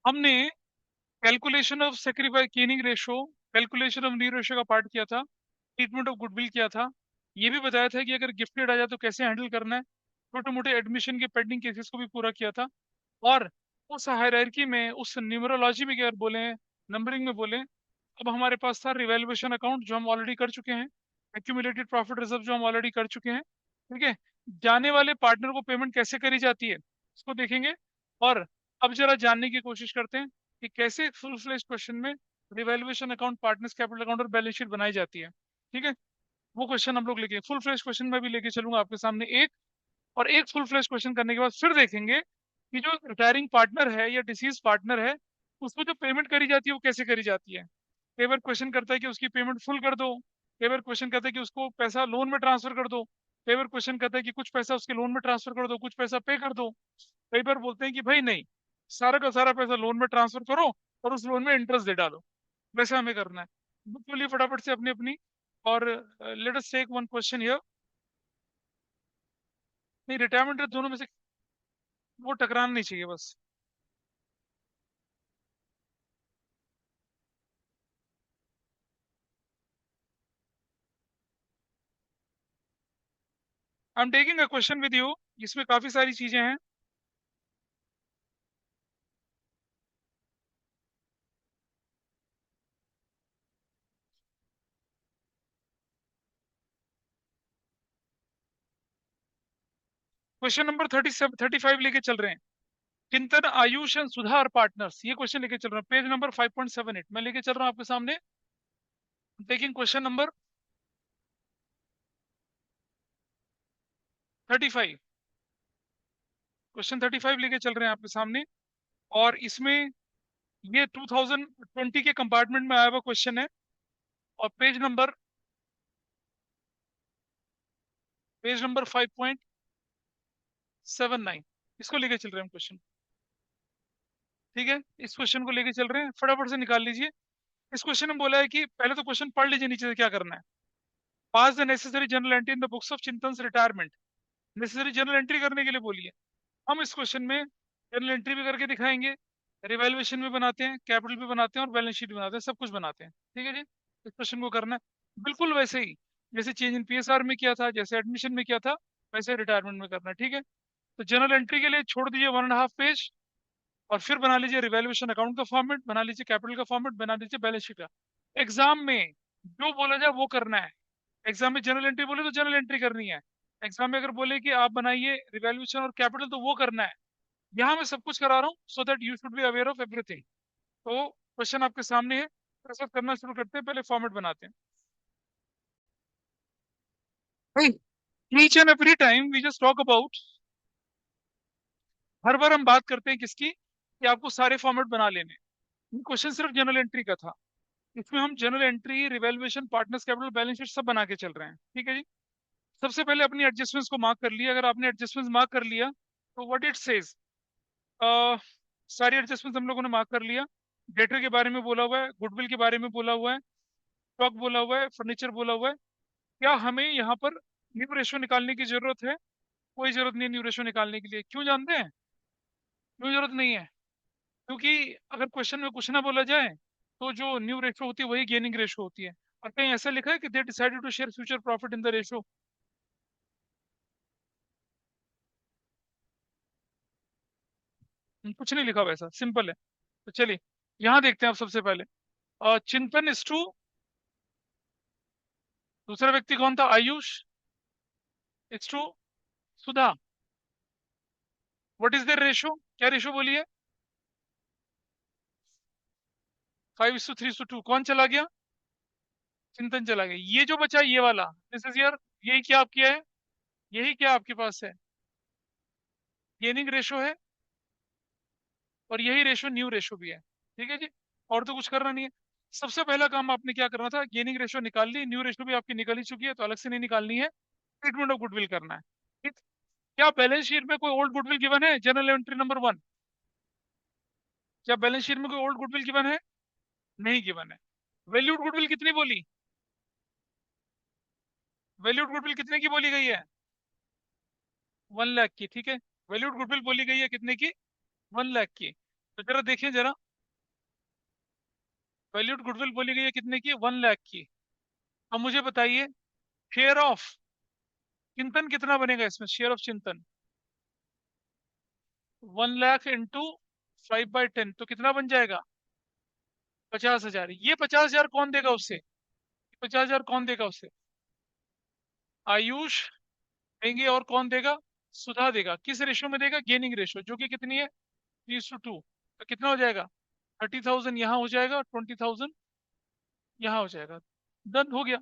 हमने calculation of sacrifice gaining ratio, calculation of new ratio का part किया था, ट्रीटमेंट ऑफ गुडविल किया था, ये भी बताया था कि अगर गिफ्टेड आ जाए तो कैसे हैंडल करना है, छोटे मोटे एडमिशन के पेंडिंग केसेस को भी पूरा किया था। और उस हायरार्की में, उस न्यूमरोलॉजी में अगर बोले, नंबरिंग में बोले, अब हमारे पास था रिवैल्यूएशन अकाउंट जो हम ऑलरेडी कर चुके हैं, एक्यूमुलेटेड प्रॉफिट रिजर्व जो हम ऑलरेडी कर चुके हैं। ठीक है, जाने वाले पार्टनर को पेमेंट कैसे करी जाती है इसको देखेंगे। और अब जरा जानने की कोशिश करते हैं कि कैसे फुल फ्लेज क्वेश्चन में revaluation account, partners capital account और बैलेंस शीट बनाई जाती है। ठीक है, वो क्वेश्चन हम लोग लेके, फुल फ्लेज क्वेश्चन में भी लेके चलूंगा आपके सामने एक, और एक फुल फ्लेज क्वेश्चन करने के बाद फिर देखेंगे कि जो रिटायरिंग पार्टनर है या डिसीज पार्टनर है, उसको जो पेमेंट करी जाती है वो कैसे करी जाती है। कई बार क्वेश्चन करता है कि उसकी पेमेंट फुल कर दो, कई बार क्वेश्चन करता है कि उसको पैसा लोन में ट्रांसफर कर दो, कई बार क्वेश्चन करता है कि कुछ पैसा उसके लोन में ट्रांसफर कर दो, कुछ पैसा पे कर दो, कई बार बोलते हैं कि भाई नहीं, सारा का सारा पैसा लोन में ट्रांसफर करो और उस लोन में इंटरेस्ट दे डालो। वैसे हमें करना है। बुक खोलिए फटाफट से अपनी अपनी, और let us take one question here. नहीं, रिटायरमेंट दोनों में से वो टकराना नहीं चाहिए बस। I am taking a question with you, इसमें काफी सारी चीजें हैं। क्वेश्चन नंबर 35 लेके चल रहे हैं। चिंतन, आयुष एंड सुधार पार्टनर्स, ये क्वेश्चन लेके चल रहा हूँ, पेज नंबर 5.78 मैं लेके चल रहा हूँ आपके सामने। टेकिंग क्वेश्चन नंबर 35, क्वेश्चन 35 लेके चल रहे हैं आपके सामने। और इसमें ये 2020 के कंपार्टमेंट में आया हुआ क्वेश्चन है। और पेज नंबर 5.79, इसको लेके चल रहे हैं क्वेश्चन। ठीक है, इस क्वेश्चन को लेके चल रहे हैं, फटाफट से निकाल लीजिए। इस क्वेश्चन में बोला है कि पहले तो क्वेश्चन पढ़ लीजिए नीचे से क्या करना है। Pass the necessary journal entry in the books of Chintan retirement, necessary journal entry करने के लिए बोलिए। हम इस क्वेश्चन में जनरल एंट्री भी करके दिखाएंगे, रिवैल्यूएशन भी बनाते हैं, कैपिटल भी बनाते हैं और बैलेंस शीट भी बनाते हैं, सब कुछ बनाते हैं। ठीक है जी, इस क्वेश्चन को करना है बिल्कुल वैसे ही जैसे चेंज इन पीएसआर में किया था, जैसे एडमिशन में किया था, वैसे रिटायरमेंट में करना है। ठीक है, तो जनरल एंट्री के लिए छोड़ दीजिए 1.5 पेज, और फिर बना लीजिए रिवैल्यूएशन अकाउंट का फॉर्मेट, बना लीजिए कैपिटल का फॉर्मेट, बना लीजिए बैलेंस शीट का। एग्जाम में जो बोला जाए वो करना है। एग्जाम में जनरल एंट्री बोले तो जनरल एंट्री करनी है, एग्जाम में अगर बोले कि आप बनाइए रिवैल्यूएशन और कैपिटल तो वो करना है। यहाँ मैं सब कुछ करा रहा हूँ so that you should be aware of everything. तो क्वेश्चन आपके सामने है, प्रस्तुत करना शुरू करते हैं, पहले फॉर्मेट बनाते हैं। Each and every time we just talk about, हर बार हम बात करते हैं किसकी, कि आपको सारे फॉर्मेट बना लेने हैं। क्वेश्चन सिर्फ जनरल एंट्री का था, इसमें हम general entry, revaluation, partners capital, balance sheet सब बना के चल रहे हैं। ठीक है जी, सबसे पहले अपनी एडजस्टमेंट्स को मार्क कर लिया। अगर आपने एडजस्टमेंट्स मार्क कर लिया तो व्हाट इट सेज, सारी एडजस्टमेंट्स हम लोगों ने मार्क कर लिया। डेटर के बारे में बोला हुआ है, गुडविल के बारे में बोला हुआ है, स्टॉक बोला हुआ है, फर्नीचर बोला हुआ है। क्या हमें यहाँ पर न्यू रेशो निकालने की जरूरत है? कोई जरूरत नहीं है न्यू रेशो निकालने के लिए। क्यों जानते हैं क्यों जरूरत नहीं है? क्योंकि अगर क्वेश्चन में कुछ ना बोला जाए तो जो न्यू रेशो होती है वही गेनिंग रेशो होती है। और कहीं ऐसा लिखा है कि they decided to share future profit in the ratio? कुछ नहीं लिखा, वैसा सिंपल है। तो चलिए यहाँ देखते हैं आप सबसे पहले। चिंतन इज टू, दूसरा व्यक्ति कौन था? Ayush is to Sudha. What is their ratio? क्या रेशो बोलिए? 5:3:2। कौन चला गया? चिंतन चला गया। ये जो बचा ये वाला, दिस इज योर, यही क्या आपकी है, यही क्या आपके पास है, गेनिंग रेशो है, और यही रेशो न्यू रेशो भी है। ठीक है जी, और तो कुछ करना नहीं है। सबसे पहला काम आपने क्या करना था, गेनिंग रेशो निकाल ली, न्यू रेशो भी आपकी निकल ही चुकी है तो अलग से नहीं निकालनी है। ट्रीटमेंट ऑफ गुडविल करना है। ठीक, क्या बैलेंस शीट में कोई ओल्ड गुडविल गिवन है? जनरल एंट्री नंबर 1, क्या बैलेंस शीट में कोई ओल्ड गुडविल गिवन है? नहीं गिवन है। वैल्यूड गुडविल कितनी बोली? वैल्यूड गुडविल कितने की बोली गई है? 1 लाख की। ठीक है, वैल्यूड गुडविल बोली गई है कितने की? 1 लाख की। तो जरा देखिए जरा, वैल्यूड गुडविल बोली गई है कितने की, 1 लाख की। अब मुझे बताइए, शेयर ऑफ चिंतन कितना बनेगा इसमें, शेयर ऑफ चिंतन 1 लाख इंटू 5/10, तो कितना बन जाएगा, 50,000। ये 50,000 कौन देगा उसे, 50,000 कौन देगा उसे, आयुष देंगे, और कौन देगा, सुधा देगा। किस रेशो में देगा, गेनिंग रेशो, जो कि कितनी है, 3:2। तो कितना हो जाएगा, 30,000 यहाँ हो जाएगा, 20,000 यहाँ हो जाएगा। डन हो गया।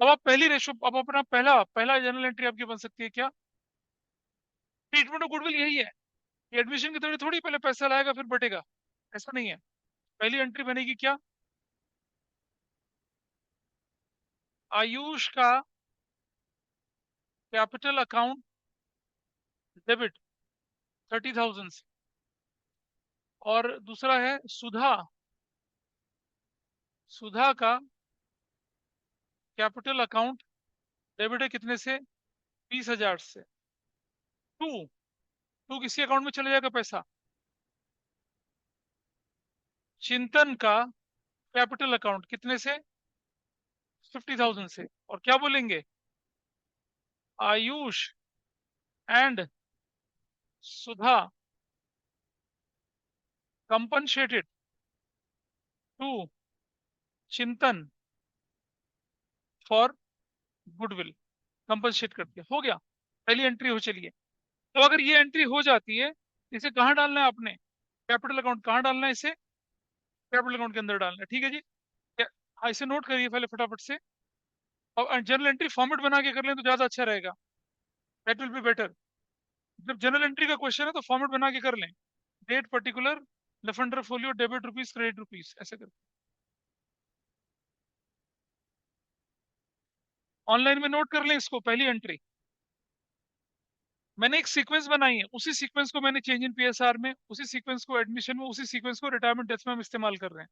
अब आप पहली रेशो, अब अपना पहला पहला जर्नल एंट्री आपकी बन सकती है क्या, ट्रीटमेंट ऑफ गुडविल यही है। एडमिशन की तरह थोड़ी पहले पैसा लाएगा फिर बटेगा, ऐसा नहीं है। पहली एंट्री बनेगी क्या, आयुष का कैपिटल अकाउंट डेबिट 30,000 से, और दूसरा है सुधा, सुधा का कैपिटल अकाउंट डेबिट है कितने से, 20,000 से। टू टू किसी अकाउंट में चले जाएगा पैसा, चिंतन का कैपिटल अकाउंट कितने से, 50,000 से। और क्या बोलेंगे, Ayush and Sudha compensated to Chintan for goodwill, compensate करके हो गया, पहली एंट्री हो चलिए। तो अगर ये एंट्री हो जाती है, इसे कहाँ डालना है आपने, कैपिटल अकाउंट कहाँ डालना है इसे, कैपिटल अकाउंट के अंदर डालना है, ठीक है जी। हाँ, इसे नोट करिए पहले फटाफट से। और जनरल एंट्री फॉर्मेट बना के कर लें तो ज्यादा अच्छा रहेगा, दैट विल बी बेटर। जब जनरल एंट्री का क्वेश्चन है तो फॉर्मेट बना के कर लें, डेट पर्टिकुलर, लफंडर folio, debit rupees, credit rupees, ऐसे कर। ऑनलाइन में नोट कर लें इसको, पहली एंट्री। मैंने एक सीक्वेंस बनाई है, उसी सीक्वेंस को मैंने चेंज इन पीएसआर में, उसी सीक्वेंस को एडमिशन में, उसी सीक्वेंस को रिटायरमेंट डेथ में हम इस्तेमाल कर रहे हैं।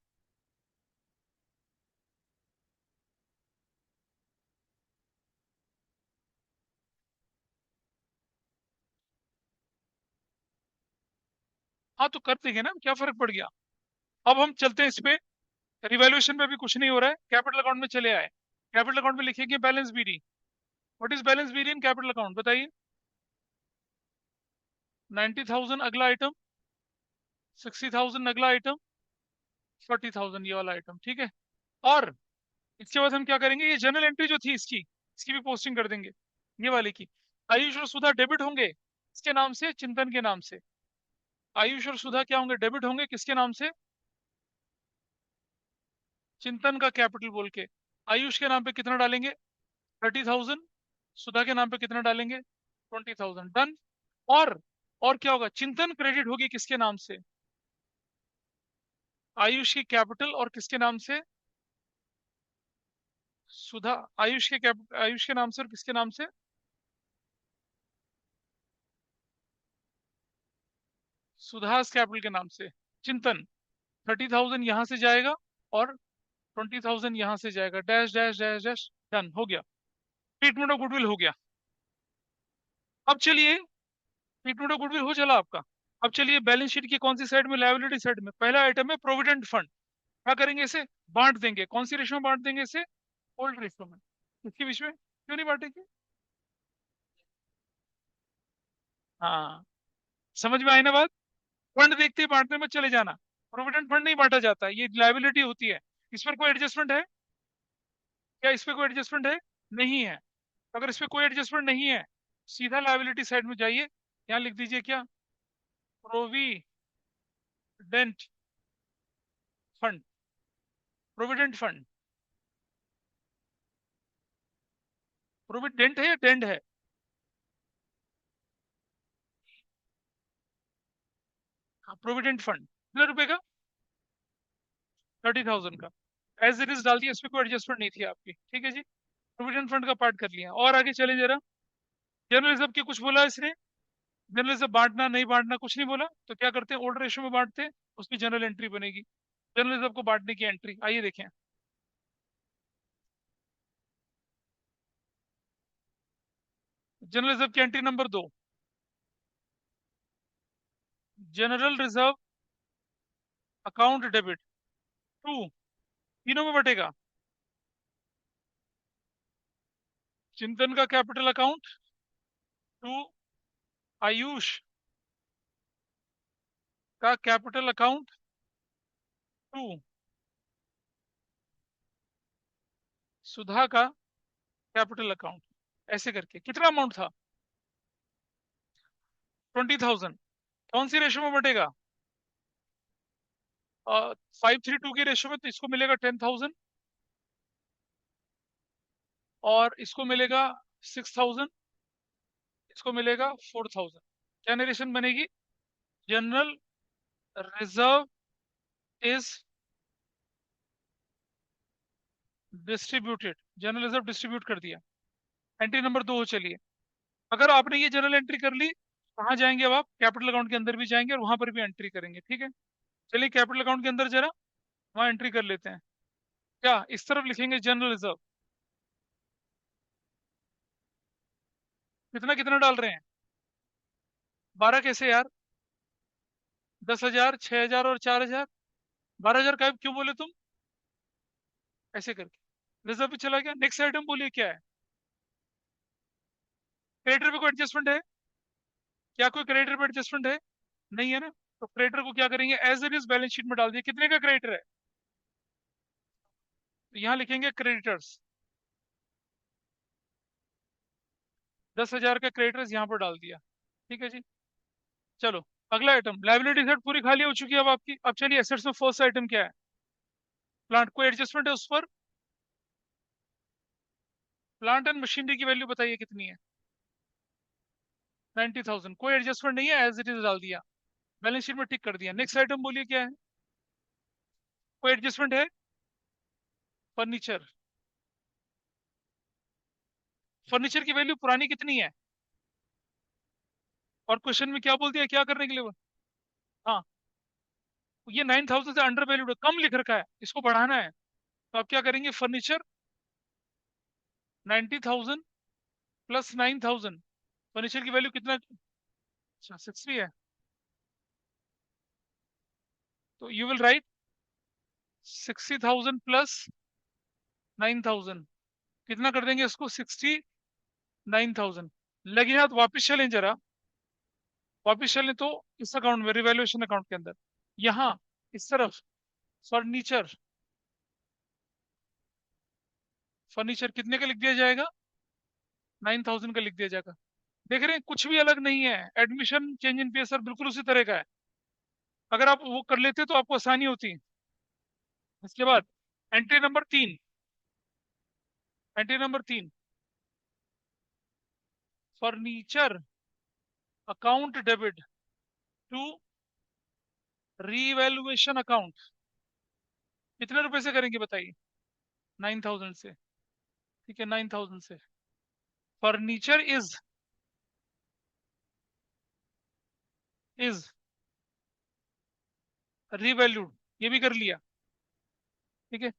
हाँ तो कर देंगे ना, क्या फर्क पड़ गया। अब हम चलते हैं इस पे, रिवैल्यूएशन में भी कुछ नहीं हो रहा है, कैपिटल अकाउंट में चले आए। कैपिटल अकाउंट में लिखेंगे balance BD. What is balance BD in capital account, बताइए। 90,000 अगला आइटम, 60,000 अगला आइटम, 40,000 ये वाला आइटम, ठीक है। और इसके बाद हम क्या करेंगे, ये जनरल एंट्री जो थी इसकी, इसकी भी पोस्टिंग कर देंगे, ये वाले की। आयुष और सुधा डेबिट होंगे इसके नाम से, चिंतन के नाम से। आयुष और सुधा क्या होंगे, डेबिट होंगे किसके नाम से, चिंतन का कैपिटल बोल के। आयुष के नाम पे कितना डालेंगे, 30,000, सुधा के नाम पे कितना डालेंगे, 20,000। डन। और और क्या होगा, चिंतन क्रेडिट होगी किसके नाम से, आयुष की कैपिटल, और किसके नाम से, सुधा, आयुष के आयुष के नाम से, और किसके नाम से, सुधास कैपिटल के नाम से। चिंतन 30,000 यहां से जाएगा, और 20,000 यहां से जाएगा, dash dash dash dash. Done हो गया, ट्रीटमेंट ऑफ गुडविल हो गया। अब चलिए, ट्रीटमेंट ऑफ गुडविल हो चला आपका। अब चलिए बैलेंस शीट की कौन सी साइड में, लायबिलिटी साइड में पहला आइटम है प्रोविडेंट फंड। क्या करेंगे इसे, बांट देंगे। कौन सी रेशो में बांट देंगे इसे, ओल्ड रेशो में। इसके बीच में क्यों नहीं बांटेंगे, हाँ, समझ में आई ना बात। फंड देखते ही बांटने में चले जाना, प्रोविडेंट फंड नहीं बांटा जाता, ये लायबिलिटी होती है। इस पर कोई एडजस्टमेंट है क्या, इस पर कोई एडजस्टमेंट है, नहीं है। अगर इस पर कोई एडजस्टमेंट नहीं है, सीधा लायबिलिटी साइड में जाइए, यहाँ लिख दीजिए क्या, provident fund, provident fund. Provident है या डेंट है, प्रोविडेंट फंड कितने रुपए का, 30,000 का। एज इट इज डाल दिया, इसमें कोई एडजस्टमेंट नहीं थी आपकी, ठीक है जी। प्रोविडेंट फंड का पार्ट कर लिया, और आगे चले जरा। जनरल रिजर्व की कुछ बोला इसने, जनरल रिजर्व बांटना नहीं बांटना कुछ नहीं बोला, तो क्या करते हैं, ओल्ड रेशियो में बांटते हैं, उसकी जनरल एंट्री बनेगी। जनरल रिजर्व को बांटने की एंट्री, आइए देखें। जनरल रिजर्व की entry number 2, general reserve account debit to, तीनों में बटेगा। चिंतन का कैपिटल अकाउंट टू आयुष का कैपिटल अकाउंट टू सुधा का कैपिटल अकाउंट, ऐसे करके कितना अमाउंट था? 20,000। कौन सी रेशो में बटेगा? 5:3 की रेशो में, तो इसको मिलेगा 10,000 और इसको मिलेगा 6,000, इसको मिलेगा 4,000। क्या नरेशन बनेगी? General reserve is distributed, general reserve distribute कर दिया। एंट्री नंबर 2 हो, चलिए। अगर आपने ये जनरल एंट्री कर ली, कहाँ जाएंगे अब आप? कैपिटल अकाउंट के अंदर भी जाएंगे और वहां पर भी एंट्री करेंगे, ठीक है। चलिए कैपिटल अकाउंट के अंदर जरा वहां एंट्री कर लेते हैं। क्या इस तरफ लिखेंगे जनरल रिजर्व? कितना कितना डाल रहे हैं? 12 कैसे यार? 10,000, 6,000 और 4,000, 12,000 का क्यों बोले तुम? ऐसे करके रिजर्व पे चला गया। नेक्स्ट आइटम बोलिए क्या है? क्रेडिटर पे कोई एडजस्टमेंट है? क्या कोई क्रेडिटर पे एडजस्टमेंट है? नहीं है ना। तो क्रेडिटर को क्या करेंगे? As it is balance sheet में डाल दिया। कितने का क्रेडिटर है? तो यहाँ लिखेंगे क्रेडिटर्स, 10,000 का क्रेडिटर्स यहाँ पर डाल दिया, ठीक है जी। चलो अगला आइटम, लाइबिलिटी साइड पूरी खाली हो चुकी है अब आपकी। अब चलिए एसेट्स में फर्स्ट आइटम क्या है? प्लांट, कोई एडजस्टमेंट है उस पर? प्लांट एंड मशीनरी की वैल्यू बताइए कितनी है? 90,000, कोई एडजस्टमेंट नहीं है, एज इट इज डाल दिया, बैलेंस शीट में टिक कर दिया। नेक्स्ट आइटम बोलिए क्या है? कोई एडजस्टमेंट है? फर्नीचर, फर्नीचर की वैल्यू पुरानी कितनी है? और क्वेश्चन में क्या बोल दिया, क्या करने के लिए हाँ, ये 9,000 से अंडर वैल्यूड, कम लिख रखा है, इसको बढ़ाना है। तो आप क्या करेंगे? फर्नीचर 90,000 प्लस 9,000, फर्नीचर की वैल्यू कितना? अच्छा 60 है। तो यू विल राइट 60,000 प्लस 9,000, कितना कर देंगे इसको? 69,000। लगे हाथ वापिस चलें जरा, वापिस चलें तो इस अकाउंट में, रिवैल्यूएशन अकाउंट के अंदर, यहाँ इस तरफ फर्नीचर, फर्नीचर कितने का लिख दिया जाएगा? 9,000 का लिख दिया जाएगा। देख रहे हैं कुछ भी अलग नहीं है, एडमिशन चेंज इन पीएसआर बिल्कुल उसी तरह का है। अगर आप वो कर लेते तो आपको आसानी होती। इसके बाद entry number 3, entry number 3, furniture account debit to revaluation account, कितने रुपए से करेंगे बताइए? 9,000 से, ठीक है, 9,000 से। फर्नीचर इज रीवैल्यूड, ये भी कर लिया, ठीक है।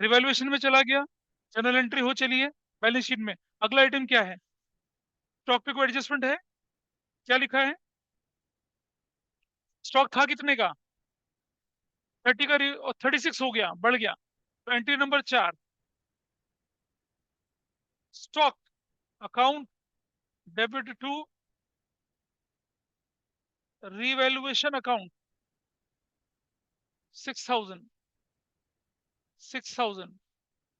रिवैल्यूएशन में चला गया, जनरल एंट्री हो, चलिए बैलेंस शीट में। अगला आइटम क्या है? स्टॉक पे कोई एडजस्टमेंट है? क्या लिखा है? स्टॉक था कितने का? 30 का, 36 हो गया, बढ़ गया। तो entry number 4, stock account debit to revaluation account 6,000, 6,000।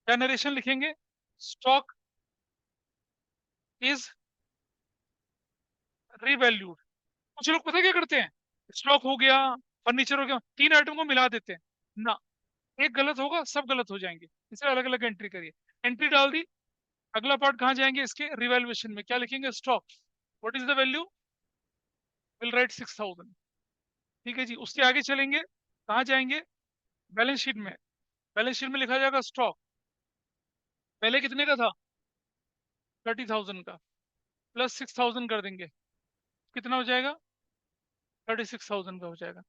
क्या नरेशन लिखेंगे? Stock is revalued. कुछ लोग पता क्या करते हैं, स्टॉक हो गया, फर्नीचर हो गया, तीन आइटम को मिला देते हैं ना। एक गलत होगा, सब गलत हो जाएंगे, इसे अलग अलग एंट्री करिए। एंट्री डाल दी। अगला पार्ट कहाँ जाएंगे इसके? रिवैल्यूएशन में क्या लिखेंगे? Stock, what is the value? Will write 6,000, ठीक है जी। उसके आगे चलेंगे, कहाँ जाएंगे? बैलेंस शीट में, बैलेंस शीट में लिखा जाएगा स्टॉक, पहले कितने का था? 30,000 का, प्लस 6,000 कर देंगे, कितना हो जाएगा? 36,000 का हो जाएगा।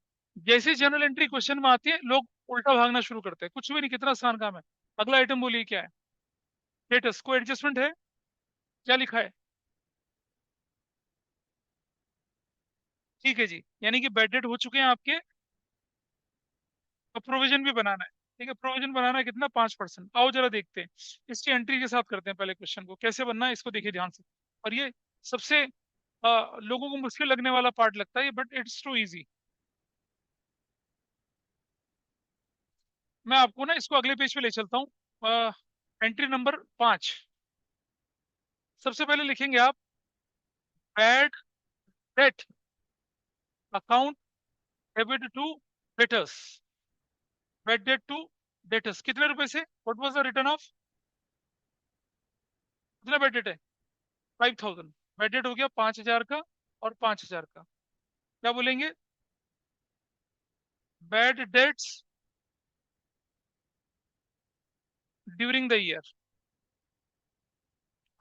जैसे जनरल एंट्री क्वेश्चन में आती है, लोग उल्टा भागना शुरू करते हैं, कुछ भी नहीं, कितना आसान काम है। अगला आइटम बोलिए क्या है? स्टेटस, कोई एडजस्टमेंट है? क्या लिखा है? ठीक है जी, यानी कि बेड डेट हो चुके हैं आपके और प्रोविजन भी बनाना है। ठीक है, प्रोविजन बनाना है कितना, 5%। आओ जरा देखते हैं, इसकी एंट्री के साथ करते हैं पहले क्वेश्चन को, कैसे बनना है इसको देखिए ध्यान से। और ये सबसे लोगों को मुश्किल लगने वाला पार्ट लगता है, बट इट्स टू इजी। मैं आपको ना इसको अगले पेज पे ले चलता हूँ। एंट्री नंबर 5, सबसे पहले लिखेंगे आप bad debt account debit to debtors. Bad debt to debtors कितने रुपए से, what was the return of, कितना बैड डेट है, 5,000। बैड डेट हो गया 5,000 का और 5,000 का। क्या बोलेंगे, bad debts during the year.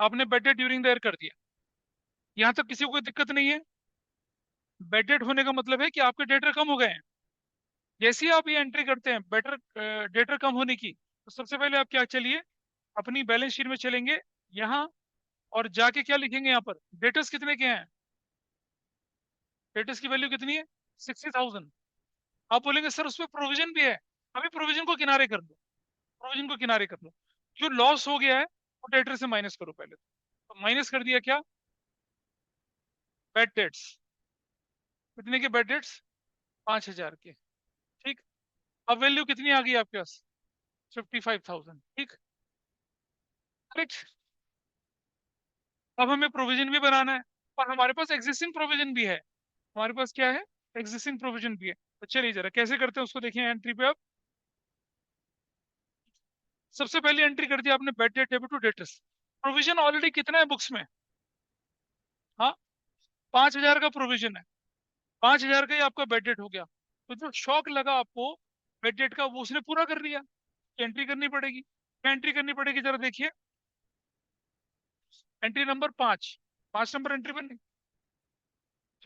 आपने bad debt during the year कर दिया, यहां तक किसी को कोई दिक्कत नहीं है। बैड डेट होने का मतलब है कि आपके डेटर कम हो गए हैं। जैसे ही आप ये एंट्री करते हैं बेटर डेटर कम होने की, तो सबसे पहले आप क्या, चलिए अपनी बैलेंस शीट में चलेंगे यहाँ, और जाके क्या लिखेंगे यहाँ पर, डेटर्स कितने के हैं, डेटर्स की वैल्यू कितनी है, 60,000। आप बोलेंगे सर उसमें प्रोविजन भी है, अभी प्रोविजन को किनारे कर दो, प्रोविजन को किनारे कर दो, जो लॉस हो गया है वो डेटर से माइनस करो पहले। तो माइनस कर दिया क्या, बैड डेट्स, कितने के बैड डेट्स, 5,000 के। ठीक, अब वैल्यू कितनी आ गई आपके पास, 55,000। ठीक, करेक्ट। अब हमें प्रोविजन भी बनाना है, और हमारे पास एग्जिस्टिंग प्रोविजन भी है। हमारे पास क्या है, एग्जिस्टिंग प्रोविजन भी है। तो चलिए जरा कैसे करते हैं उसको देखिए एंट्री पे। अब सबसे पहले एंट्री कर दिया आपने bad debt debit to debtors. Provision already कितना है बुक्स में, हाँ, 5,000 का प्रोविजन है, 5,000 का ही आपका बेड डेट हो गया। तो जो शॉक लगा आपको बेड डेट का, वो उसने पूरा कर लिया। एंट्री करनी पड़ेगी, क्या एंट्री करनी पड़ेगी जरा देखिए, एंट्री नंबर 5, 5 नंबर एंट्री पर नहीं,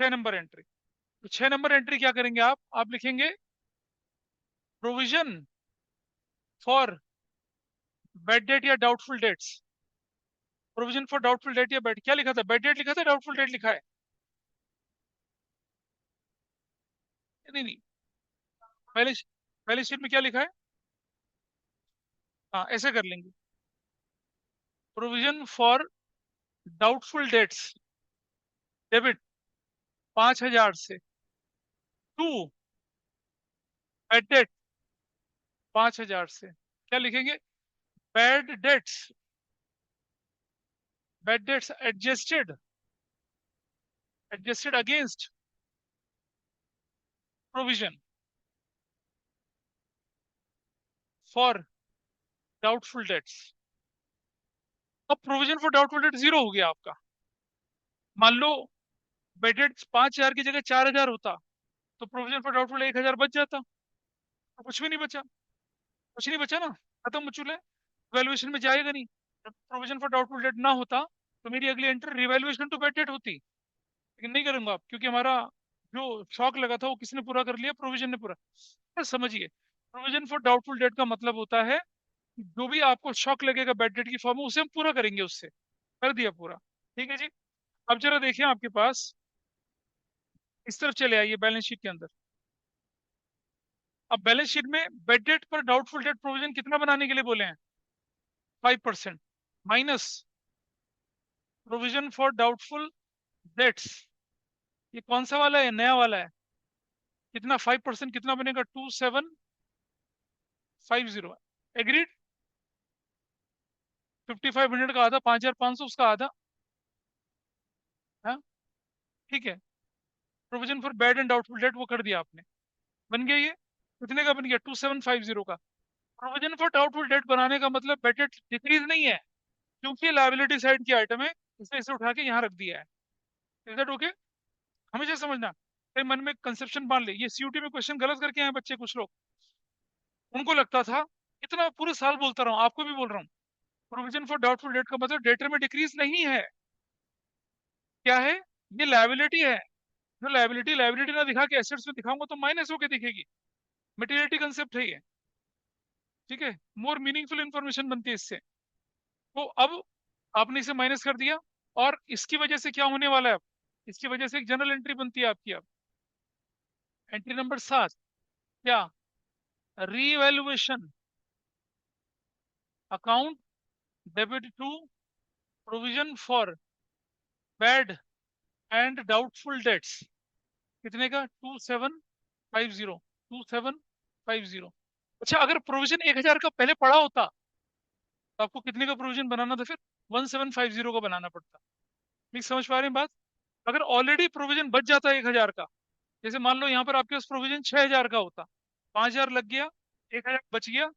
6 नंबर एंट्री। तो 6 नंबर एंट्री क्या करेंगे आप लिखेंगे प्रोविजन फॉर बेड डेट या doubtful debts. Provision for doubtful date या बेड, क्या लिखा था, बेड डेट लिखा था, डाउटफुल डेट लिखा है, नहीं नहीं, पहले पहले शीट में क्या लिखा है, हाँ ऐसे कर लेंगे, provision for doubtful debts debit 5,000 से टू बेड डेट 5,000 से, क्या लिखेंगे, bad debts, bad debts adjusted, adjusted against provision for doubtful debts. अब provision for doubtful debt zero हो गया आपका। मान लो बैड डेट्स 5,000 की जगह 4,000 होता, तो प्रोविजन फॉर डाउटफुल 1,000 बच जाता, तो कुछ भी नहीं बचा, कुछ नहीं बचा ना, खत्म हो चुका है, वैल्यूएशन में जाएगा नहीं। जब प्रोविजन फॉर डाउटफुल डेट ना होता, तो मेरी अगली entry revaluation to bad debt होती, लेकिन नहीं करूंगा आप, क्योंकि हमारा जो शॉक लगा था वो किसने पूरा कर लिया, प्रोविजन ने पूरा। बस समझिए, प्रोविजन फॉर डाउटफुल डेट का मतलब होता है कि जो भी आपको शॉक लगेगा बैड डेट की फॉर्म में, उसे हम पूरा करेंगे, उससे कर दिया पूरा। ठीक है जी, अब जरा देखिए आपके पास, इस तरफ चले आइए बैलेंस शीट के अंदर। अब बैलेंस शीट में बेड डेट पर डाउटफुल डेट प्रोविजन कितना बनाने के लिए बोले हैं, 5%, minus provision for doubtful dates, ये कौन सा वाला है, नया वाला है, कितना 5%, कितना बनेगा, 2,750। एग्रीड, 5,500 का आधा, 5,500 उसका आधा, हाँ ठीक है। Provision for bad and doubtful debt वो कर दिया आपने, बन गया ये, कितने का बन गया, 2,750 का। प्रोविजन फॉर डाउटफुल डेट बनाने का मतलब बेड डेट डिक्रीज नहीं है, क्योंकि लाइबिलिटी साइड की आइटम है, इसलिए इसे उठा के यहाँ रख दिया है। इज दैट ओके, हमेशा समझना, कई मन में कंसेप्शन मान ले, ये सीयूटी में क्वेश्चन गलत करके आए बच्चे कुछ लोग, उनको लगता था, इतना पूरे साल बोलता रहा हूँ, आपको भी बोल रहा हूँ, प्रोविजन फॉर डाउटफुल डेट का मतलब डेटर में डिक्रीज नहीं है, क्या है, ये लाइबिलिटी है। जो लाइबिलिटी लाइबिलिटी ना दिखा के एसेट्स में दिखाऊंगा तो माइनस होके दिखेगी, मटेरियलिटी कंसेप्ट है ये। ठीक है, मोर मीनिंगफुल इंफॉर्मेशन बनती है इससे। तो अब आपने इसे माइनस कर दिया, और इसकी वजह से क्या होने वाला है अब, इसकी वजह से एक जनरल एंट्री बनती है आपकी अब, एंट्री नंबर 7, क्या, revaluation account debit to provision for bad and doubtful debts, कितने का? 2750, 2750। अच्छा, अगर प्रोविजन 1000 का पहले पड़ा होता तो आपको कितने का प्रोविजन बनाना था फिर? 1750 का बनाना पड़ता। नहीं समझ पा रहे हैं बात? अगर ऑलरेडी प्रोविजन बच जाता 1000 का, जैसे मान लो यहाँ पर आपके पास प्रोविजन 6000 का होता, 5000 लग गया, 1000 बच गया,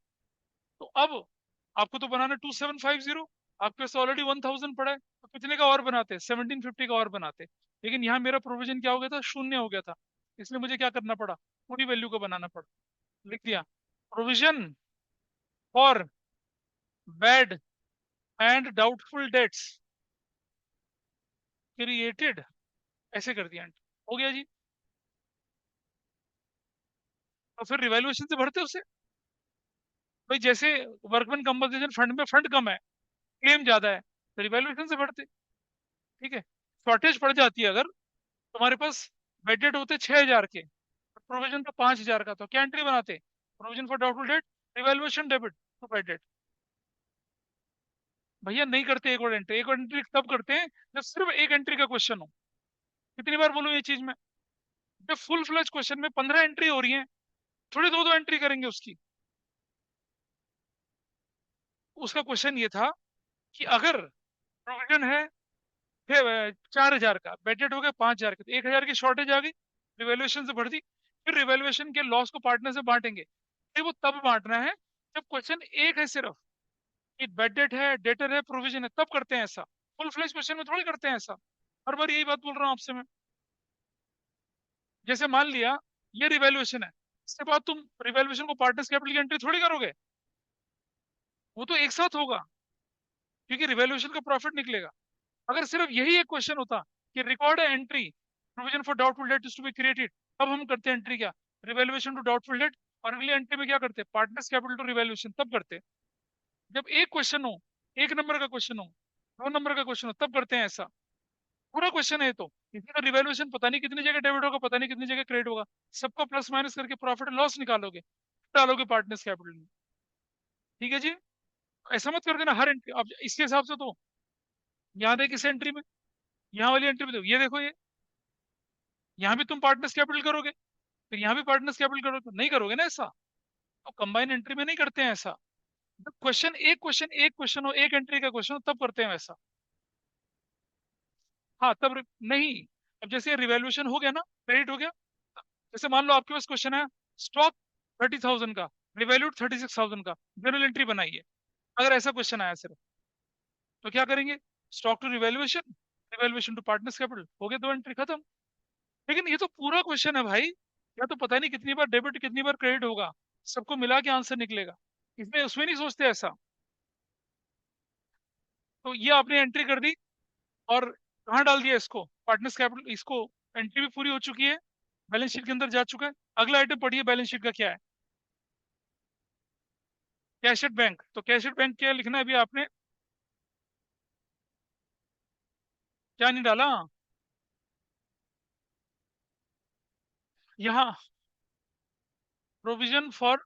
तो अब आपको तो बनाना 2750, आपके पास ऑलरेडी 1000 पड़ा है, तो कितने का और बनाते? 1750 का और बनाते। लेकिन यहाँ मेरा प्रोविजन क्या हो गया था? शून्य हो गया था, इसलिए मुझे क्या करना पड़ा? पूरी वैल्यू का बनाना पड़ा। लिख दिया, provision for bad and doubtful dates created, ऐसे कर दिया, हो गया जी। तो फिर रिवैल्यूएशन से भरते उसे। भाई जैसे वर्कमैन कंपनसेशन फंड में फंड कम है, क्लेम ज्यादा है, तो रिवैल्यूएशन से भरते। ठीक है, शॉर्टेज पड़ जाती है अगर, तुम्हारे पास बजट होते 6000 के, प्रोविजन था 5000 का, तो क्या एंट्री बनाते? Provision for doubtful debt, revaluation debit to bad debt. भैया नहीं करते एक और एंट्री तब करते हैं जब सिर्फ एक एंट्री का क्वेश्चन हो। कितनी बार बोलूं ये चीज मैं? जब फुल फ्लेज क्वेश्चन में 15 एंट्री हो रही है, थोड़ी दो दो एंट्री करेंगे उसकी। उसका क्वेश्चन ये था कि अगर प्रोविजन है 4000 का, बजट हो गया 5000 का, तो 1000 की शॉर्टेज आ गई, रिवैल्यूएशन से बढ़ दी। फिर रिवैल्यूएशन के लॉस को पार्टनर से बांटेंगे, फिर वो तब बांटना है जब क्वेश्चन एक है सिर्फ, कि बजट है, डेटर है, प्रोविजन है, तब करते हैं ऐसा। फुल फ्लेज क्वेश्चन में थोड़ी करते हैं ऐसा। हर बार यही बात बोल रहा हूँ आपसे मैं। जैसे मान लिया ये रिवैल्यूएशन है, इसके बाद तुम रिवैल्यूएशन को पार्टनर्स कैपिटल की एंट्री थोड़ी करोगे, वो तो एक साथ होगा, क्योंकि रिवैल्यूएशन का प्रॉफिट निकलेगा। अगर सिर्फ यही एक क्वेश्चन होता कि record entry provision for doubtful debt is to be created, तब हम करते हैं एंट्री क्या? रिवैल्यूएशन टू डाउटफुल डेट, और अगली एंट्री में क्या करते? पार्टनर्स कैपिटल टू रिवैल्यूएशन, तब करते। जब एक क्वेश्चन हो, एक नंबर का क्वेश्चन हो, दो नंबर का क्वेश्चन हो, तब करते हैं ऐसा। पूरा क्वेश्चन है ये तो, किसी का रिवैल्यूएशन पता नहीं कितनी जगह डेबिट होगा, पता नहीं कितनी जगह क्रेडिट होगा, सबको प्लस माइनस करके प्रॉफिट लॉस निकालोगे, डालोगे पार्टनर्स कैपिटल में। ठीक है जी, ऐसा मत कर देना हर एंट्री अब इसके हिसाब से। तो यहाँ देख इस एंट्री में, यहाँ वाली एंट्री में देखो, ये देखो, ये यहाँ भी तुम पार्टनर्स कैपिटल करोगे, फिर यहाँ भी पार्टनर्स कैपिटल करोगे, तो नहीं करोगे ना ऐसा। तो कंबाइन एंट्री में नहीं करते हैं ऐसा। जब एक क्वेश्चन हो, एक एंट्री का क्वेश्चन हो, तब करते हैं ऐसा। हाँ तब नहीं। अब जैसे रिवैल्यूएशन हो गया ना, क्रेडिट हो गया, जैसे मान लो आपके पास क्वेश्चन है, स्टॉक 30,000 का, रिवैल्यूड 36,000 का, जनरल एंट्री बनाइए। अगर ऐसा क्वेश्चन आया सिर्फ, तो क्या करेंगे? Stock to revaluation, revaluation to partners capital, हो गया, दो एंट्री खत्म। लेकिन ये तो पूरा क्वेश्चन है भाई, या तो पता नहीं कितनी बार डेबिट कितनी बार क्रेडिट होगा, सबको मिला के आंसर निकलेगा। इसमें उसमें नहीं सोचते ऐसा। तो ये आपने एंट्री कर दी, और कहाँ डाल दिया इसको? Partners capital. इसको एंट्री भी पूरी हो चुकी है, बैलेंस शीट के अंदर जा चुका है। अगला आइटम पढ़िए, बैलेंस शीट का क्या है? Cash at bank. तो कैश एट बैंक क्या लिखना है अभी आपने? क्या नहीं डाला यहाँ? Provision for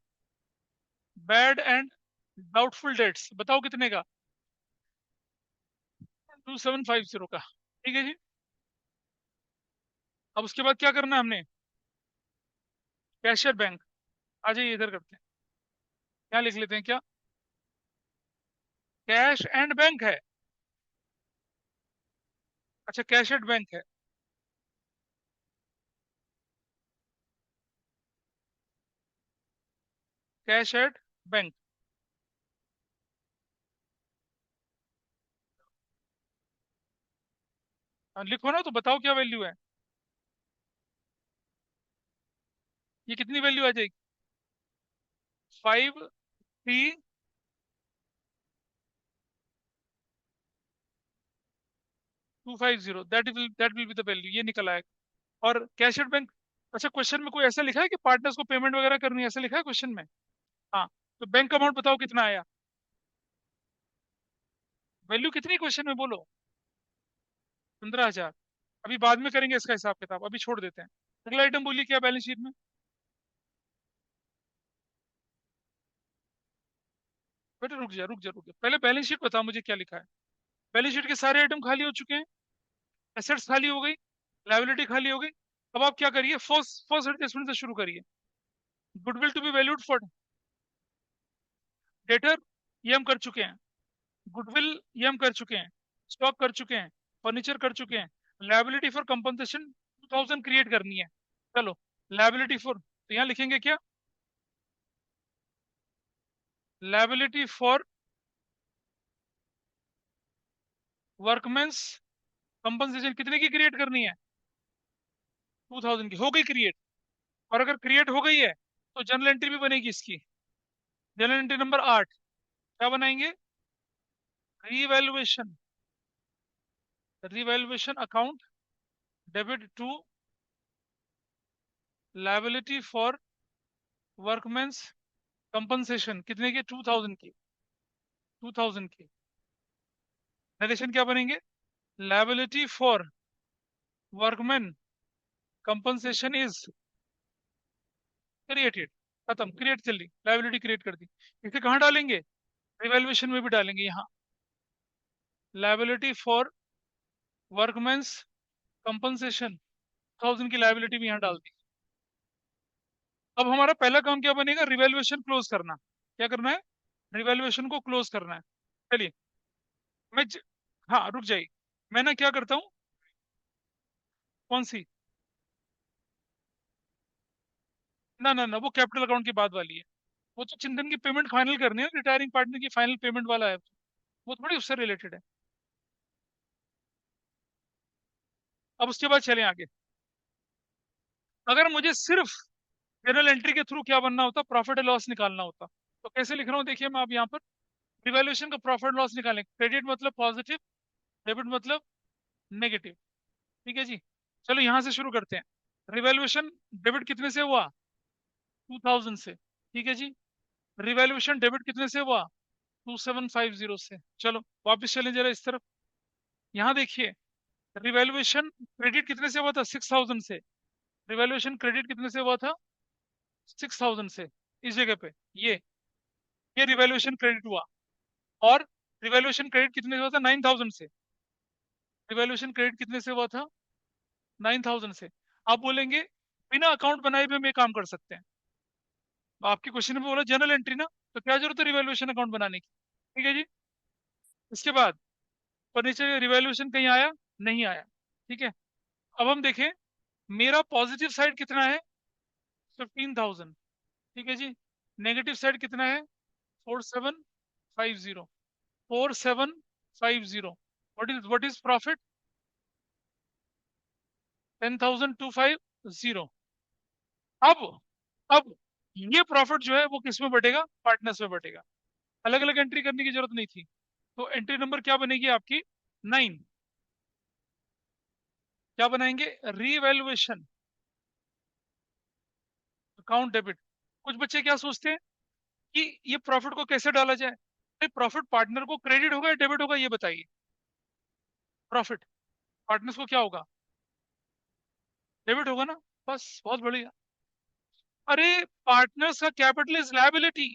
bad and doubtful dates, बताओ कितने का? 2750 का। ठीक है जी, अब उसके बाद क्या करना है हमने? Cash at bank. आ जाइए इधर करते हैं, क्या लिख लेते हैं क्या? कैश एंड बैंक है। अच्छा, कैश एट बैंक है। कैश एट बैंक, लिखो ना, तो बताओ क्या वैल्यू है? ये कितनी वैल्यू आ जाएगी? 53250, that will be the value, ये निकल आएगा। और कैश एट बैंक। अच्छा, क्वेश्चन में कोई ऐसा लिखा है कि पार्टनर्स को पेमेंट वगैरह करनी है, ऐसा लिखा है क्वेश्चन में? हाँ, तो बैंक अमाउंट बताओ कितना आया? वैल्यू कितनी क्वेश्चन में बोलो? 15,000। अभी बाद में करेंगे इसका हिसाब किताब, अभी छोड़ देते हैं। अगला आइटम बोलिए क्या बैलेंस शीट में? बेटा रुक जा रुक जा रुक जा, पहले बैलेंस शीट बता मुझे क्या लिखा है। बैलेंस शीट के सारे आइटम खाली हो चुके हैं, एसेट्स खाली हो गई, लायबिलिटी खाली हो गई। अब आप क्या करिए, फर्स्ट फर्स्ट एडजस्टमेंट से शुरू करिए। Goodwill to be valued for debtor, ये हम कर चुके हैं। गुडविल ये हम कर चुके हैं। स्टॉक कर चुके हैं। फर्नीचर कर चुके हैं। लायबिलिटी फॉर कंपनसेशन 2000 क्रिएट करनी है। चलो, लायबिलिटी फॉर, तो यहाँ लिखेंगे क्या, लायबिलिटी फॉर वर्कमेंस कंपनसेशन कितने की क्रिएट करनी है, 2000 की। हो गई क्रिएट। और अगर क्रिएट हो गई है तो जर्नल एंट्री भी बनेगी इसकी। जर्नल एंट्री नंबर 8 क्या बनाएंगे, revaluation, revaluation account debit to liability for workmen's compensation कितने की, 2000 की, 2000 की। नरेशन क्या बनेंगे, liability for workman compensation is created. खत्म, क्रिएट चल रही, लायबिलिटी क्रिएट कर दी। इसे कहाँ डालेंगे, रिवैल्यूएशन में भी डालेंगे यहाँ, लायबिलिटी फॉर वर्कमैन्स कंपनसेशन 1000 की लायबिलिटी भी यहाँ डाल दी। अब हमारा पहला काम क्या बनेगा, रिवैल्यूएशन क्लोज करना। क्या करना है, रिवैल्यूएशन को क्लोज करना है। चलिए, मैं ज... हाँ रुक जाइए, मैं ना क्या करता हूँ, कौन सी, ना ना ना, वो कैपिटल अकाउंट की बात वाली है। वो तो चिंतन की पेमेंट फाइनल करनी है, रिटायरिंग पार्टनर की फाइनल पेमेंट वाला है, वो थोड़ी उससे रिलेटेड है। अब उसके बाद चलें आगे। अगर मुझे सिर्फ जनरल एंट्री के थ्रू क्या बनना होता, प्रॉफिट एंड लॉस निकालना होता, तो कैसे लिख रहा हूँ देखिए मैं, आप यहाँ पर रिवैल्यूएशन का प्रॉफिट लॉस निकालें। क्रेडिट मतलब पॉजिटिव, डेबिट मतलब नेगेटिव। ठीक है जी, चलो यहाँ से शुरू करते हैं। रिवैल्यूएशन डेबिट कितने से हुआ, 2000 से। ठीक है जी, रिवैल्यूएशन डेबिट कितने से हुआ, 2750 से। चलो वापस चलें जरा इस तरफ, यहाँ देखिए, रिवैल्यूएशन क्रेडिट कितने से हुआ था, 6000 से। रिवैल्यूएशन क्रेडिट कितने से हुआ था, 6000 से। इस जगह पे ये रिवैल्यूएशन क्रेडिट हुआ। और रिवैल्यूएशन क्रेडिट कितने से हुआ था, 9000 से। रिवैल्यूएशन क्रेडिट कितने से हुआ था, 9000 से। आप बोलेंगे बिना अकाउंट बनाए भी हम ये काम कर सकते हैं। आपके क्वेश्चन में बोला जनरल एंट्री ना, तो क्या जरूरत है रिवैल्यूएशन अकाउंट बनाने की। ठीक है जी, इसके बाद फर्नीचर रिवैल्यूएशन कहीं आया, नहीं आया। ठीक है, अब हम देखें, मेरा पॉजिटिव साइड कितना है, 15000। ठीक है जी, नेगेटिव साइड कितना है, 4750। 4750, व्हाट इज प्रॉफिट, 10250। अब अब ये प्रॉफिट जो है वो किस में बटेगा, पार्टनर्स में बटेगा। अलग अलग एंट्री करने की जरूरत नहीं थी। तो एंट्री नंबर क्या बनेगी आपकी, 9। क्या बनाएंगे, रीवैल्यूएशन अकाउंट डेबिट। कुछ बच्चे क्या सोचते हैं कि ये प्रॉफिट को कैसे डाला जाए, प्रॉफिट पार्टनर को क्रेडिट होगा या डेबिट होगा, ये बताइए। प्रॉफिट पार्टनर्स को क्या होगा, डेबिट होगा ना, बस बहुत बढ़िया। अरे, पार्टनर्स का कैपिटल इज लायबिलिटी,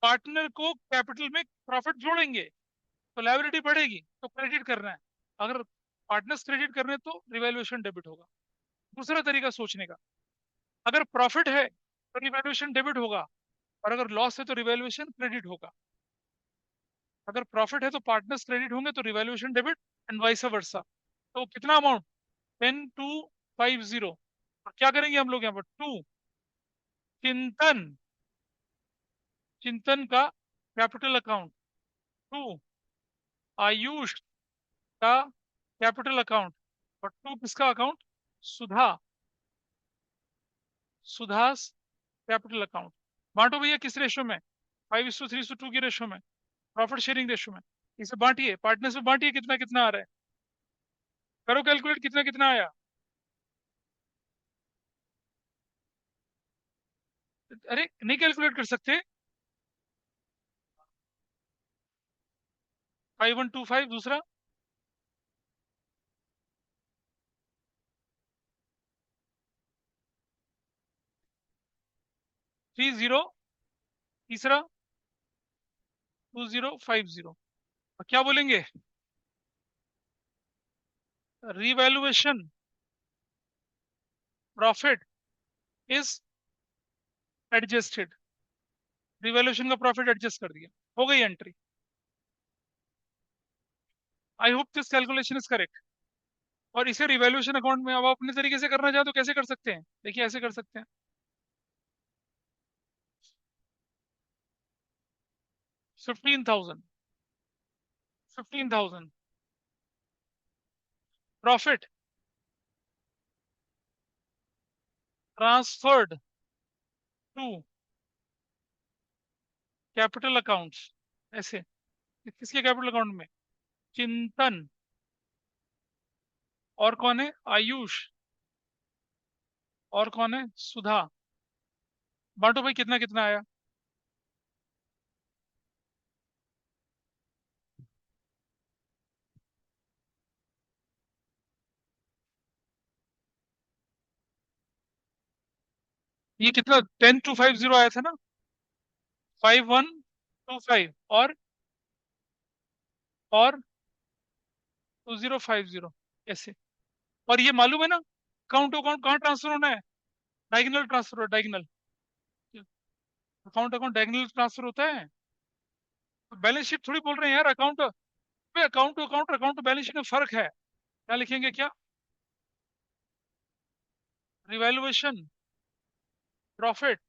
पार्टनर को कैपिटल में प्रॉफिट जोड़ेंगे तो लायबिलिटी बढ़ेगी, तो क्रेडिट करना है। अगर पार्टनर्स क्रेडिट करने हैं, तो रिवैल्यूएशन डेबिट होगा। दूसरा तरीका सोचने का, अगर प्रॉफिट है तो रिवैल्यूएशन डेबिट होगा, और अगर लॉस है तो रिवैल्यूएशन क्रेडिट होगा। अगर प्रॉफिट है तो पार्टनर्स क्रेडिट होंगे तो revaluation debit, and vice versa. तो कितना अमाउंट, 10250। और क्या करेंगे हम लोग यहाँ पर, टू चिंतन, चिंतन का कैपिटल अकाउंट, टू आयुष का कैपिटल अकाउंट, और टू किसका अकाउंट, सुधा, सुधा कैपिटल अकाउंट। बांटो भैया किस रेशो में, 5:3:2 की रेशो में, प्रॉफिट शेयरिंग रेशो में। इसे बांटिए, पार्टनर्स में बांटिए, कितना कितना आ रहा है, करो कैलकुलेट, कितना कितना आया। अरे नहीं कैलकुलेट कर सकते, 5125 दूसरा, 30 तीसरा, 2050। क्या बोलेंगे? Revaluation profit is adjusted. Revaluation का प्रॉफिट एडजस्ट कर दिया, हो गई entry. I hope this calculation is correct. और इसे रिवैल्यूएशन अकाउंट में अब आप अपने तरीके से करना चाहे तो कैसे कर सकते हैं? देखिए ऐसे कर सकते हैं। 15,000, 15,000 profit transferred to capital accounts. ऐसे किसके कैपिटल अकाउंट में? चिंतन। और कौन है? आयुष। और कौन है? सुधा। बांटो भाई, कितना कितना आया? ये कितना? 10,250 आया था ना? 5125 और 2050 ऐसे। और ये मालूम है ना, अकाउंट टू अकाउंट कहाँ ट्रांसफर होना है? Diagonal transfer, diagonal. Account account diagonal transfer होता है। तो बैलेंस शीट थोड़ी बोल रहे हैं यार, account. Account to account, account to balance sheet में फर्क है। क्या लिखेंगे क्या? रिवैल्यूएशन प्रॉफिट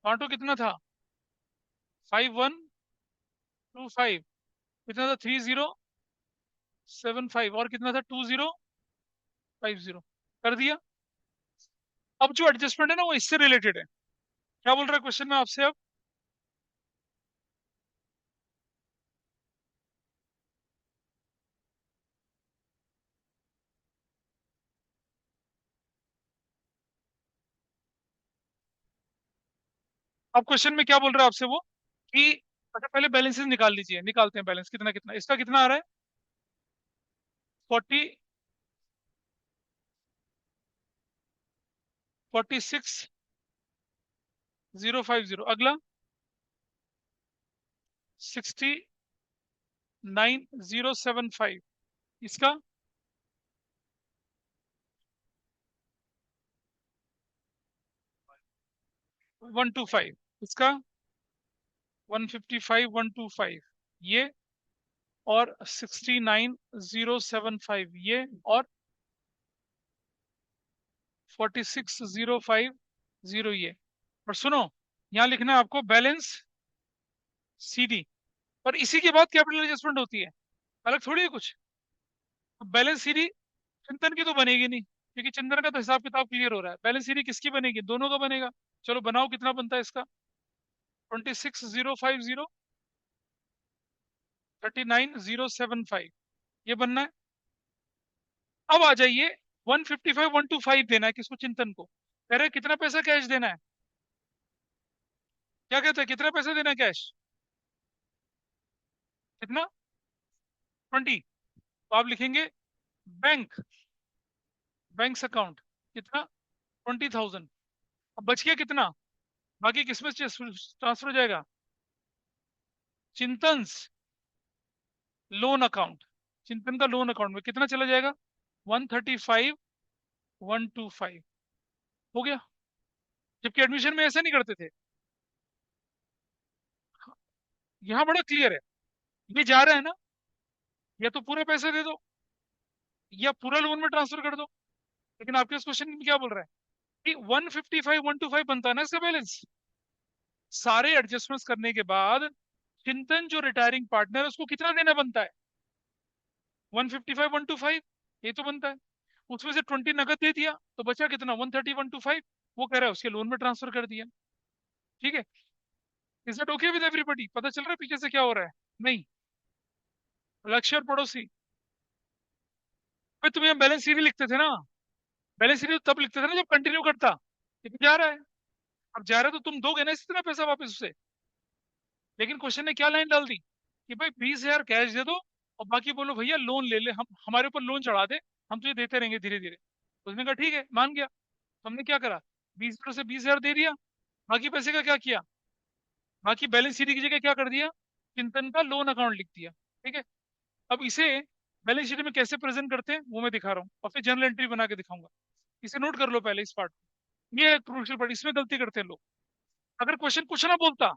बांटो कितना था? 5125। कितना था? 3075। और कितना था? 2050। कर दिया। अब जो एडजस्टमेंट है ना वो इससे रिलेटेड है। क्या बोल रहा है क्वेश्चन में आपसे अब? अब क्वेश्चन में क्या बोल रहा है आपसे वो, कि अच्छा पहले बैलेंसेस निकाल लीजिए। निकालते हैं बैलेंस कितना कितना। इसका कितना आ रहा है? 46,050। अगला 69,075। इसका 125। इसका 155,125 ये। और 69,075 ये। और 46,050 ये। और सुनो, यहाँ लिखना है आपको बैलेंस सीडी। और इसी के बाद कैपिटल एडजस्टमेंट होती है, अलग थोड़ी है कुछ। तो बैलेंस सीडी चिंतन की तो बनेगी नहीं, क्योंकि चिंतन का तो हिसाब किताब क्लियर हो रहा है। बैलेंस सीडी किसकी बनेगी? दोनों का बनेगा। चलो बनाओ, कितना बनता है इसका? 26,050, 39,075 ये बनना है। अब आ जाइए, 155,125 देना है किसको? चिंतन को। कह रहे कितना पैसा कैश देना है? क्या कहते हैं, कितना पैसा देना है कैश? कितना? 20। तो आप लिखेंगे बैंक, बैंक्स अकाउंट। कितना? 20,000। अब बच गया कितना? बाकी किसमें ट्रांसफर हो जाएगा? चिंतन लोन अकाउंट। चिंतन का लोन अकाउंट में कितना चला जाएगा? 135,125। हो गया। जबकि एडमिशन में ऐसा नहीं करते थे। यहाँ बड़ा क्लियर है। ये जा रहा है ना, या तो पूरे पैसे दे दो या पूरा लोन में ट्रांसफर कर दो। लेकिन आपके इस क्वेश्चन में क्या बोल रहा है कि 155,125 बनता है ना इसका बैलेंस। सारे एडजस्टमेंट्स करने के बाद चिंतन जो रिटायरिंग पार्टनर है उसको कितना देना बनता है? 155,125 ये तो बनता है। उसमें से 20 नगद दे दिया तो बचा कितना? 130,125। वो कह रहा है उसके लोन में ट्रांसफर कर दिया। ठीक है। Is that okay with everybody? पता चल रहा है पीछे से क्या हो रहा है? नहीं। लक्ष्य और पड़ोसी। भाई तुम्हें बैलेंस शीट लिखते थे ना, बैलेंस शीट तब लिखते थे ना जब कंटिन्यू करता। लेकिन जा रहा है, अब जा रहा है तो तुम दोगे ना इसी तरह पैसा वापस उसे। लेकिन क्वेश्चन ने क्या लाइन डाल दी कि भाई 20,000 कैश दे दो और बाकी बोलो भैया लोन ले ले, हम हमारे ऊपर लोन चढ़ा दे, हम तुझे देते रहेंगे धीरे धीरे। उसने कहा ठीक है, मान गया। तो हमने क्या करा? 20,000 से 20,000 दे दिया। बाकी पैसे का क्या किया? बाकी बैलेंस शीट की जगह क्या कर दिया? चिंतन का लोन अकाउंट लिख दिया, ठीक है। अब इसे बैलेंस शीट में कैसे प्रेजेंट करते हैं वो मैं दिखा रहा हूँ, और फिर जर्नल एंट्री बना के दिखाऊंगा। इसे नोट कर लो पहले इस पार्ट को। ये क्रूशियल पार्ट, इसमें गलती करते हैं लोग। अगर क्वेश्चन कुछ ना बोलता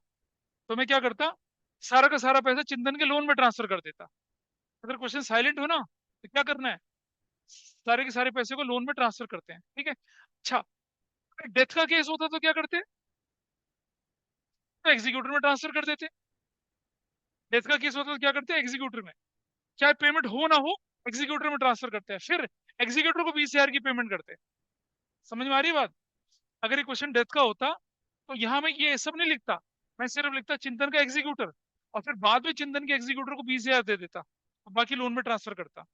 तो मैं क्या करता, सारा का सारा पैसा चिंतन के लोन में ट्रांसफर कर देता। अगर क्वेश्चन साइलेंट हो ना तो क्या करना है, सारे के सारे पैसे को लोन में ट्रांसफर करते हैं, ठीक है। अच्छा, डेथ का केस होता तो क्या करते, तो एग्जीक्यूटर में ट्रांसफर कर देते। डेथ का केस होता तो क्या करते हैं, एग्जीक्यूटर में, चाहे पेमेंट हो ना हो, एग्जीक्यूटर में ट्रांसफर करते हैं, फिर एग्जीक्यूटर को 20,000 की पेमेंट करते हैं। समझ में आ रही है बात। अगर ये क्वेश्चन डेथ का होता तो यहाँ मैं ये सब नहीं लिखता, मैं सिर्फ लिखता चिंतन का एग्जीक्यूटर, और फिर बाद में चिंतन के एग्जीक्यूटर को 20,000 दे देता और बाकी लोन में ट्रांसफर करता।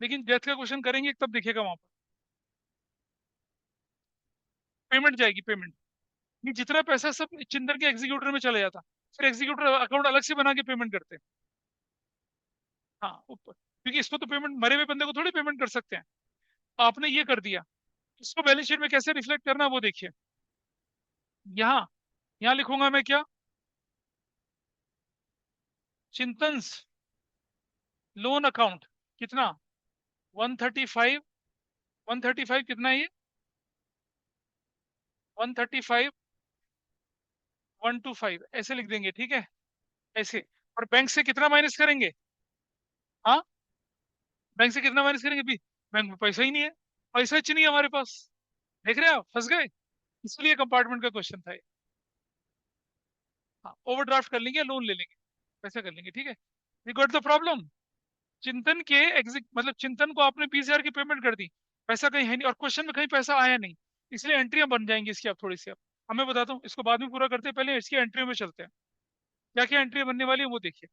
लेकिन डेथ का क्वेश्चन करेंगे तब दिखेगा वहां पर पेमेंट जाएगी, पेमेंट, ये जितना पैसा सब चिंतन के एग्जीक्यूटर में चला जाता, फिर एग्जीक्यूटर अकाउंट अलग से बना के पेमेंट करते। हाँ ऊपर, क्योंकि इसको तो पेमेंट, मरे हुए बंदे को थोड़ी पेमेंट कर सकते हैं। आपने ये कर दिया, इसको बैलेंस शीट में कैसे रिफ्लेक्ट करना है वो देखिए। यहाँ यहाँ लिखूंगा मैं क्या, चिंतन्स लोन अकाउंट कितना, 135, 135 कितना है ये, 135, 125 ऐसे लिख देंगे, ठीक है, ऐसे। और बैंक से कितना माइनस करेंगे, हाँ, बैंक से कितना माइनस करेंगे भी, बैंक में पैसा ही नहीं है, पैसा ही नहीं है हमारे पास। देख रहे हैं आप, फंस गए। इसलिए कंपार्टमेंट का क्वेश्चन था ये। हाँ, ओवरड्राफ्ट कर लेंगे, लोन ले लेंगे, पैसा कर लेंगे, ठीक है। You got the problem. चिंतन के एग्जिट मतलब चिंतन को आपने 20,000 की पेमेंट कर दी, पैसा कहीं है नहीं, और क्वेश्चन में कहीं पैसा आया नहीं, इसलिए एंट्रियां बन जाएंगी इसकी। आप थोड़ी सी, अब मैं बताता हूँ, इसको बाद में पूरा करते हैं, पहले इसकी एंट्री में चलते हैं। क्या क्या एंट्री बनने वाली है वो देखिए।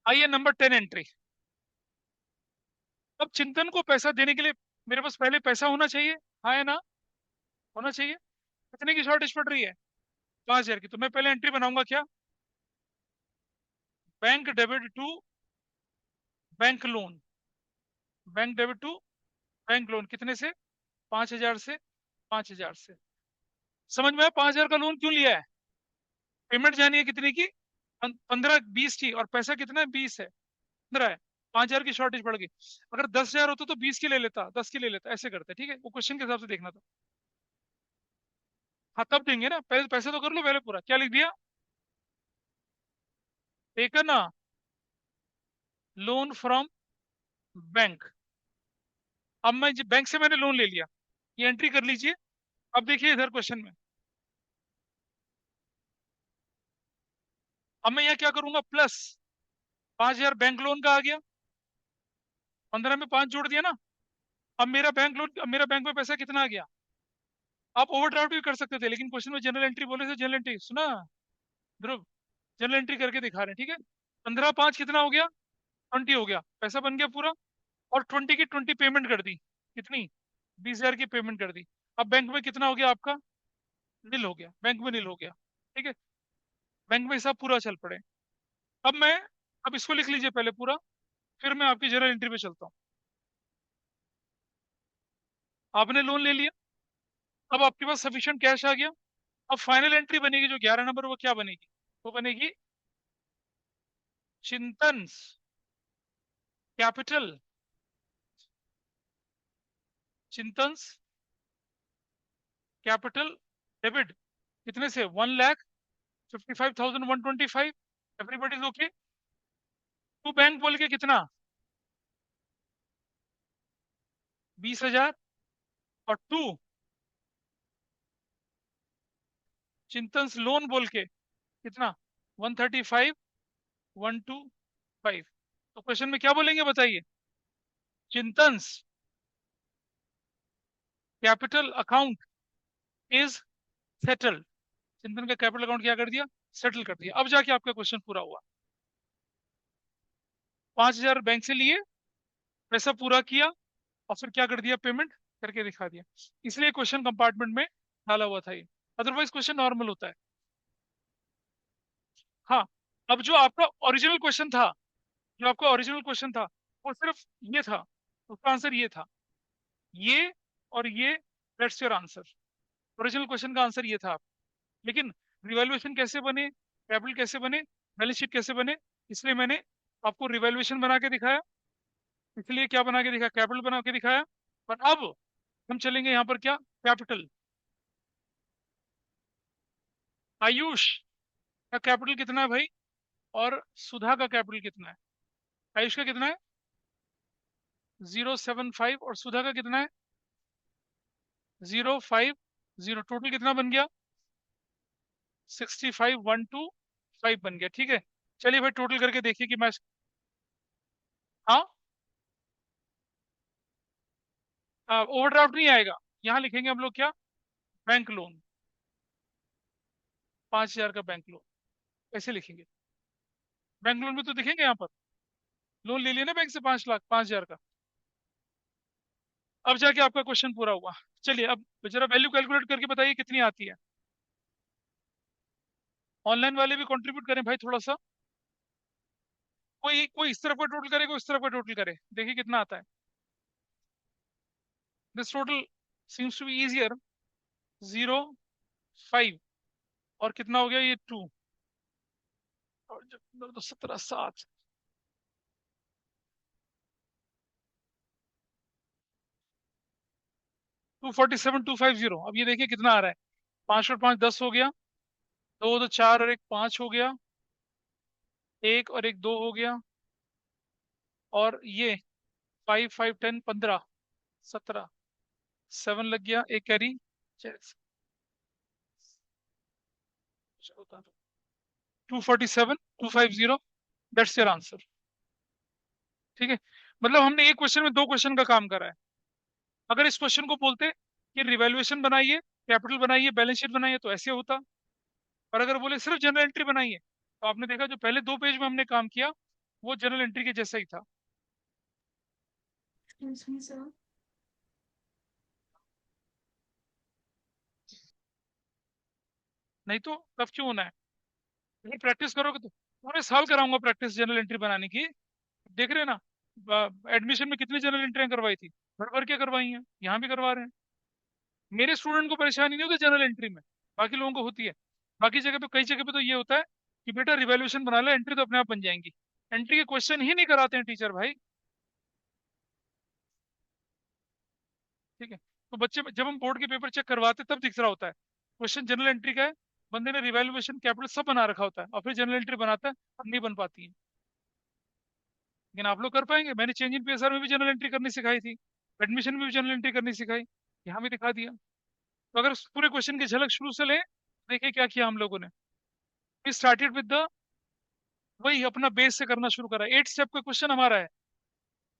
आइए नंबर 10 एंट्री। अब चिंतन को पैसा देने के लिए मेरे पास पहले पैसा होना चाहिए, हाँ या ना, होना चाहिए। कितने की शॉर्टेज पड़ रही है, 5,000 की। तो मैं पहले एंट्री बनाऊंगा क्या, bank debit to bank loan, bank debit to bank loan, कितने से, 5,000 से, 5,000 से। समझ में आया 5,000 का लोन क्यों लिया है, पेमेंट जानी है कितने की, 15-20 की, और पैसा कितना है, 20 है, 15 है, 5,000 की शॉर्टेज पड़ गई। अगर 10,000 होता तो 20 की ले लेता, 10 की ले लेता, ऐसे करते, ठीक है, वो क्वेश्चन के हिसाब से देखना था। हाँ तब देंगे ना, पहले पैसे तो कर लो पहले पूरा। क्या लिख दिया, taken a loan from bank. अब मैं बैंक से मैंने लोन ले लिया, ये एंट्री कर लीजिए। अब देखिए इधर क्वेश्चन में, अब मैं यहाँ क्या करूंगा, प्लस 5,000 बैंक लोन का आ गया, 15 में 5 जोड़ दिया ना। अब मेरा बैंक लोन, अब मेरा बैंक में पैसा कितना आ गया। आप ओवरड्राफ्ट भी कर सकते थे, लेकिन क्वेश्चन में जनरल एंट्री बोले थे, जनरल एंट्री सुना ध्रुव, जनरल एंट्री करके दिखा रहे हैं, ठीक है। 15 5 कितना हो गया, 20 हो गया, पैसा बन गया पूरा। और 20 की 20 पेमेंट कर दी, कितनी, 20,000 की पेमेंट कर दी। अब बैंक में कितना हो गया आपका, नील हो गया, बैंक में नील हो गया, ठीक है। बैंक में हिसाब पूरा चल पड़े। अब मैं, अब इसको लिख लीजिए पहले पूरा, फिर मैं आपकी जनरल एंट्री पे चलता हूँ। आपने लोन ले लिया, अब आपके पास सफिशिएंट कैश आ गया। अब फाइनल एंट्री बनेगी जो 11 नंबर, वो क्या बनेगी, वो बनेगी चिंतन कैपिटल, चिंतन कैपिटल डेबिट, कितने से, 1,55,125। Everybody is okay. To bank बोल के कितना, 20,000। और टू चिंतन लोन बोल के कितना, 135,125। तो क्वेश्चन में क्या बोलेंगे बताइए, चिंतन कैपिटल अकाउंट इज सेटल्ड। चिंतन का कैपिटल अकाउंट क्या कर दिया, सेटल कर दिया। अब जाके आपका क्वेश्चन पूरा हुआ। 5,000 बैंक से लिए, पैसा पूरा किया, और फिर क्या कर दिया, पेमेंट करके दिखा दिया। इसलिए क्वेश्चन कंपार्टमेंट में डाला हुआ था ये, अदरवाइज क्वेश्चन नॉर्मल होता है। हाँ, अब जो आपका ओरिजिनल क्वेश्चन था, जो आपका ओरिजिनल क्वेश्चन था, वो सिर्फ ये था, उसका आंसर ये था, ये और ये, that's your answer. Original question का आंसर ये था। लेकिन रिवैल्यूएशन कैसे बने, कैपिटल कैसे बने, बैलेंस शीट कैसे बने, इसलिए मैंने आपको रिवैल्यूएशन बना के दिखाया, इसलिए क्या बना के दिखाया, कैपिटल बना के दिखाया। पर अब हम चलेंगे यहाँ पर क्या, कैपिटल। आयुष का कैपिटल कितना है भाई, और सुधा का कैपिटल कितना है? आयुष का कितना है? 075, और सुधा का कितना है? 050। टोटल कितना बन गया? 65,125 बन गया। ठीक है, चलिए भाई टोटल करके देखिए कि मैं, हाँ, ओवरड्राफ्ट नहीं आएगा। यहाँ लिखेंगे हम लोग क्या, बैंक लोन, 5,000 का बैंक लोन। कैसे लिखेंगे? बैंक लोन में तो दिखेंगे यहाँ पर, लोन ले लिया ना बैंक से 5 लाख, 5,000 का। अब जाके आपका क्वेश्चन पूरा हुआ। चलिए अब जरा वैल्यू कैलकुलेट करके बताइए कितनी आती है। ऑनलाइन वाले भी कंट्रीब्यूट करें भाई थोड़ा सा। कोई कोई इस तरफ का टोटल करे, कोई इस तरफ का टोटल करे, देखिए कितना आता है। This total seems to be easier. 0, 5, और कितना हो गया ये 2, और तो 17, 7, 247,250। अब ये देखिए कितना आ रहा है, 5 और 5 10 हो गया, 2 2 4 और 1 5 हो गया, 1 और 1 2 हो गया, और ये 5 5 10 15 17, 7 लग गया, एक कैरी। 247,250, that's your answer. ठीक है, मतलब हमने एक क्वेश्चन में दो क्वेश्चन का काम करा है। अगर इस क्वेश्चन को बोलते कि रिवैल्यूएशन बनाइए, कैपिटल बनाइए, बैलेंस शीट बनाइए, तो ऐसे होता। और अगर बोले सिर्फ जनरल एंट्री बनाइए, तो आपने देखा जो पहले 2 पेज में हमने काम किया वो जनरल एंट्री के जैसा ही था। नहीं तो टफ क्यों होना है? अगर प्रैक्टिस करोगे तो पूरे साल कराऊंगा प्रैक्टिस जनरल एंट्री बनाने की। देख रहे हैं ना, एडमिशन में कितनी जनरल एंट्रियां करवाई थी, भर भर के करवाई हैं, यहाँ भी करवा रहे हैं। मेरे स्टूडेंट को परेशानी नहीं होती जनरल एंट्री में, बाकी लोगों को होती है। बाकी जगह पे, कई जगह पे तो ये होता है कि बेटा रिवैल्यूएशन बना लो, एंट्री तो अपने आप बन जाएंगी। एंट्री के क्वेश्चन ही नहीं कराते हैं टीचर भाई। ठीक है, तो बच्चे जब हम बोर्ड के पेपर चेक करवाते तब दिख रहा होता है क्वेश्चन जनरल एंट्री का है, बंदे ने रिवैल्यूएशन कैपिटल सब बना रखा होता है, और फिर जनरल एंट्री बनाता है, अब नहीं बन पाती है। लेकिन आप लोग कर पाएंगे, मैंने चेंज इन पीएसआर में भी जनरल एंट्री करनी सिखाई थी, एडमिशन में भी जनरल एंट्री करनी सिखाई, यहाँ भी दिखा दिया। तो अगर उस पूरे क्वेश्चन की झलक शुरू से ले, देखिए क्या किया हम लोगों ने। वी स्टार्टेड विद द, वही अपना बेस से करना शुरू करा। 8 स्टेप का क्वेश्चन हमारा है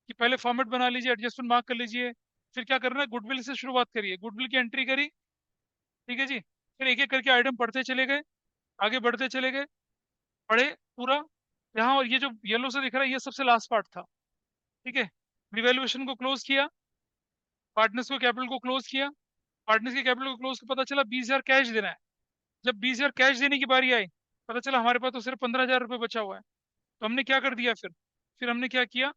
कि पहले फॉर्मेट बना लीजिए, एडजस्टमेंट मार्क कर लीजिए, फिर क्या करना है, गुडविल से शुरुआत करिए, गुडविल की एंट्री करी। ठीक है जी, फिर एक एक करके आइटम पढ़ते चले गए, आगे बढ़ते चले गए, पढ़े पूरा। यहाँ, और ये जो येलो से दिख रहा है ये सबसे लास्ट पार्ट था। ठीक है, रिवैल्यूएशन को क्लोज किया, पार्टनर्स को कैपिटल को क्लोज किया, पार्टनर्स के कैपिटल को क्लोज कर पता चला 20,000 कैश देना है। जब 20,000 कैश देने की बारी आई, पता चला हमारे पास तो सिर्फ 15,000 रुपये बचा हुआ है। तो हमने क्या कर दिया फिर हमने क्या किया,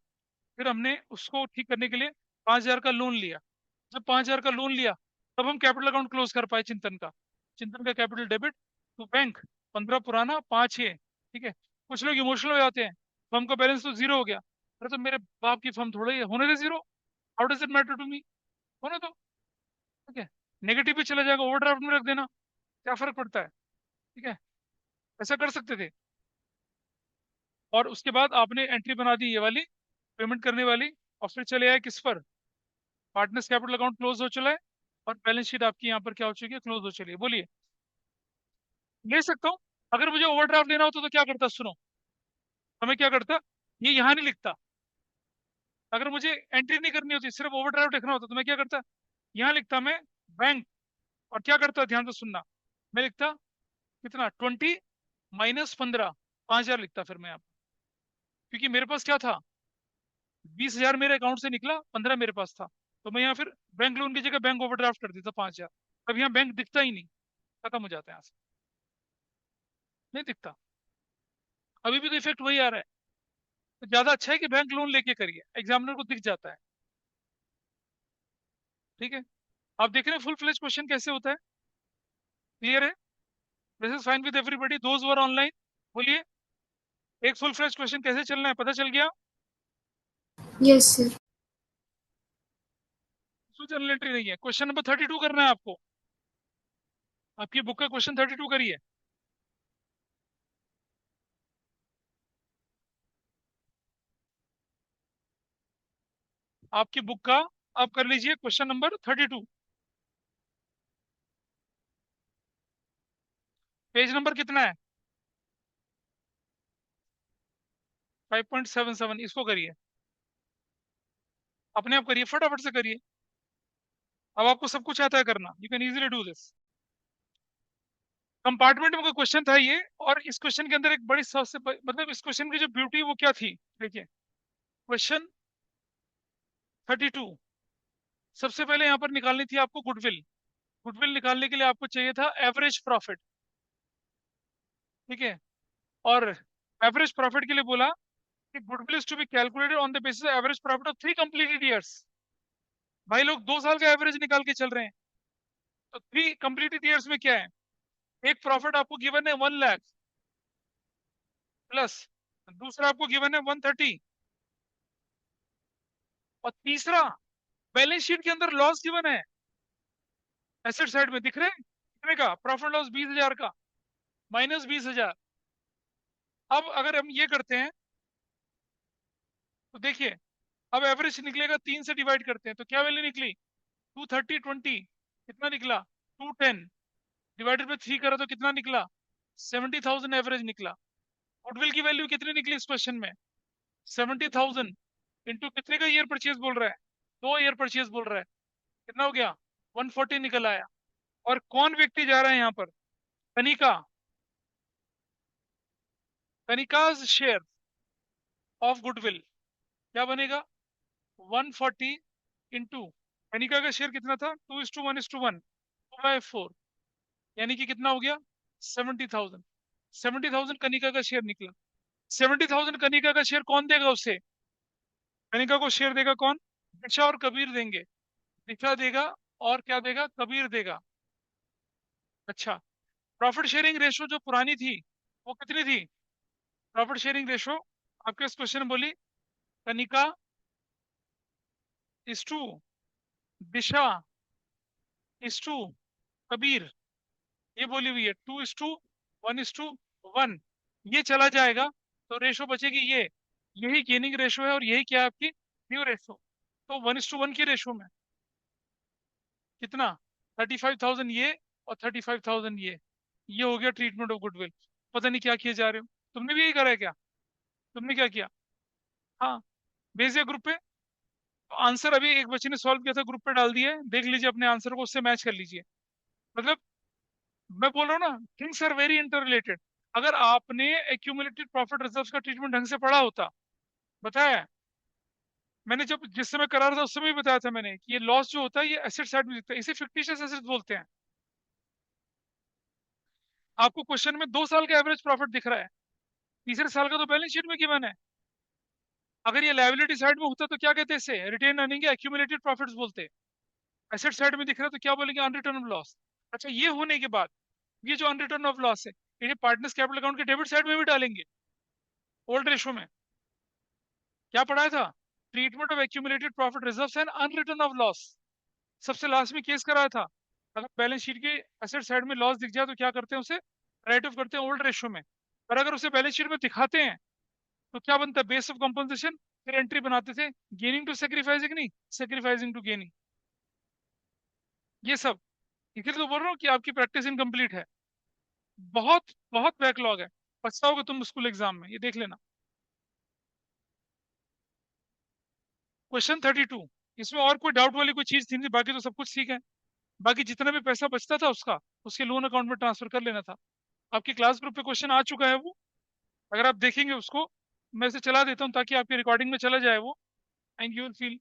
फिर हमने उसको ठीक करने के लिए 5,000 का लोन लिया। जब 5,000 का लोन लिया, तब हम कैपिटल अकाउंट क्लोज कर पाए चिंतन का। चिंतन का कैपिटल डेबिट टू बैंक, 15 पुराना, 5 ये। ठीक है, कुछ लोग इमोशनल हो जाते हैं, फर्म का बैलेंस तो जीरो हो गया। अरे तो मेरे बाप की फर्म थोड़ा ही है, होने दे zero, how does it matter to me, होने दो। ठीक है, नेगेटिव भी चला जाएगा, ओवरड्राफ्ट में रख देना, क्या फर्क पड़ता है। ठीक है, ऐसा कर सकते थे। और उसके बाद आपने एंट्री बना दी ये वाली, पेमेंट करने वाली, और फिर चले आए किस पर, पार्टनर्स कैपिटल अकाउंट क्लोज हो चला है, और बैलेंस शीट आपकी यहाँ पर क्या हो चुकी है, क्लोज हो चली है। बोलिए, ले सकता हूँ। अगर मुझे ओवरड्राफ्ट लेना होता तो क्या करता, सुनो, तो मैं क्या करता, ये यहाँ नहीं लिखता। अगर मुझे एंट्री नहीं करनी होती, सिर्फ ओवरड्राफ्ट लिखना होता, तो मैं क्या करता, यहाँ लिखता मैं बैंक, और क्या करता, ध्यान से सुनना, मैं लिखता कितना, 20 - 15, 5,000 लिखता फिर मैं यहाँ, क्योंकि मेरे पास क्या था, 20,000 मेरे अकाउंट से निकला, 15 मेरे पास था। तो मैं यहाँ फिर बैंक लोन की जगह बैंक ओवरड्राफ्ट कर देता 5,000। अब यहाँ बैंक दिखता ही नहीं, खत्म हो जाता है यहाँ से, नहीं दिखता। अभी भी तो इफेक्ट वही आ रहा है। तो ज्यादा अच्छा है कि बैंक लोन लेके करिए, एग्जामिनर को दिख जाता है। ठीक है, आप देख रहे हैं फुल फ्लेज क्वेश्चन कैसे होता है, क्लियर है? This is fine with everybody those were online. बोलिए, एक फुल फ्लैश क्वेश्चन कैसे चलना है पता चल गया? Yes, sir. उसमें जनरल एंट्री नहीं है। क्वेश्चन नंबर 32 करना है आपको। आपकी बुक का क्वेश्चन 32 करिए। आपकी बुक का आप कर लीजिए क्वेश्चन नंबर 32। पेज नंबर कितना है? 5.77। इसको करिए, अपने आप करिए, फटाफट से करिए। अब आपको सब कुछ आता है करना, you can easily do this. Compartment में कोई क्वेश्चन था ये, और इस क्वेश्चन के अंदर एक बड़ी मतलब इस क्वेश्चन की जो ब्यूटी वो क्या थी, देखिए क्वेश्चन 32। सबसे पहले यहाँ पर निकालनी थी आपको गुडविल। गुडविल निकालने के लिए आपको चाहिए था एवरेज प्रॉफिट, ठीक है। और एवरेज प्रॉफिट के लिए बोला कि goodwill is to be calculated on the basis average profit of 3 completed years. भाई लोग 2 साल का एवरेज निकाल के चल रहे हैं, तो 3 कंप्लीटेड ईयर्स में क्या है? एक प्रॉफिट आपको गिवन है 1 लाख प्लस, दूसरा आपको गिवन है 130, और तीसरा बैलेंस शीट के अंदर लॉस गिवन है, एसेट साइड में दिख रहे हैं कितने का प्रॉफिट लॉस? 20,000 का, -20,000। अब अगर हम ये करते हैं तो देखिए, अब एवरेज निकलेगा, 3 से डिवाइड करते हैं तो क्या वैल्यू निकली? 230, 20 कितना निकला? 210 डिवाइडेड बाई 3 करो तो कितना निकला? 70,000 एवरेज निकला। गुडविल की वैल्यू कितनी निकली इस क्वेश्चन में? 70,000 इंटू कितने का ईयर परचेज बोल रहा है? 2 ईयर परचेज बोल रहा है, कितना हो गया? 140 निकल आया। और कौन व्यक्ति जा रहा है यहाँ पर? Kanika, Kanika's share of goodwill क्या बनेगा? 140 इंटू, कनिका का शेयर कितना था? 2:1:1, 2/4, यानी कि कितना हो गया? 70,000। 70,000 कनिका का शेयर निकला। 70,000 कनिका का शेयर कौन देगा उसे? कनिका को शेयर देगा कौन? दिशा और कबीर देंगे। दिशा देगा और क्या देगा? कबीर देगा। अच्छा, प्रॉफिट शेयरिंग रेशो जो पुरानी थी वो कितनी थी? प्रॉफिट शेयरिंग रेशो आपके इस क्वेश्चन में बोली, Kanika is to Disha is to Kabir, ये बोली हुई है 2:1:1। ये चला जाएगा तो रेशो बचेगी ये, यही गेनिंग रेशो है, और यही क्या है आपकी न्यू रेशो। तो 1:1 की रेशो में कितना? 35,000 ये और 35,000 ये हो गया ट्रीटमेंट ऑफ गुडविल। पता नहीं क्या किए जा रहे हो, तुमने भी यही करा है क्या? तुमने क्या किया? हाँ, भेज दिया ग्रुप पे। तो आंसर अभी एक बच्चे ने सॉल्व किया था, ग्रुप पे डाल दिया है, देख लीजिए अपने आंसर को, उससे मैच कर लीजिए। मतलब मैं बोल रहा हूँ ना, things are very interrelated. अगर आपने एक्यूमुलेटेड प्रॉफिट रिजर्व्स का ट्रीटमेंट ढंग से पढ़ा होता, बताया है। मैंने जब जिस समय करा रहा था उस समय भी बताया था मैंने कि ये लॉस जो होता है ये एसेट साइड में दिखता है, इसे फिक्टिशियस एसेट बोलते हैं। आपको क्वेश्चन में 2 साल का एवरेज प्रॉफिट दिख रहा है, तीसरे साल का तो बैलेंस शीट में गिवन है। अगर ये लायबिलिटी साइड में होता तो क्या कहते हैं? इसे रिटेन अर्निंग या एक्यूमुलेटेड प्रॉफिट्स बोलते हैं। एसेट साइड में दिख रहा है तो क्या बोलेंगे? Unreturned of loss. अच्छा, ये होने के बाद ये जो अनरिटर्न ऑफ लॉस है, ये पार्टनर्स कैपिटल अकाउंट के डेबिट साइड में भी डालेंगे ओल्ड रेशो में। क्या पढ़ाया था? Treatment of accumulated profit reserves and unreturned of loss. सबसे लास्ट में केस कराया था, अगर बैलेंस शीट के एसेट साइड में लॉस दिख जाए तो क्या करते हैं? उसे राइट ऑफ करते हैं ओल्ड रेशो में। पर अगर उसे बैलेंस शीट में दिखाते हैं तो क्या बनता है? Base of compensation. फिर एंट्री बनाते थे, गेनिंग टू सेक्रीफाइसिंग नहीं, सेक्रीफाइसिंग टू गेनिंग। ये सब इसलिए तो बोल रहा हूँ कि आपकी प्रैक्टिस इनकम्प्लीट है। बहुत बहुत बैकलॉग है, पछताओगे तुम स्कूल एग्जाम में, ये देख लेना। क्वेश्चन 32, इसमें और कोई डाउट वाली कोई चीज थी नहीं, बाकी तो सब कुछ ठीक है। बाकी जितना भी पैसा बचता था उसका, उसके लोन अकाउंट में ट्रांसफर कर लेना था। आपकी क्लास ग्रुप पे क्वेश्चन आ चुका है वो, अगर आप देखेंगे उसको, मैं इसे चला देता हूँ ताकि आपकी रिकॉर्डिंग में चला जाए वो, एंड यू विल फील।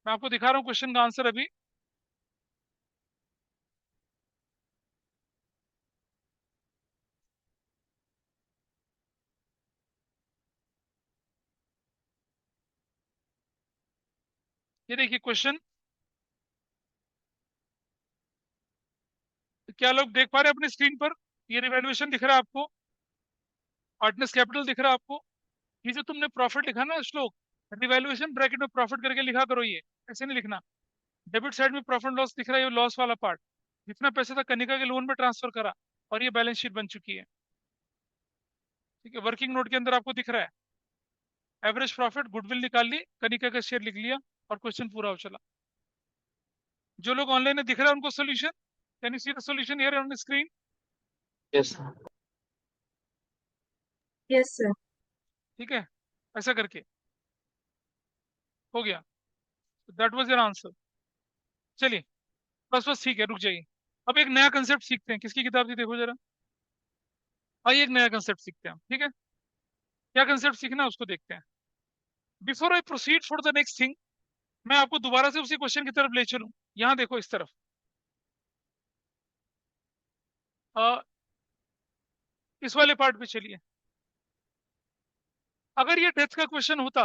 मैं आपको दिखा रहा हूँ क्वेश्चन का आंसर अभी। ये देखिए क्वेश्चन, क्या लोग देख पा रहे हैं अपनी स्क्रीन पर? ये रिवैल्यूएशन दिख रहा है आपको? पार्टनर्स कैपिटल दिख रहा है आपको? ये जो तुमने प्रॉफिट लिखा ना श्लोक, रिवैल्यूएशन ब्रैकेट में प्रॉफिट करके लिखा करो, ये ऐसे नहीं लिखना। डेबिट साइड में प्रॉफिट लॉस दिख रहा है, ये लॉस वाला पार्ट। जितना पैसा था कनिका के लोन में ट्रांसफर करा, और ये बैलेंस शीट बन चुकी है। ठीक है, वर्किंग नोट के अंदर आपको दिख रहा है एवरेज प्रॉफिट, गुडविल निकाल ली, कनिका का शेयर लिख लिया, और क्वेश्चन पूरा हो चला। जो लोग ऑनलाइन है दिख रहा है उनको solution? Can you see the solution here on the screen? Yes sir. Yes, sir. ठीक है, ऐसा करके हो गया। That was your answer. चलिए, बस बस ठीक है, रुक जाइए। अब एक नया कंसेप्ट सीखते हैं। किसकी किताब थी देखो जरा। आइए एक नया कंसेप्ट सीखते हैं, ठीक है? क्या कंसेप्ट सीखना है उसको देखते हैं। Before I proceed for the next thing, मैं आपको दोबारा से उसी क्वेश्चन की तरफ ले चलूं। यहाँ देखो इस तरफ। अ, इस वाले पार्ट पे चलिए। अगर ये डेथ का क्वेश्चन होता,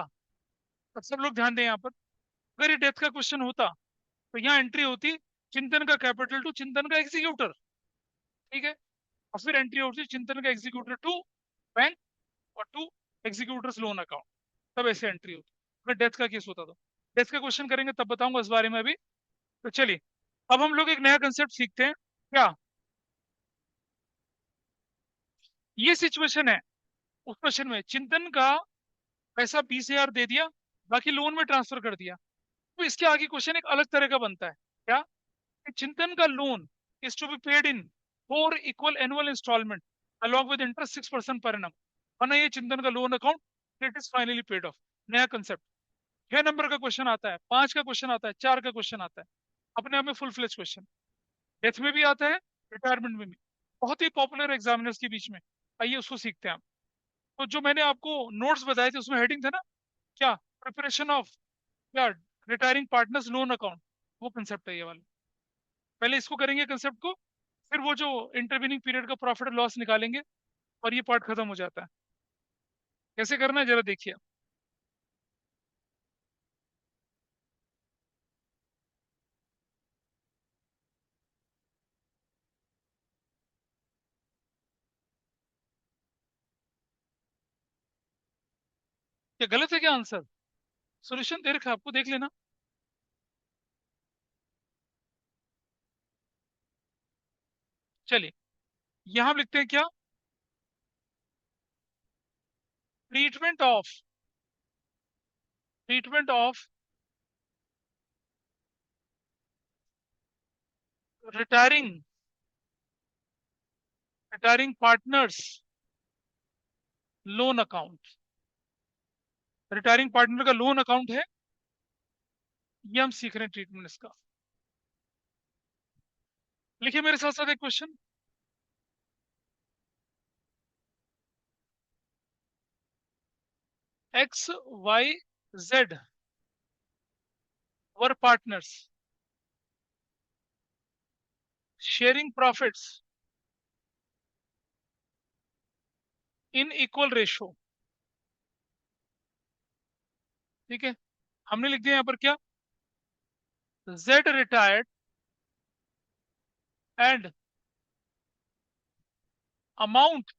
अब सब लोग ध्यान दें यहाँ पर। अगर ये डेथ का क्वेश्चन होता तो यहाँ एंट्री होती चिंतन का कैपिटल टू चिंतन का एग्जीक्यूटर। ठीक है, और फिर एंट्री होती चिंतन का एग्जीक्यूटर टू बैंक और टू एग्जीक्यूटर्स लोन अकाउंट। तब ऐसे एंट्री होती अगर डेथ का केस होता तो। डेथ का क्वेश्चन करेंगे तब बताऊंगा इस बारे में अभी। तो चलिए, अब हम लोग एक नया कंसेप्ट सीखते हैं। क्या ये सिचुएशन है? उस क्वेश्चन में चिंतन का पैसा 20,000 दे दिया, बाकी लोन में ट्रांसफर कर दिया। तो इसके आगे क्वेश्चन एक अलग तरह का बनता है। क्या? कि चिंतन का loan is to be paid in 4 equal annual installment along with interest 6% पर एनम। बना ये चिंतन का loan account, it is finally paid off. नया कंसेप्ट। 6 नंबर का क्वेश्चन आता है, 5 का क्वेश्चन आता है, 4 का क्वेश्चन आता है। अपने आप में फुल फ्लेज क्वेश्चन। डेथ में भी आता है, रिटायरमेंट में भी। बहुत ही पॉपुलर एग्जामिनर्स के बीच में। आइए उसको सीखते हैं हम। तो जो मैंने आपको नोट्स बताए थे उसमें हेडिंग था ना, क्या? प्रिपरेशन ऑफ, क्या, रिटायरिंग पार्टनर्स लोन अकाउंट। वो कंसेप्ट है ये वाला। पहले इसको करेंगे कंसेप्ट को, फिर वो जो इंटरवीनिंग पीरियड का प्रॉफिट लॉस निकालेंगे, और ये पार्ट खत्म हो जाता है। कैसे करना है जरा देखिए। क्या गलत है क्या आंसर? सॉल्यूशन दे रखा है आपको, देख लेना। चलिए, यहां हम लिखते हैं क्या? Treatment of, treatment of retiring, retiring partners loan account. Retiring partner का लोन अकाउंट है, ये हम सीख रहे हैं ट्रीटमेंट इसका। लिखिए मेरे साथ साथ एक question. X Y Z were partners sharing profits in equal ratio. ठीक है, हमने लिख दिया यहाँ पर क्या? Z retired and amount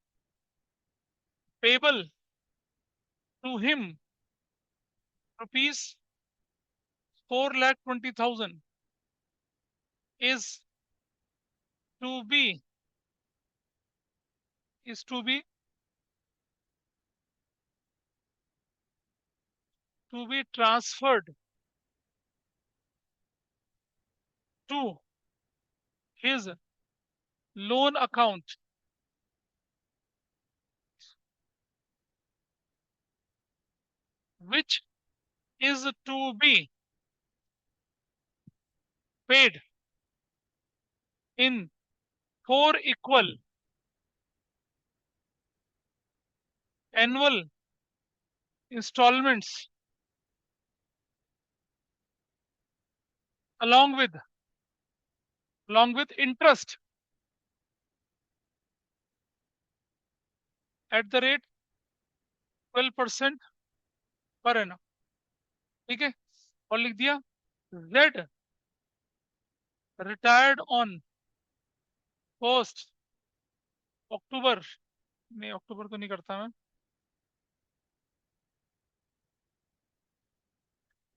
payable to him rupees 4,20,000 is to be, is to be, to be transferred to his loan account, which is to be paid in 4 equal annual installments along with, along with interest at the rate 12% पर annum। ठीक है, और लिख दिया Z retired on 1 अक्टूबर, नहीं अक्टूबर तो नहीं करता मैं,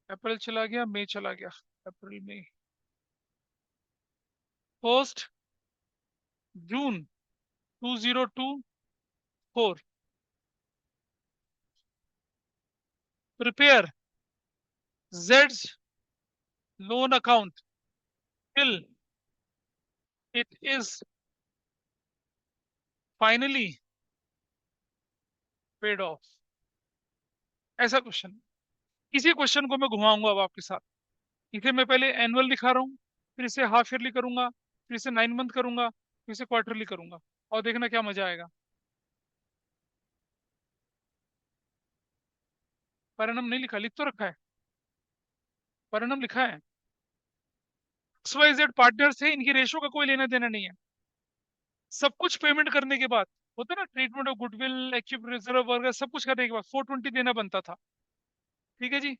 अप्रैल चला गया, मई चला गया, अप्रैल मई, 1 जून 2024, prepare Jades loan account till it is finally paid of. ऐसा क्वेश्चन, इसी क्वेश्चन को मैं घुमाऊंगा अब आपके साथ। इसे मैं पहले एनुअल दिखा रहा हूँ, फिर इसे हाफ ईयरली करूंगा, फिर इसे 9 मंथ करूंगा, फिर इसे क्वार्टरली करूंगा, और देखना क्या मजा आएगा। परिणाम नहीं लिखा, लिख तो रखा है, परिणाम लिखा है। XYZ पार्टनर से इनकी रेशो का कोई लेना देना नहीं है। सब कुछ पेमेंट करने के बाद, होता है ना treatment of goodwill, active reserve वगैरह, सब कुछ करने के बाद 420 देना बनता था। ठीक है जी।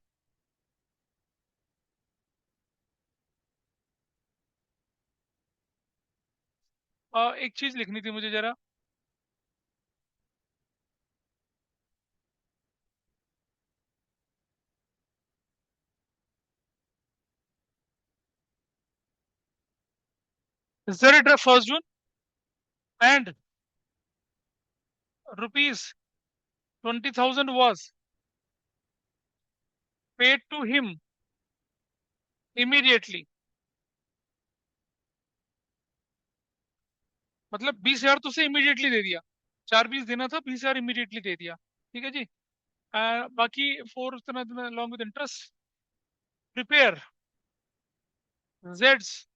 एक चीज लिखनी थी मुझे जरा, Z 1 June and ₹20,000 was paid to him immediately। मतलब 20,000 तो उसे इमीडिएटली दे दिया, 4 20 देना था, 20,000 इमीडिएटली दे दिया। ठीक है जी। बाकी 4 along with interest, prepare Z's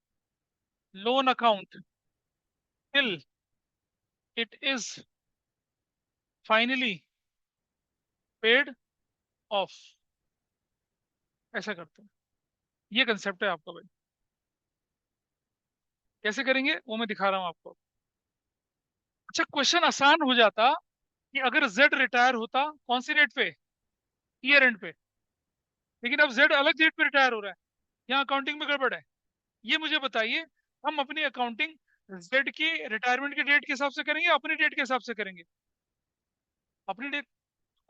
loan account till it is finally paid off। ऐसा करते हैं, ये कंसेप्ट है आपका भाई। कैसे करेंगे वो मैं दिखा रहा हूँ आपको। अच्छा, क्वेश्चन आसान हो जाता कि अगर जेड रिटायर होता कौन सी डेट पे, ईयर एंड पे, लेकिन अब जेड अलग डेट पे रिटायर हो रहा है, यहाँ अकाउंटिंग में गड़बड़ है। ये मुझे बताइए, हम अपनी अकाउंटिंग जेड की रिटायरमेंट की डेट के हिसाब से करेंगे या अपनी डेट के हिसाब से करेंगे? अपनी डेट।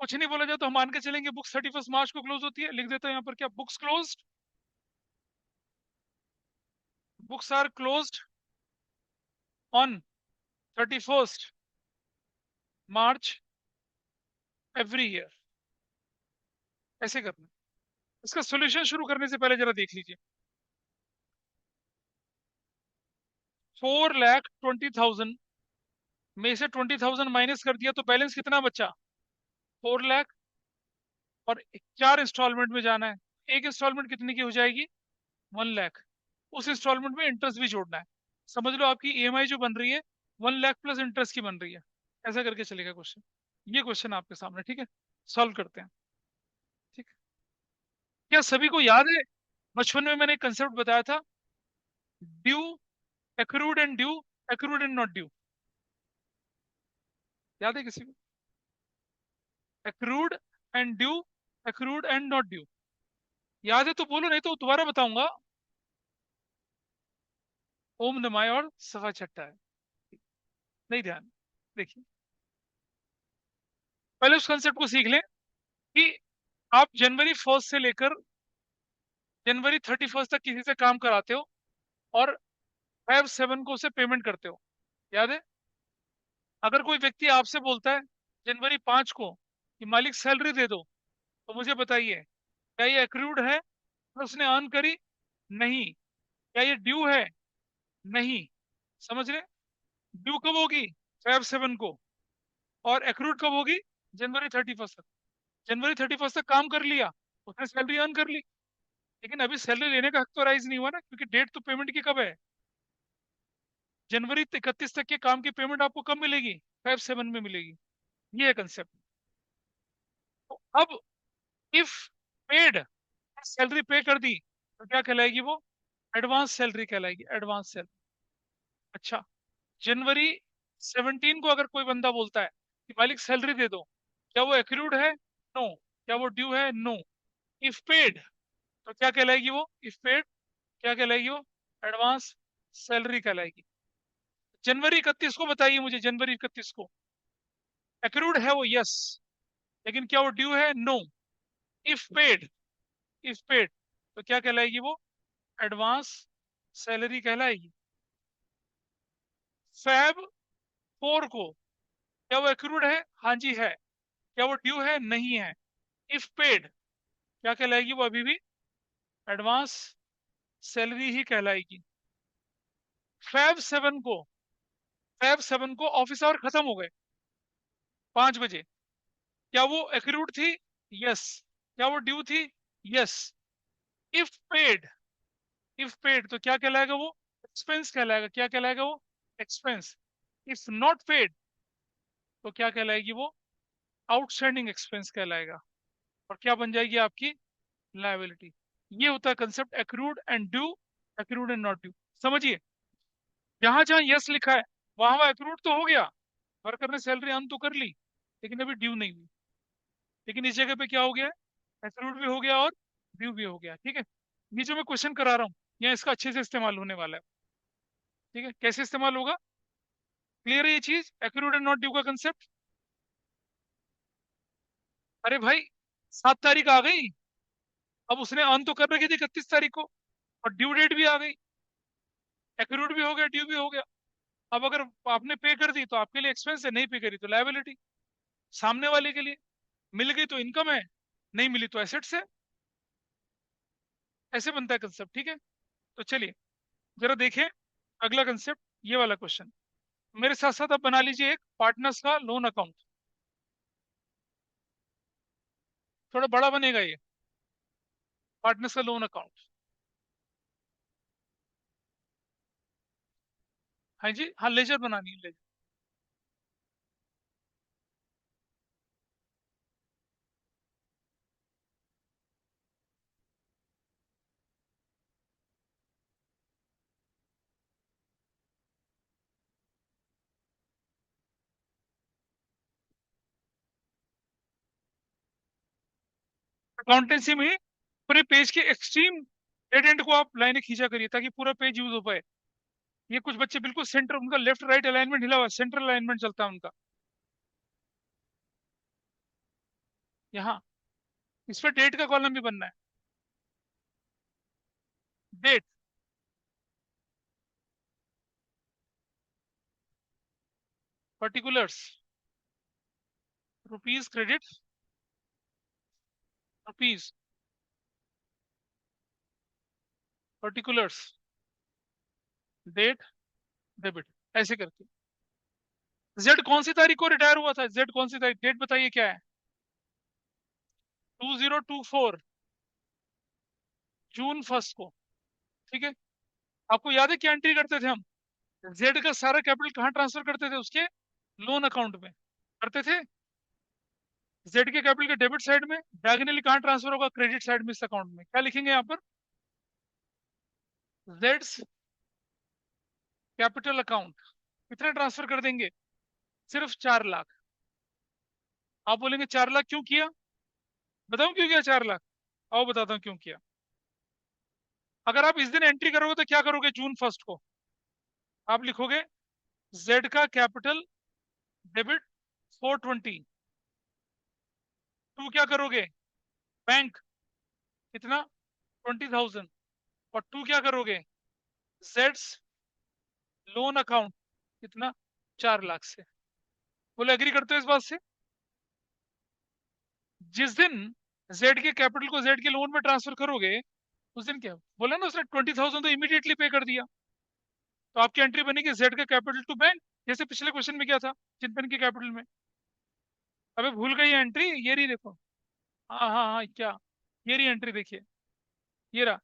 कुछ नहीं बोला जाए तो हम मान के चलेंगे बुक्स 31 मार्च को क्लोज होती है, लिख देता हूँ यहाँ पर क्या, books closed, books are closed on 31 March every year. ऐसे करना। इसका सोल्यूशन शुरू करने से पहले जरा देख लीजिए, 4,20,000 में से 20,000 माइनस कर दिया तो बैलेंस कितना बचा, 4 लाख। और 4 इंस्टॉलमेंट में जाना है, एक इंस्टॉलमेंट कितने की हो जाएगी, 1 लाख। उस इंस्टॉलमेंट में इंटरेस्ट भी जोड़ना है। समझ लो आपकी ईएमआई जो बन रही है 1 लाख प्लस इंटरेस्ट की बन रही है। ऐसा करके चलेगा क्वेश्चन। ये क्वेश्चन आपके सामने, ठीक है, सॉल्व करते हैं। ठीक है। क्या सभी को याद है, बचपन में मैंने एक कंसेप्ट बताया था, due, accrued and due, accrued and not due. याद है किसी को? Accrued and due, accrued and not due. याद है तो बोलो, नहीं तो दोबारा बताऊंगा। ओम नमाय और सफा छट्टा है, नहीं ध्यान। देखिए, पहले उस कंसेप्ट को सीख लें कि आप जनवरी 1 से लेकर जनवरी 31 तक किसी से काम कराते हो और Feb 7 को उसे पेमेंट करते हो। याद है? अगर कोई व्यक्ति आपसे बोलता है जनवरी 5 को कि मालिक सैलरी दे दो, तो मुझे बताइए, क्या ये एक्रूड है और उसने अर्न करी? नहीं। क्या ये ड्यू है? नहीं। समझ रहे? ड्यू कब होगी, Feb 7 को, और एक्रूड कब होगी, जनवरी 31 तक। जनवरी 31 तक काम कर लिया, उसने सैलरी अर्न कर ली, लेकिन अभी सैलरी लेने का हक तो राइज नहीं हुआ ना, क्योंकि डेट तो पेमेंट की कब है, जनवरी 31 तक के काम की पेमेंट आपको कब मिलेगी, Feb 7 में मिलेगी। ये है कंसेप्ट। तो अब इफ पेड, सैलरी पे कर दी, तो क्या कहलाएगी वो, एडवांस सैलरी कहलाएगी, एडवांस सैलरी। अच्छा, जनवरी 17 को अगर कोई बंदा बोलता है कि मालिक सैलरी दे दो, क्या वो एक्रूड है? नो। क्या वो ड्यू है? नो। इफ पेड, तो क्या कहलाएगी वो इफ पेड? क्या कहलाएगी वो? एडवांस सैलरी कहलाएगी। जनवरी 31 को बताइए मुझे, जनवरी 31 को एक्रूड है वो, यस, लेकिन क्या वो ड्यू है? No. If paid, if paid तो क्या कहलाएगी वो? एडवांस सैलरी कहलाएगी। फैब 4 को क्या वो एक्रूड है? हाँ जी है। क्या वो ड्यू है? नहीं है। इफ पेड क्या कहलाएगी वो? अभी भी एडवांस सैलरी ही कहलाएगी। फैब 7 को, फैब 7 को ऑफिस आवर खत्म हो गए 5 बजे, क्या वो एक्रूड थी? यस। क्या वो ड्यू थी? Yes. If paid, if paid तो क्या कहलाएगा वो? एक्सपेंस कहलाएगा। क्या कहलाएगा वो? एक्सपेंस। इफ नॉट पेड तो क्या कहलाएगी वो? आउटस्टैंडिंग एक्सपेंस कहलाएगा। और क्या बन जाएगी आपकी? लायबिलिटी। ये होता है concept accrued and due, accrued and not due. समझिए, जहां जहां यस लिखा है वहां वहां एक्रूड तो हो गया, वर्कर ने सैलरी अर्न तो कर ली, लेकिन अभी ड्यू नहीं हुई। लेकिन इस जगह पे क्या हो गया है? एक्रूड भी हो गया और ड्यू भी हो गया। ठीक है, ये जो मैं क्वेश्चन करा रहा हूँ यहाँ इसका अच्छे से इस्तेमाल होने वाला है। ठीक है, कैसे इस्तेमाल होगा? क्लियर है ये चीज, एक्रूड एंड नॉट ड्यू का कंसेप्ट? अरे भाई, 7 तारीख आ गई, अब उसने अर्न तो कर रखी थी 31 तारीख को, और ड्यू डेट भी आ गई, एक्रूड भी हो गया, ड्यू भी हो गया। अब अगर आपने पे कर दी तो आपके लिए एक्सपेंस है, नहीं पे करी तो लायबिलिटी। सामने वाले के लिए मिल गई तो इनकम है, नहीं मिली तो एसेट्स है। ऐसे बनता है कंसेप्ट। ठीक है, तो चलिए जरा देखें अगला कंसेप्ट, ये वाला क्वेश्चन। मेरे साथ साथ आप बना लीजिए एक पार्टनर्स का लोन अकाउंट। थोड़ा बड़ा बनेगा ये, पार्टनर्स का लोन अकाउंट। हाँ जी, हाँ लेजर बनानी है, लेजर। अकाउंटेंसी में पूरे पेज के एक्सट्रीम डेड एंड को आप लाइनें खींचा करिए ताकि पूरा पेज यूज हो पाए। ये कुछ बच्चे बिल्कुल सेंटर, उनका लेफ्ट राइट अलाइनमेंट हिला हुआ, सेंटर अलाइनमेंट चलता है उनका यहाँ। इस पर डेट का कॉलम भी बनना है। Date, particulars, rupees credit, rupees, particulars, date, debit, ऐसे करके। जेड कौन सी तारीख को रिटायर हुआ था? जेड कौन सी तारीख, डेट बताइए क्या है? 2024, जून 1 को। ठीक है, आपको याद है क्या एंट्री करते थे हम? जेड का सारा कैपिटल कहाँ ट्रांसफर करते थे? उसके लोन अकाउंट में करते थे। जेड के कैपिटल के डेबिट साइड में, डायगोनली कहाँ ट्रांसफर होगा? क्रेडिट साइड में, इस अकाउंट में। क्या लिखेंगे यहाँ पर? Jades capital account. कितना ट्रांसफर कर देंगे? सिर्फ 4 लाख। आप बोलेंगे 4 लाख क्यों किया? बताऊं क्यों किया 4 लाख? आओ बताता हूँ क्यों किया। अगर आप इस दिन एंट्री करोगे तो क्या करोगे? जून 1 को आप लिखोगे जेड का कैपिटल डेबिट 420। टू क्या करोगे? बैंक, कितना? 20,000। और टू क्या करोगे? जेड्स लोन अकाउंट, कितना? 4 लाख से। बोले एग्री करते हो इस बात से? जिस दिन जेड के कैपिटल को जेड के लोन में ट्रांसफर करोगे उस दिन क्या बोला ना उसने? 20,000 तो इमीडिएटली पे कर दिया। तो आपकी एंट्री बनेगी जेड का कैपिटल टू बैंक, जैसे पिछले क्वेश्चन में क्या था चिंतन के कैपिटल में। अबे भूल गई एंट्री, ये रही देखो। हाँ हाँ हाँ, क्या? ये रही एंट्री, देखिए, ये रहा।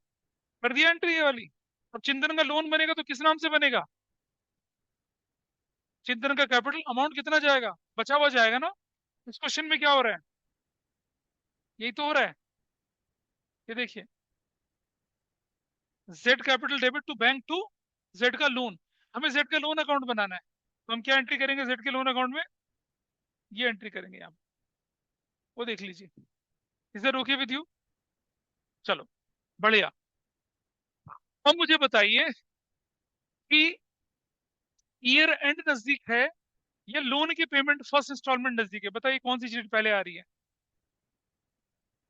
कर दिया एंट्री ये वाली। अब चिंतन का लोन बनेगा तो किस नाम से बनेगा? चिंतन का कैपिटल अमाउंट कितना जाएगा? बचा हुआ जाएगा ना। इस क्वेश्चन में क्या हो रहा है? यही तो हो रहा है। ये देखिए, Z capital debit to bank to Z का लोन। हमें जेड का लोन अकाउंट बनाना है, तो हम क्या एंट्री करेंगे जेड के लोन अकाउंट में? ये एंट्री करेंगे यहाँ, वो देख लीजिए। Is that okay with you? चलो, बढ़िया। अब मुझे बताइए कि ईयर एंड नजदीक है या लोन की पेमेंट फर्स्ट इंस्टॉलमेंट नजदीक है? बताइए कौन सी चीज पहले आ रही है,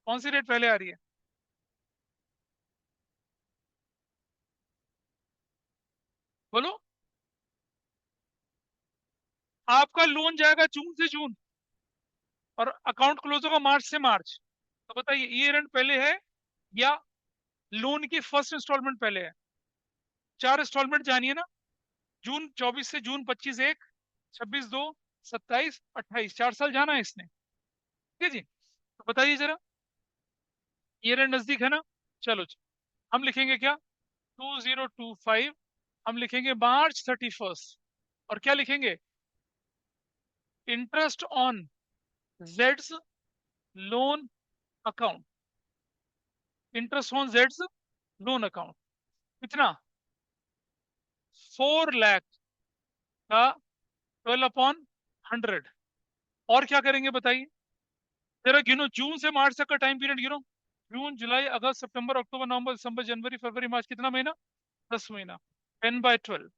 कौन सी डेट पहले आ रही है? बोलो। आपका लोन जाएगा जून से जून और अकाउंट क्लोज होगा मार्च से मार्च। तो बताइए ईयर एंड पहले है या लोन की फर्स्ट इंस्टॉलमेंट पहले है? चार इंस्टॉलमेंट जानिए ना। जून 24 से जून 25, एक 26, दो 27, 28, 4 साल जाना है इसने। ठीक है जी, तो बताइए जरा, ईयर एंड नजदीक है ना? चलो जी, हम लिखेंगे क्या? 2025, हम लिखेंगे मार्च 31। और क्या लिखेंगे? Interest on Jades loan account. Interest on Jades loan account कितना? 4 लाख का 12/100। और क्या करेंगे बताइए जरा, गिनो जून से मार्च तक का टाइम पीरियड गिनो। जून, जुलाई, अगस्त, सितंबर, अक्टूबर, नवंबर, दिसंबर, जनवरी, फरवरी, मार्च, कितना महीना? 10 महीना। 10/12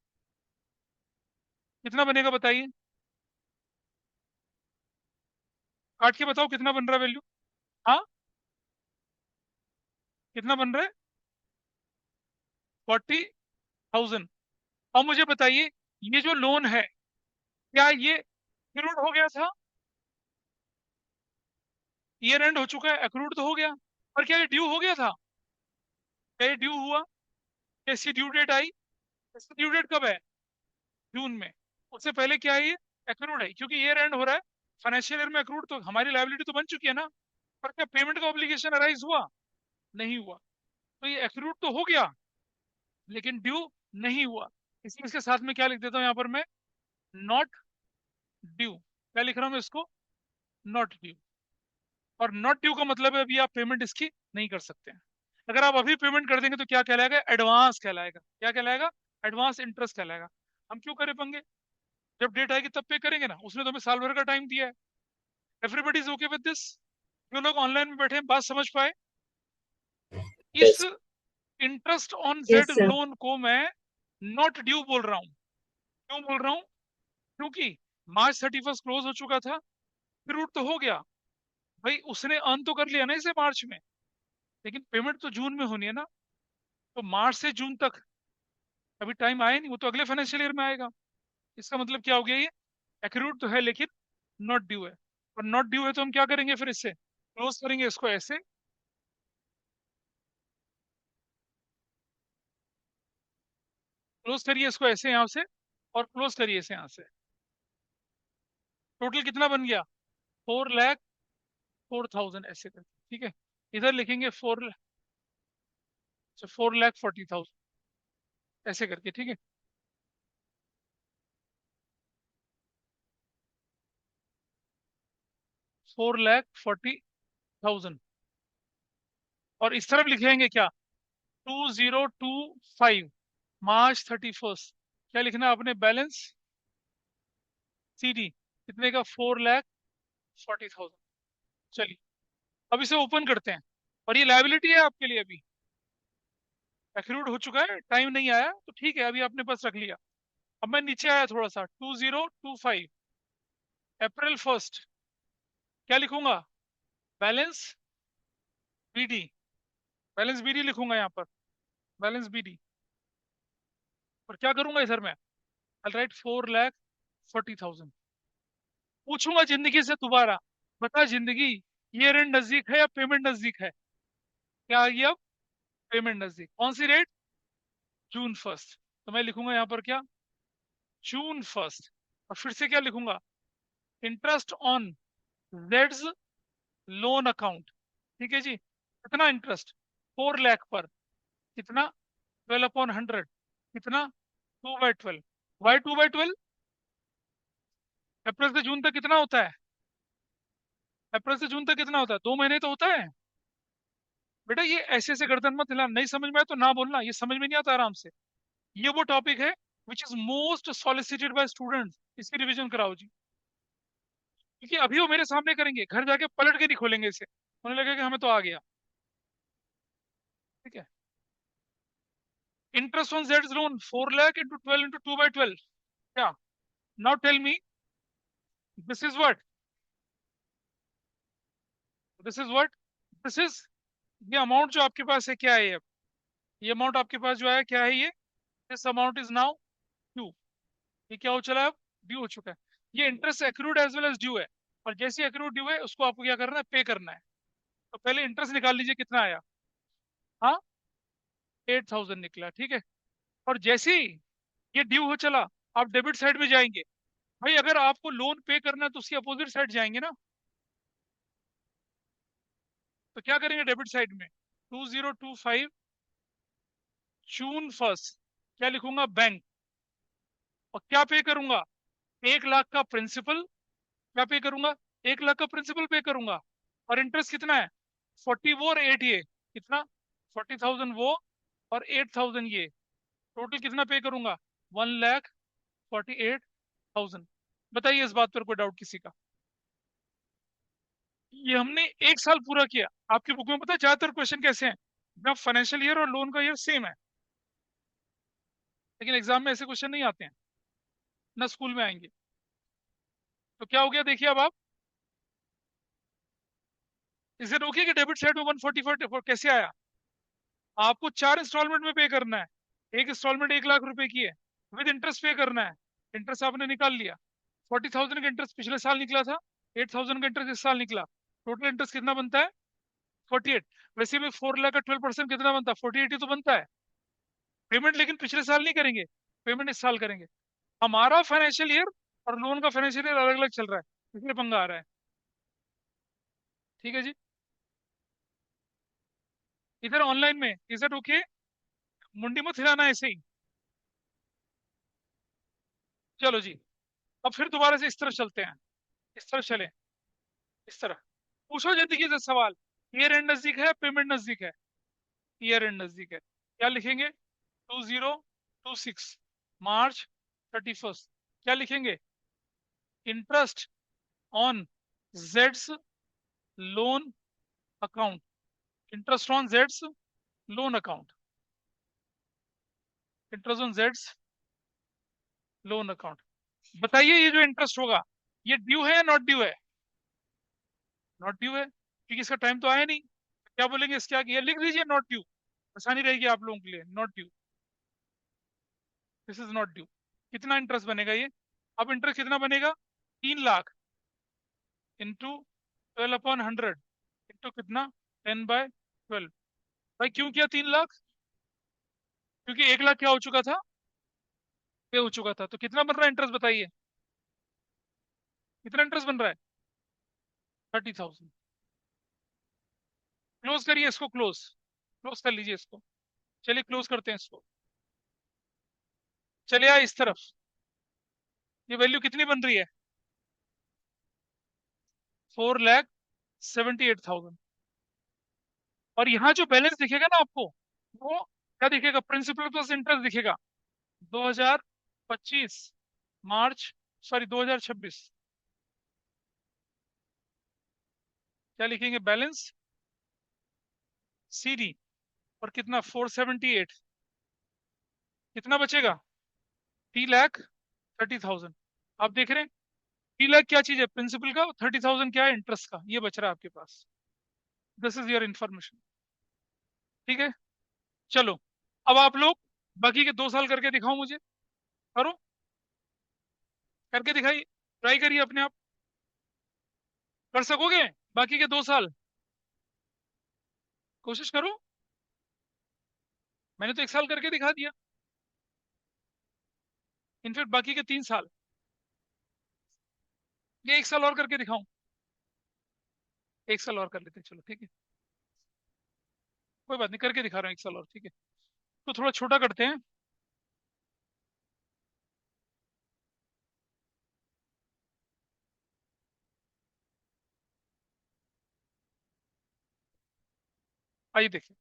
कितना बनेगा बताइए? काट के बताओ कितना बन रहा है वैल्यू। हाँ, कितना बन रहा है? 40,000। और मुझे बताइए, ये जो लोन है क्या ये एक्रूड हो गया था? ईयर एंड हो चुका है, एक्रूड तो हो गया, पर क्या ये ड्यू हो गया था? क्या ये ड्यू हुआ? कैसी ड्यू डेट आई? इसकी ड्यू डेट कब है? जून में। उससे पहले क्या है? ये एक्रूड है, क्योंकि ईयर एंड हो रहा है। फाइनेंशियल ईयर में एक्रूड तो हमारी लायबिलिटी तो बन चुकी है ना। पर क्या पेमेंट का ऑब्लिगेशन अराइज हुआ? नहीं हुआ। तो ये एक्रूड तो हो गया लेकिन ड्यू नहीं हुआ। इसलिए इसके साथ में क्या लिख देता हूँ यहाँ पर मैं? Not due. क्या लिख रहा हूँ मैं इसको? Not due. और नॉट ड्यू का मतलब है अभी आप पेमेंट इसकी नहीं कर सकते हैं। अगर आप अभी पेमेंट कर देंगे तो क्या कहलाएगा? एडवांस कहलाएगा। क्या कहलाएगा? एडवांस इंटरेस्ट कहलाएगा। हम क्यों करे पंगे? जब डेट आएगी तब पे करेंगे ना, उसने तो हमें साल भर का टाइम दिया है। Everybody is okay with this? जो लोग ऑनलाइन में बैठे हैं बात समझ पाए? इस Yes. Interest on Z Yes, sir. Loan को मैं नॉट ड्यू बोल रहा हूँ। क्यों बोल रहा हूँ? क्योंकि मार्च 31 क्लोज हो चुका था, फ्रूट तो हो गया। भाई उसने अर्न तो कर लिया ना इसे मार्च में, लेकिन पेमेंट तो जून में होनी है ना। तो मार्च से जून तक अभी टाइम आया नहीं, वो तो अगले फाइनेंशियल ईयर में आएगा। इसका मतलब क्या हो गया? ये एक्रूड तो है लेकिन नॉट ड्यू है। और नॉट ड्यू है तो हम क्या करेंगे फिर? इससे क्लोज करेंगे इसको ऐसे। क्लोज करिए इसको ऐसे यहाँ से, और क्लोज करिए इसे यहाँ से। टोटल कितना बन गया? 4,04,000 ऐसे करके। ठीक है, इधर लिखेंगे 4,40,000 ऐसे करके। ठीक है, 4,40,000। और इस तरफ लिखेंगे क्या? 2025 मार्च 31। क्या लिखना है आपने? बैलेंस CD कितने का? 4,40,000। चलिए, अब इसे ओपन करते हैं। और ये लायबिलिटी है आपके लिए, अभी एक्रूड हो चुका है, टाइम नहीं आया तो ठीक है, अभी आपने पास रख लिया। अब मैं नीचे आया थोड़ा सा, 2025 अप्रैल 1। क्या लिखूंगा? Balance BD। बैलेंस BD लिखूंगा यहाँ पर, बैलेंस BD। और क्या करूंगा इधर मैं? आई राइट 4,40,000। पूछूंगा जिंदगी से दोबारा, बता जिंदगी, ये एंड नजदीक है या पेमेंट नजदीक है? क्या आ गया अब? पेमेंट नजदीक। कौन सी डेट? जून 1। तो मैं लिखूंगा यहाँ पर क्या? जून 1। और फिर से क्या लिखूंगा? Interest on Jades loan account. ठीक है जी, कितना इंटरेस्ट? 4 लाख पर कितना? 12/100 कितना? 2/12। वाई 2/12? अप्रैल से जून तक कितना होता है? अप्रैल से जून तक कितना होता है? 2 महीने तो होता है। बेटा ये ऐसे ऐसे गर्दन मत हिला, नहीं समझ में आया तो ना बोलना, ये समझ में नहीं आता आराम से। ये वो टॉपिक है which is most solicited by students. इसकी रिवीजन कराओ जी, क्योंकि अभी वो मेरे सामने करेंगे, घर जाके पलट के नहीं खोलेंगे इसे, उन्हें लगेगा कि हमें तो आ गया। ठीक है, Interest on Z's loan 4 lakh into 12 into 2 by 12. Yeah. Now tell me, this is what? This is what? This is ये अमाउंट जो आपके पास है क्या है ये अमाउंट आपके पास जो है क्या है ये? This amount is now due. ये क्या हो चला है अब? ड्यू हो चुका है। ये interest accrued as well as due है। और जैसे एक्रूड ड्यू है उसको आपको क्या करना है? पे करना है। तो पहले इंटरेस्ट निकाल लीजिए कितना आया। हाँ, 8,000 निकला, ठीक है। और जैसे ही ये ड्यू हो चला, आप डेबिट साइड में जाएंगे। भाई अगर आपको लोन पे करना है तो उसकी अपोजिट साइड जाएंगे ना। तो क्या करेंगे डेबिट साइड में? 2025 जून फर्स्ट क्या लिखूंगा? बैंक। और क्या पे करूंगा? 1 लाख का प्रिंसिपल। क्या पे करूंगा? 1 लाख का प्रिंसिपल पे करूंगा। और इंटरेस्ट कितना है? 40 वो और 8 ये। कितना? 40,000 वो और 8,000 ये। टोटल कितना पे करूंगा? 1,48,000। बताइए इस बात पर कोई डाउट किसी का? ये हमने 1 साल पूरा किया। आपकी बुक में पता है ज्यादातर क्वेश्चन कैसे हैं? जब फाइनेंशियल ईयर और लोन का ईयर सेम है, लेकिन एग्जाम में ऐसे क्वेश्चन नहीं आते हैं, ना स्कूल में आएंगे। तो क्या हो गया देखिए अब आप। इज इट ओके कि डेबिट साइड में 144 कैसे आया? आपको 4 इंस्टॉलमेंट में पे करना है। एक इंस्टॉलमेंट 1 लाख रुपए की है, विद इंटरेस्ट पे करना है। इंटरेस्ट आपने निकाल लिया। 40,000 का इंटरेस्ट पिछले साल निकला था, 8,000 का इंटरेस्ट इस साल निकला। टोटल इंटरेस्ट कितना बनता है? 48। वैसे भी 4 लाख का 12% कितना बनता है? 48 ही तो बनता है। पेमेंट लेकिन पिछले साल नहीं करेंगे, पेमेंट इस साल करेंगे। हमारा फाइनेंशियल ईयर और लोन का फाइनेंशियल ईयर अलग अलग चल रहा है, इसलिए पंगा आ रहा है। ठीक है जी। इधर ऑनलाइन में इज इट ओके? मुंडी मत हिलाना ऐसे ही। चलो जी, अब फिर दोबारा से इस तरफ चलते हैं। इस तरफ चले, इस तरह। पूछो जिंदगी से सवाल। ईयर एंड नजदीक है, पेमेंट नजदीक है। ईयर एंड नजदीक है, क्या लिखेंगे? 2026 मार्च 31st। क्या लिखेंगे? Interest on Jades loan account. Interest on Jades loan account. Interest on Jades loan account. बताइए ये जो इंटरेस्ट होगा, ये ड्यू है या नॉट ड्यू है? नॉट ड्यू है, क्योंकि इसका टाइम तो आया नहीं। क्या बोलेंगे इसके आगे? ये लिख दीजिए नॉट ड्यू, आसानी रहेगी आप लोगों के लिए। Not due, this is not due. कितना इंटरेस्ट बनेगा ये? अब इंटरेस्ट कितना बनेगा? 3 लाख इंटू 12/100 इंटू कितना? 10/12। भाई क्यों किया 3 लाख? क्योंकि 1 लाख क्या हो चुका था? पे हो चुका था। तो कितना बन रहा है इंटरेस्ट बताइए? कितना इंटरेस्ट बन रहा है? 30,000। क्लोज करिए इसको, क्लोज। क्लोज कर लीजिए इसको। चलिए क्लोज करते हैं इसको। चलिए आए इस तरफ। ये वैल्यू कितनी बन रही है? 4,78,000। और यहाँ जो बैलेंस दिखेगा ना आपको, वो क्या दिखेगा? प्रिंसिपल प्लस इंटरेस्ट दिखेगा। 2025 मार्च, सॉरी 2026। क्या लिखेंगे? Balance C D. और कितना? 478। कितना बचेगा? 3,30,000। आप देख रहे हैं 3 लाख क्या चीज है? प्रिंसिपल का। 30,000 क्या है? इंटरेस्ट का। ये बच रहा है आपके पास। This is your information. ठीक है, चलो। अब आप लोग बाकी के 2 साल करके दिखाओ मुझे। करो, करके दिखाइए, ट्राई करिए अपने आप। कर सकोगे बाकी के 2 साल? कोशिश करो। मैंने तो 1 साल करके दिखा दिया। इनफेक्ट बाकी के 3 साल, ये 1 साल और करके दिखाऊं? 1 साल और कर लेते हैं, चलो ठीक है। कोई बात नहीं, करके दिखा रहा हूँ 1 साल और, ठीक है। तो थोड़ा छोटा करते हैं। आइए देखिए।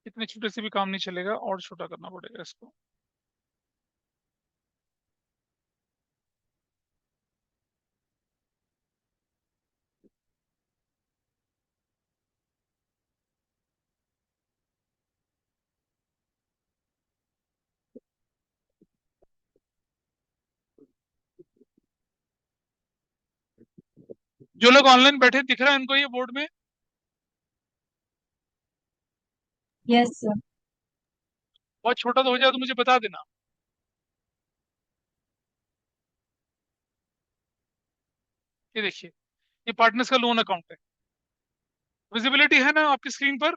इतने छोटे से भी काम नहीं चलेगा, और छोटा करना पड़ेगा इसको। जो लोग ऑनलाइन बैठे दिख रहा है इनको ये बोर्ड में? Yes sir. बहुत छोटा तो हो जाए तो मुझे बता देना। ये देखिए, ये पार्टनर्स का लोन अकाउंट है। विजिबिलिटी है ना आपकी स्क्रीन पर?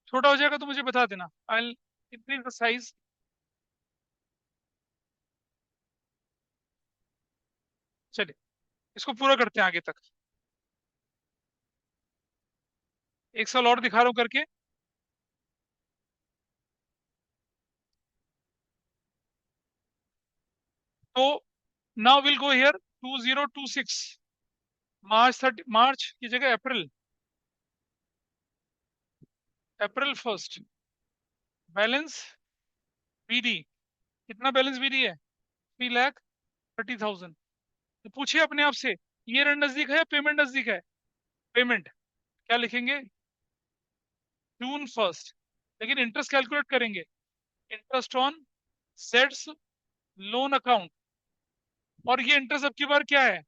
छोटा हो जाएगा तो मुझे बता देना, आई इंक्रीज द साइज। चलिए, इसको पूरा करते हैं आगे तक। एक साल और दिखा रहा हूं करके। तो नाउ विल गो हियर 2026, मार्च की जगह अप्रैल, अप्रैल 1, बैलेंस बीडी। कितना बैलेंस बीडी है? 3,30,000। तो पूछिए अपने आप से, ईयर एंड नजदीक है या पेमेंट नजदीक है? पेमेंट। क्या लिखेंगे? June 1। लेकिन इंटरेस्ट कैलकुलेट करेंगे, interest on sets loan account. और ये इंटरेस्ट अब की बार क्या है?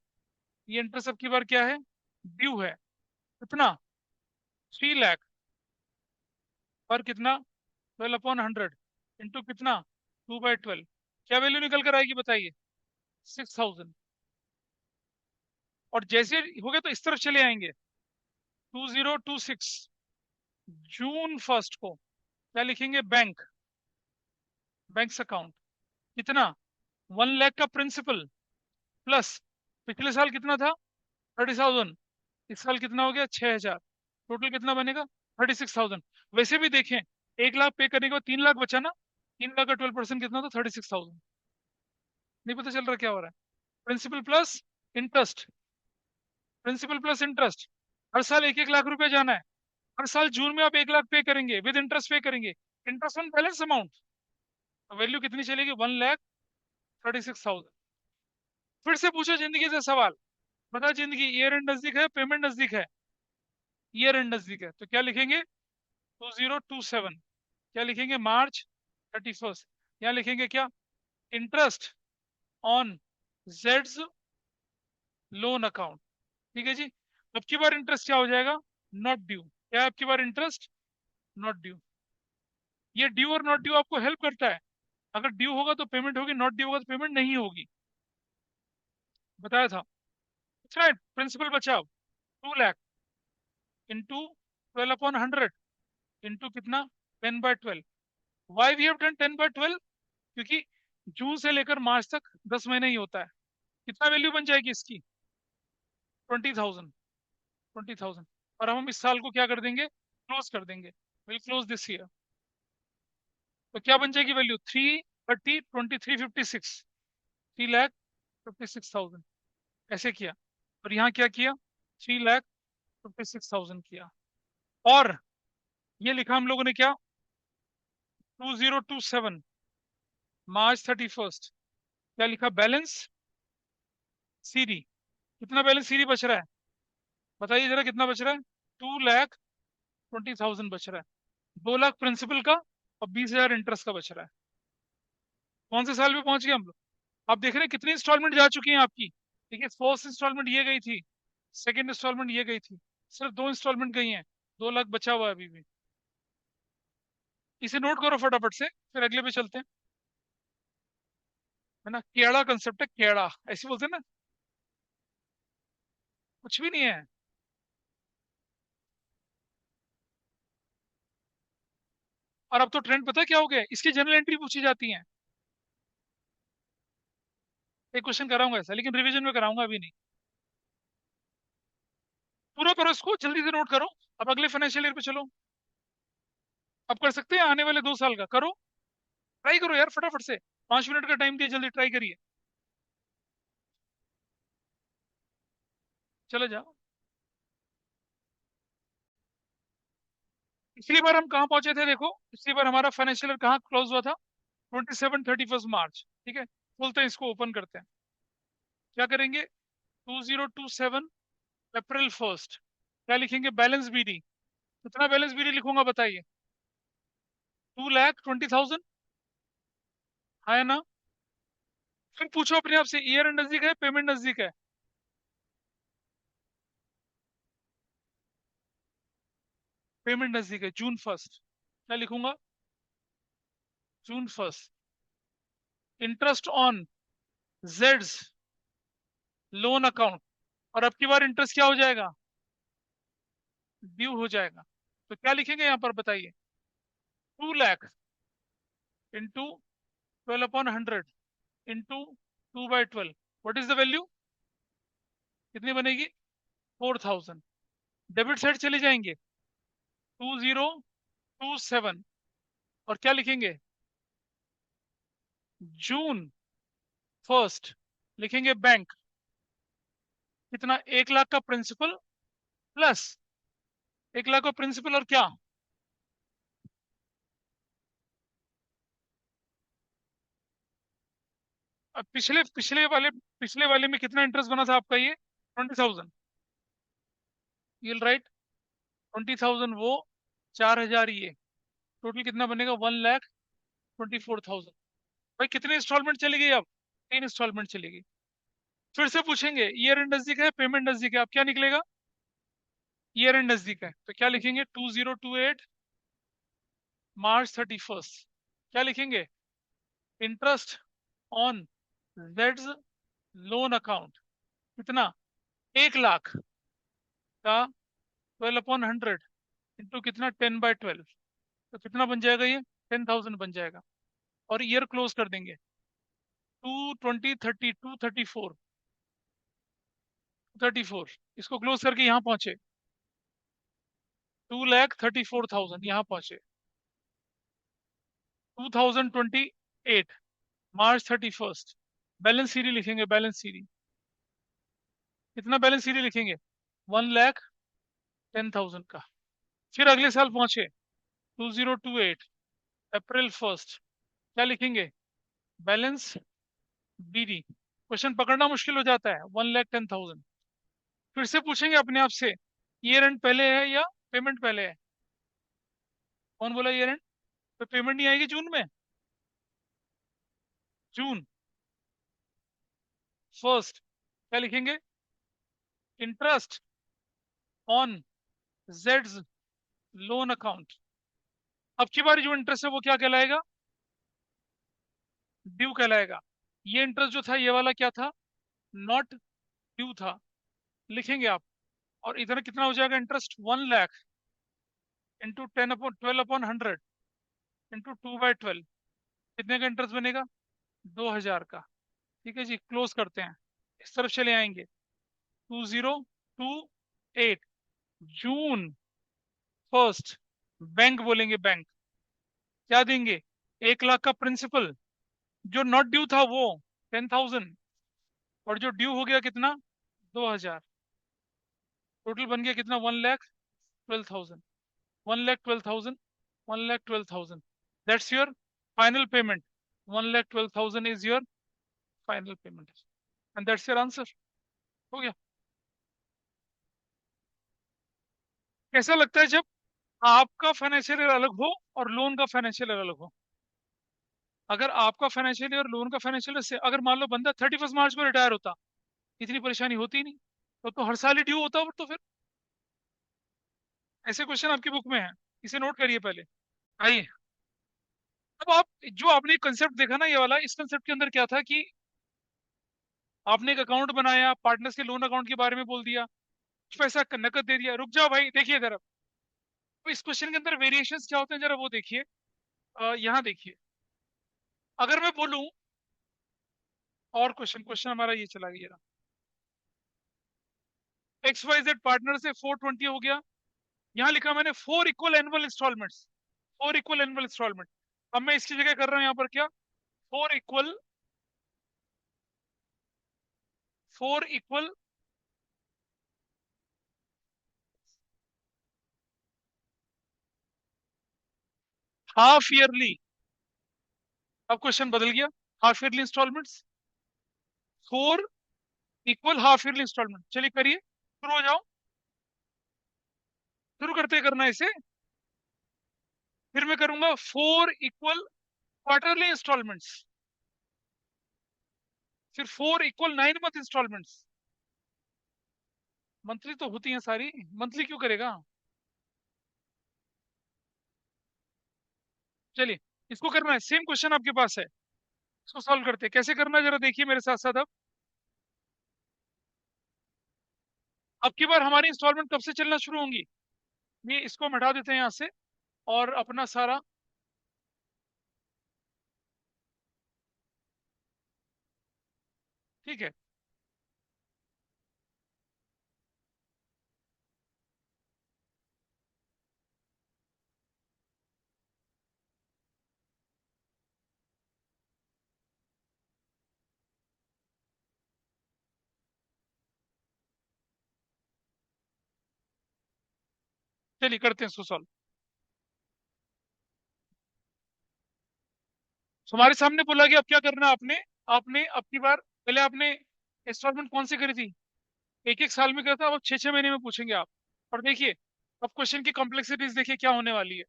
ये इंटरेस्ट अब की बार क्या है? ड्यू है। कितना? 3 लाख पर कितना? 12/100 इंटू कितना? 2/12। क्या वैल्यू निकल कर आएगी बताइए? 6,000। और जैसे हो गया तो इस तरफ चले आएंगे। 2026 June 1 को क्या लिखेंगे? Bank, banks account. कितना? 1 लाख का प्रिंसिपल प्लस पिछले साल कितना था? 30,000। इस साल कितना हो गया? 6,000। टोटल कितना बनेगा? 36,000। वैसे भी देखें, 1 लाख पे करने के बाद 3 लाख बचा ना। 3 लाख का 12% कितना था? 36,000। नहीं पता चल रहा क्या हो रहा है? Principal plus interest, principal plus interest. हर साल 1-1 लाख रुपया जाना है। हर साल जून में आप 1 लाख पे करेंगे, विद इंटरेस्ट पे करेंगे। Interest on balance amount. Value कितनी चलेगी? 1,36,000। फिर से पूछो जिंदगी से सवाल। बता जिंदगी, ईयर एंड नजदीक है, पेमेंट नजदीक है? ईयर एंड नजदीक है तो क्या लिखेंगे? 2027। क्या लिखेंगे? March 31। यहाँ लिखेंगे क्या? Interest on Jades loan account. ठीक है जी। अब की बार इंटरेस्ट क्या हो जाएगा? Not due. क्या है अब की बार इंटरेस्ट? Not due. ये ड्यू और नॉट ड्यू आपको हेल्प करता है। अगर ड्यू होगा तो पेमेंट होगी, नॉट ड्यू होगा तो पेमेंट नहीं होगी। बताया था। राइट, प्रिंसिपल बचा 2 लाख इंटू 12/100 इंटू कितना? 10/12। Why we have done 10/12? क्योंकि जून से लेकर मार्च तक 10 महीने ही होता है। कितना वैल्यू बन जाएगी इसकी? 20,000। 20,000। और हम इस साल को क्या कर देंगे? क्लोज कर देंगे। Will close this year. तो क्या बन जाएगी वैल्यू? 330, 23, 56। 3,56,000। ऐसे किया। और यहाँ क्या किया? 3,56,000 किया। और ये लिखा हम लोगों ने क्या? 2027 March 31। क्या लिखा? Balance CD. कितना बैलेंस सीडी बच रहा है? बताइए जरा कितना बच रहा है? 2,20,000 बच रहा है। 2 लाख प्रिंसिपल का और 20,000 इंटरेस्ट का बच रहा है। कौन से साल में पहुंच गए हम लोग? आप देख रहे हैं कितनी इंस्टॉलमेंट जा चुकी है आपकी। देखिए, फर्स्ट इंस्टॉलमेंट ये गई थी, सेकंड इंस्टॉलमेंट ये गई थी। सिर्फ 2 इंस्टॉलमेंट गई हैं। 2 लाख बचा हुआ है अभी भी। इसे नोट करो फटाफट से, फिर अगले पे चलते हैं। है ना, केड़ा कंसेप्ट है, केड़ा ऐसे बोलते हैं ना। कुछ भी नहीं है। और अब तो ट्रेंड पता है क्या हो गया? इसकी जनरल एंट्री पूछी जाती है। एक क्वेश्चन कराऊंगा ऐसा, लेकिन रिवीजन में कराऊंगा, अभी नहीं। पूरा करो इसको, जल्दी से नोट करो। अब अगले फाइनेंशियल ईयर पे चलो। अब कर सकते हैं आने वाले 2 साल का। करो, ट्राई करो यार फटाफट से। 5 मिनट का टाइम दिया, जल्दी ट्राई करिए। चले जाओ। पिछली बार हम कहाँ पहुंचे थे देखो? पिछली बार हमारा फाइनेंशियल ईयर कहाँ क्लोज हुआ था? 27 31 मार्च। ठीक है, खोलते हैं इसको, ओपन करते हैं। क्या करेंगे? 2027 April 1। क्या लिखेंगे? Balance B D. कितना बैलेंस बीडी लिखूंगा बताइए? 2,20,000। है ना? फिर पूछो अपने आप से, ईयर एंड नजदीक है, पेमेंट नजदीक है? पेमेंट नजदीक है, June 1st। क्या लिखूंगा? June 1st। Interest on Jades loan account. और अब की बार इंटरेस्ट क्या हो जाएगा? ड्यू हो जाएगा। तो क्या लिखेंगे यहाँ पर बताइए? 2 lakh into 12/100 into 2/12। What is the value? कितनी बनेगी? 4000। डेबिट साइड चले जाएंगे, 2027। और क्या लिखेंगे? June 1st लिखेंगे बैंक। कितना? 1 लाख का प्रिंसिपल प्लस 1 लाख का प्रिंसिपल और क्या? अब पिछले वाले में कितना इंटरेस्ट बना था आपका? ये 20,000। ये राइट, 20,000 वो, 4,000 ये, टोटल कितना बनेगा? 1,24,000। भाई कितने इंस्टॉलमेंट चलेगी अब? 3 इंस्टॉलमेंट चलेगी। फिर से पूछेंगे ईयर एंड नजदीक है, पेमेंट नजदीक है, अब क्या निकलेगा? ईयर एंड नजदीक है तो क्या लिखेंगे? 2028 March 31st। क्या लिखेंगे? Interest on Jades loan account. कितना? 1 लाख का 12/100 इंटू कितना? 10/12। तो कितना बन जाएगा ये? 10,000 बन जाएगा। और ईयर क्लोज कर देंगे, 2 20 30 234। इसको क्लोज करके यहाँ पहुंचे, 2,34,000 यहाँ पहुंचे। 2028 March 31st बैलेंस सीरी लिखेंगे, बैलेंस सीरी। कितना बैलेंस सीरी लिखेंगे? 1,10,000 का। फिर अगले साल पहुंचे, 2028 April 1st। क्या लिखेंगे? Balance BD. क्वेश्चन पकड़ना मुश्किल हो जाता है, 1,10,000। फिर से पूछेंगे अपने आप से, ईयर एंड पहले है या पेमेंट पहले है? कौन बोला ईयर एंड? तो पेमेंट नहीं आएगी जून में? June 1st क्या लिखेंगे? Interest on Jades loan account. अब की बार जो इंटरेस्ट है वो क्या कहलाएगा? ड्यू कहलाएगा। ये इंटरेस्ट जो था ये वाला क्या था? नॉट ड्यू था। लिखेंगे आप। और इधर कितना हो जाएगा इंटरेस्ट? 1 lakh into 12/100 into 2/12। कितने का इंटरेस्ट बनेगा? 2,000 का। ठीक है जी, क्लोज करते हैं। इस तरफ चले आएंगे, 2028 June 1st बैंक बोलेंगे, बैंक। क्या देंगे? 1 लाख का प्रिंसिपल। जो नॉट ड्यू था वो 10,000, और जो ड्यू हो गया कितना? 2,000। टोटल बन गया कितना? 1,12,000। 1,12,000, 1,12,000। That's your final payment. 1,12,000 is your final payment, and that's your answer. हो गया। कैसा लगता है जब आपका फाइनेंशियल ईयर अलग हो और लोन का फाइनेंशियल ईयर अलग हो? अगर आपका फाइनेंशियल ईयर लोन का फाइनेंशियल ईयर से, अगर मान लो बंदा 31 मार्च को रिटायर होता, इतनी परेशानी होती ही नहीं। तो हर साल ही ड्यू होता। तो फिर ऐसे क्वेश्चन आपकी बुक में है, इसे नोट करिए पहले। आइए, अब आप जो आपने कंसेप्ट देखा ना ये वाला, इस कंसेप्ट के अंदर क्या था कि आपने एक अकाउंट बनाया, पार्टनर्स के लोन अकाउंट के बारे में बोल दिया, कुछ पैसा नकद दे दिया। रुक जाओ भाई, देखिए जरा। तो इस क्वेश्चन के अंदर वेरिएशंस क्या होते हैं जरा वो देखिए। यहाँ देखिए, अगर मैं बोलूं, और क्वेश्चन क्वेश्चन हमारा ये चला गया, XYZ पार्टनर से 420 हो गया। यहाँ लिखा मैंने 4 equal annual installments. 4 equal annual installment. अब मैं इसकी जगह कर रहा हूं यहाँ पर क्या? 4 इक्वल हाफ ईयरली। अब क्वेश्चन बदल गया, half yearly installments. 4 equal half yearly installment. चलिए करिए, शुरू हो जाओ। शुरू करते करना इसे। फिर मैं करूंगा 4 इक्वल क्वार्टरली इंस्टॉलमेंट्स। फिर 4 इक्वल 9 मंथ इंस्टॉलमेंट्स। मंथली तो होती हैं सारी, मंथली क्यों करेगा? चलिए, इसको करना है, सेम क्वेश्चन आपके पास है, इसको सॉल्व करते हैं। कैसे करना है जरा देखिए मेरे साथ साथ। अब की बार हमारी इंस्टॉलमेंट कब से चलना शुरू होंगी? ये इसको हम हटा देते हैं यहाँ से, और अपना सारा ठीक है। चलिए करते हैं इसको सॉल्व। हमारे सामने बोला कि अब क्या करना है आपने। आपने अब की बार, पहले आपने इंस्टॉलमेंट कौन सी करी थी? एक एक साल में करता, अब 6 6 महीने में पूछेंगे आप। और देखिए, अब क्वेश्चन की कॉम्प्लेक्सिटीज देखिए क्या होने वाली है।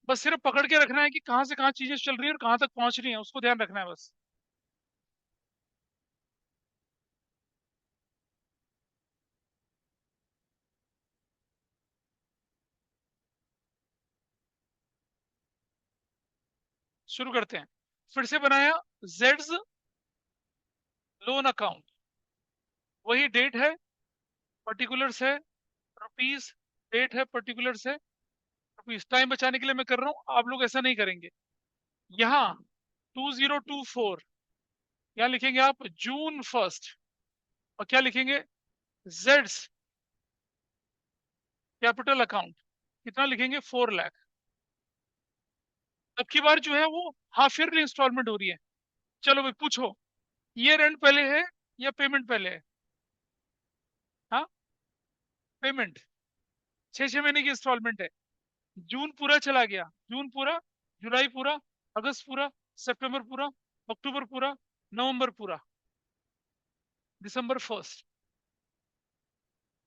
बस सिर्फ पकड़ के रखना है कि कहाँ से कहाँ चीजें चल रही है और कहाँ तक पहुंच रही है, उसको ध्यान रखना है बस। शुरू करते हैं। फिर से बनाया जेड्स लोन अकाउंट, वही डेट है, पर्टिकुलर्स है, रुपीज, डेट है, पर्टिकुलर्स है, रुपीज। टाइम बचाने के लिए मैं कर रहा हूँ, आप लोग ऐसा नहीं करेंगे। यहाँ 2024, यहाँ लिखेंगे आप जून 1, और क्या लिखेंगे? जेड्स कैपिटल अकाउंट, कितना लिखेंगे? 4 लाख। अब की बार जो है वो हाफ ईयरली इंस्टॉलमेंट हो रही है। चलो भाई पूछो, ईयर एंड पहले है या पेमेंट पहले है? हाँ, पेमेंट। 6 6 महीने की इंस्टॉलमेंट है। जून पूरा चला गया, जून पूरा, जुलाई पूरा, अगस्त पूरा, सितंबर पूरा, अक्टूबर पूरा, नवंबर पूरा, दिसंबर 1।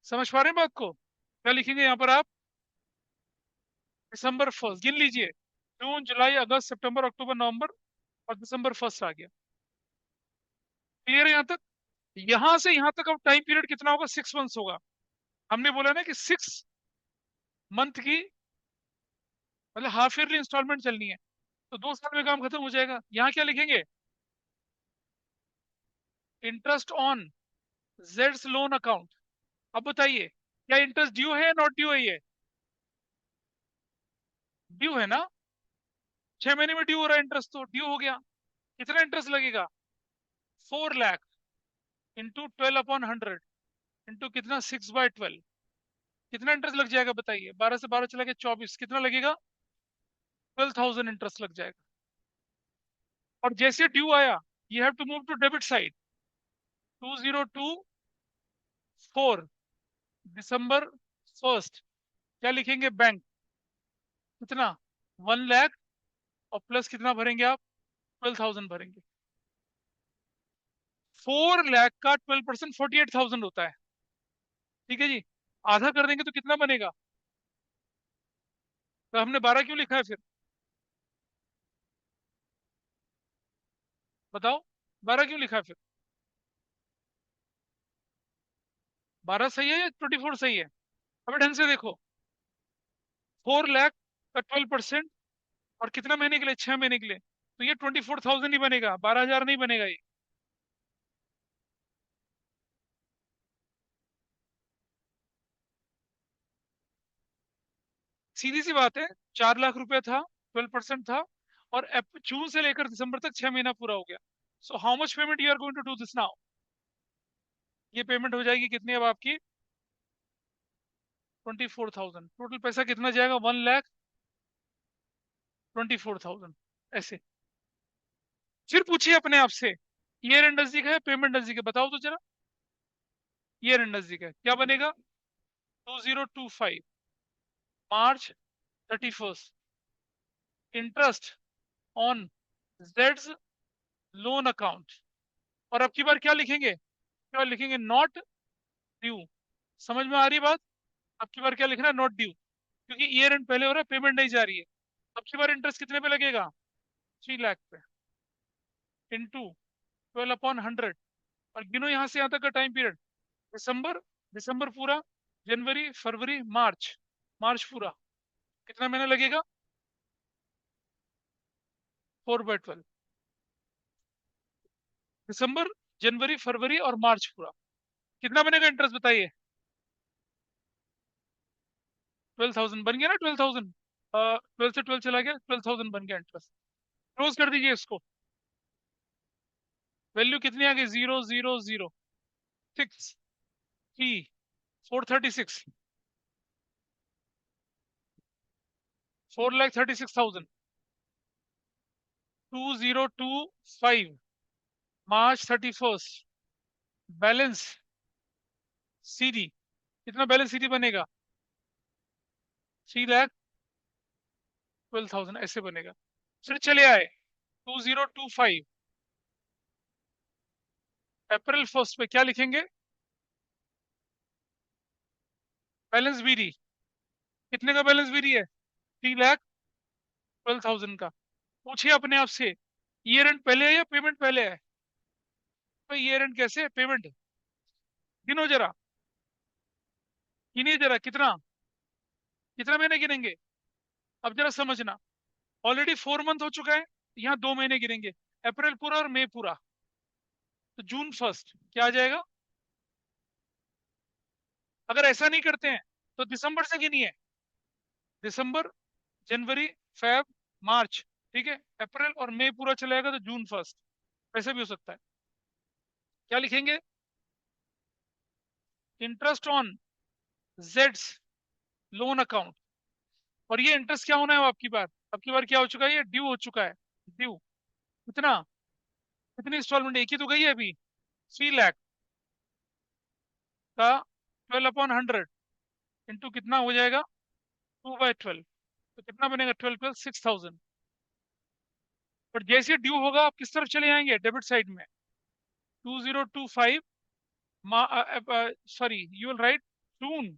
समझ पा रहे हैं बात को? क्या लिखेंगे यहाँ पर आप? दिसंबर 1 गिन लीजिए। जून, जुलाई, अगस्त, सितंबर, अक्टूबर, नवंबर, और दिसंबर 1 आ गया। क्लियर है यहाँ तक? यहां से यहां तक अब टाइम पीरियड कितना होगा? 6 मंथ्स होगा। हमने बोला ना कि 6 मंथ की, मतलब हाफ ईयरली इंस्टॉलमेंट चलनी है, तो 2 साल में काम खत्म हो जाएगा। यहाँ क्या लिखेंगे? Interest on Jades loan account. अब बताइए, क्या इंटरेस्ट ड्यू है या नॉट ड्यू है? ये ड्यू है ना? 6 महीने में ड्यू हो रहा है इंटरेस्ट, तो ड्यू हो गया। कितना इंटरेस्ट लगेगा? 4 लाख इंटू 12/100, इंटू कितना? 6/12। कितना इंटरेस्ट लग जाएगा बताइए? 12 से 12 चला गया 24, कितना लगेगा? 12,000 इंटरेस्ट लग जाएगा। और जैसे ड्यू आया, you have to move to debit side. 2024, December 1, क्या लिखेंगे? बैंक। कितना? 1 लाख, और प्लस कितना भरेंगे आप? 12,000 भरेंगे। 4 लाख का 12% 48,000 होता है। ठीक है जी, आधा कर देंगे तो कितना बनेगा? तो हमने 12 क्यों लिखा है फिर? बताओ, 12 क्यों लिखा है फिर? 12 सही है या 24 सही है? अबे ढंग से देखो, 4 लाख का 12%, और कितना महीने के लिए? 6 महीने के लिए, तो ये 24,000 ही बनेगा, 12,000 नहीं बनेगा ये। सीधी सी बात है, 4 लाख रुपया था, 12% था, और जून से लेकर दिसंबर तक 6 महीना पूरा हो गया। So how much payment you are going to do this now? ये पेमेंट हो जाएगी कितनी अब आपकी? 24,000। टोटल पैसा कितना जाएगा? 1,24,000। ऐसे। फिर पूछिए अपने आप से, ईयर एंड नजदीक है, पेमेंट नजदीक है, बताओ तो जरा। ईयर एंड नजदीक है, क्या बनेगा? 2025, March 31, interest on Jades loan account. और अब की बार क्या लिखेंगे? क्या लिखेंगे? Not due. समझ में आ रही बात? अब की बार क्या लिखना है? नॉट ड्यू, क्योंकि ईयर एंड पहले हो रहा है, पेमेंट नहीं जा रही है। अब की बार इंटरेस्ट कितने पे लगेगा? 3 लाख पे, इंटू 12/100। और गिनो यहाँ से यहाँ तक का टाइम पीरियड। दिसंबर, दिसंबर पूरा, जनवरी, फरवरी, मार्च, मार्च पूरा। कितना महीना लगेगा? 4/12। दिसंबर, जनवरी, फरवरी और मार्च पूरा। कितना बनेगा इंटरेस्ट बताइए? 12,000 बन गया ना? 12,000, 12 से 12 चला गया, 12,000 बन गया इंटरेस्ट। क्लोज कर दीजिए इसको। वैल्यू कितनी आ गई? 0,0,0,6,3, 436, 4,36,000, 2025, March 31st। बैलेंस सीडी, कितना बैलेंस सीडी बनेगा? 3,12,000 ऐसे बनेगा। फिर चले आए 2025, अप्रैल 1 पे क्या लिखेंगे? बैलेंस बीडी, कितने का बैलेंस बीडी है? 3,12,000 का। पूछिए अपने आप से, ईयर एंड पहले है या पेमेंट पहले है? तो ईयर एंड कैसे पेमेंट? गिनो जरा, गिनिए जरा, कितना कितना महीने गिनेंगे? अब जरा समझना, ऑलरेडी 4 मंथ हो चुका है, यहाँ 2 महीने गिनेंगे, अप्रैल पूरा और मई पूरा। तो जून 1 क्या आ जाएगा? अगर ऐसा नहीं करते हैं तो दिसंबर से गिनिए, दिसंबर, जनवरी, फेब, मार्च, ठीक है, अप्रैल और मई पूरा चलेगा तो जून 1। वैसे भी हो सकता है। क्या लिखेंगे? Interest on Jades loan account. और ये इंटरेस्ट क्या होना है आपकी बार क्या हो चुका है? ये ड्यू हो चुका है। ड्यू कितना? कितनी इंस्टॉलमेंट? एक ही तो गई है अभी। 3 लाख का 12/100 इंटू कितना हो जाएगा? 2/12। तो कितना बनेगा? 12,12,6,000। पर जैसे ड्यू होगा आप किस तरफ चले जाएंगे? डेबिट साइड में। 2025, sorry, you will right June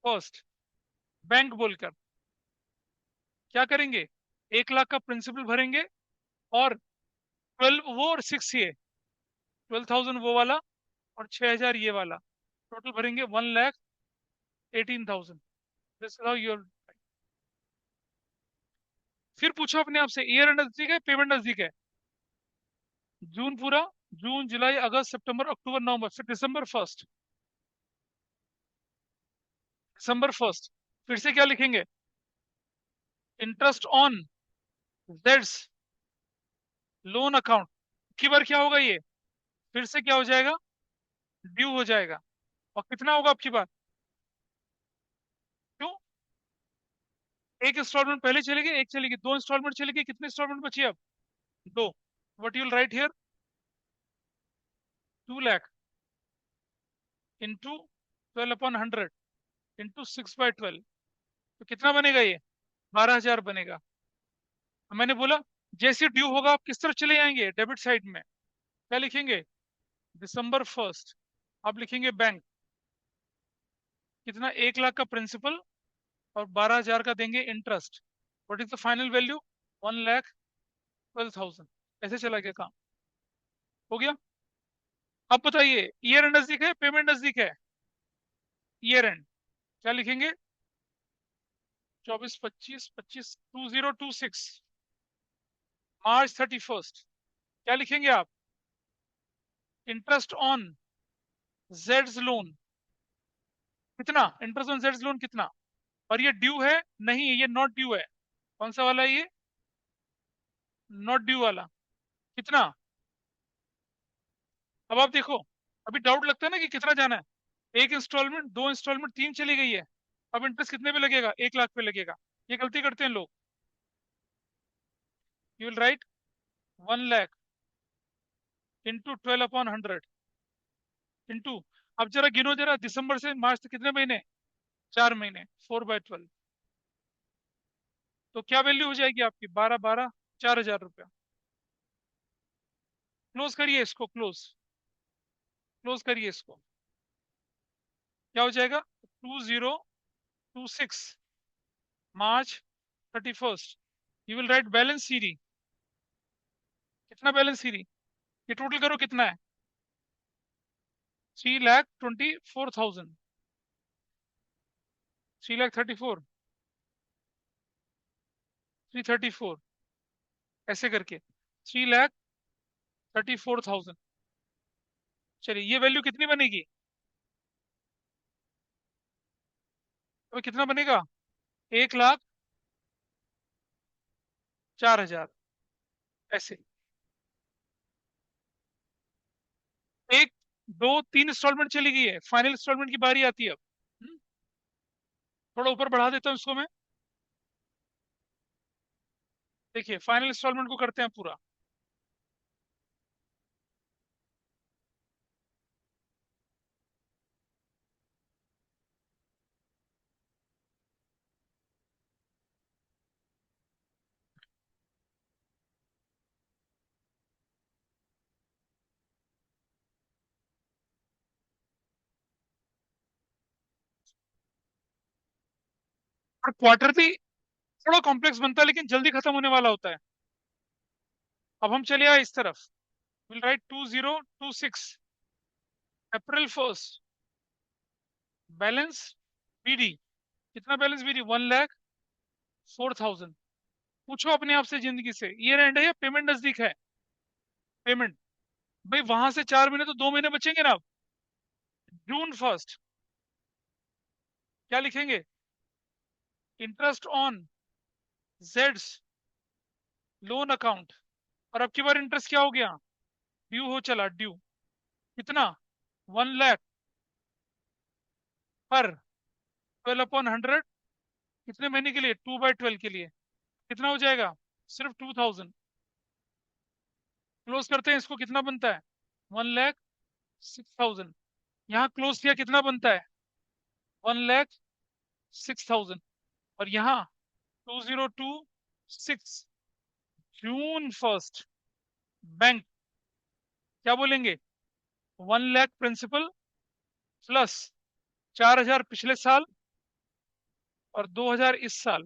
1 bank बोलकर। क्या करेंगे? 1 लाख का प्रिंसिपल भरेंगे, और 12 वो और 6 ये, 12,000 वो वाला और 6,000 ये वाला, टोटल भरेंगे 1,18,000। This is how your. फिर पूछो अपने आप से, ईयर नजदीक है, पेमेंट नजदीक है? जून पूरा, जून, जुलाई, अगस्त, सितंबर, अक्टूबर, नवंबर, फिर दिसंबर 1। दिसंबर 1 फिर से क्या लिखेंगे? Interest on Jades loan account. की बार क्या होगा ये? फिर से क्या हो जाएगा? ड्यू हो जाएगा। और कितना होगा आपकी बार? क्यों? एक इंस्टॉलमेंट पहले चलेगी, एक चलेगी, 2 इंस्टॉलमेंट चलेगी, कितनी इंस्टॉलमेंट बची अब? 2। What you'll right here? 2 lakh into 12/100 into 6/12। तो कितना बनेगा ये? 12,000 बनेगा। मैंने बोला जैसे ड्यू होगा आप किस तरफ चले जाएंगे? डेबिट साइड में। क्या लिखेंगे? दिसंबर 1 आप लिखेंगे बैंक। कितना? 1 लाख का प्रिंसिपल और 12,000 का देंगे interest. What is the final value? 1,12,000। ऐसे चला गया काम। हो गया। अब बताइए, ईयर एंड नजदीक है, पेमेंट नजदीक है? ईयर एंड क्या लिखेंगे? 24, 25, 25, 2026, March 31। क्या लिखेंगे आप? Interest on Jades loan. कितना इंटरेस्ट ऑन जेड्स लोन? कितना? और ये ड्यू है? नहीं, ये नॉट ड्यू है। कौन सा वाला है ये? नॉट ड्यू वाला। कितना? अब आप देखो, अभी डाउट लगता है ना कि कितना जाना है। एक इंस्टॉलमेंट, 2 इंस्टॉलमेंट, 3 चली गई है। अब इंटरेस्ट कितने पे लगेगा? 1 लाख पे लगेगा। ये गलती करते हैं लोग। You will right 1 lakh into 12/100 into, अब जरा गिनो जरा, दिसंबर से मार्च तक कितने महीने? 4 महीने, 4/12। तो क्या वैल्यू हो जाएगी आपकी? 12, 12, 4,000 रुपया। क्लोज करिए इसको, क्लोज करिए इसको। क्या हो जाएगा? 2026, 31st, you will right balance CD. कितना बैलेंस सीडी? ये टोटल करो कितना है? 3,24,000, 3,34, 334, ऐसे करके 3,34,000। चलिए, ये वैल्यू कितनी बनेगी? तो कितना बनेगा? 1,04,000, ऐसे। एक, दो, तीन इंस्टॉलमेंट चली गई है, फाइनल इंस्टॉलमेंट की बारी आती है अब। हम्म, थोड़ा ऊपर बढ़ा देता हूँ इसको मैं। देखिए, फाइनल इंस्टॉलमेंट को करते हैं पूरा। और क्वार्टरली थोड़ा कॉम्प्लेक्स बनता है, लेकिन जल्दी खत्म होने वाला होता है। अब हम चले आए इस तरफ। Will write 2026, April 1st, balance B D. कितना बैलेंस बीडी? 1,04,000। पूछो अपने आप से जिंदगी से, ईयर एंड है या पेमेंट नजदीक है? पेमेंट। भाई वहां से 4 महीने तो 2 महीने बचेंगे ना अब। June 1st, क्या लिखेंगे? Interest on Jades loan account. और अब की बार इंटरेस्ट क्या हो गया? ड्यू हो चला, ड्यू। कितना? 1 लाख पर 12/100। कितने महीने के लिए? 2/12 के लिए। कितना हो जाएगा? सिर्फ 2,000। क्लोज करते हैं इसको, कितना बनता है? 1,06,000। यहाँ क्लोज किया, कितना बनता है? 1,06,000। और यहाँ 2026, June 1st, बैंक क्या बोलेंगे? 1 लाख प्रिंसिपल प्लस 4,000 पिछले साल और 2,000 इस साल।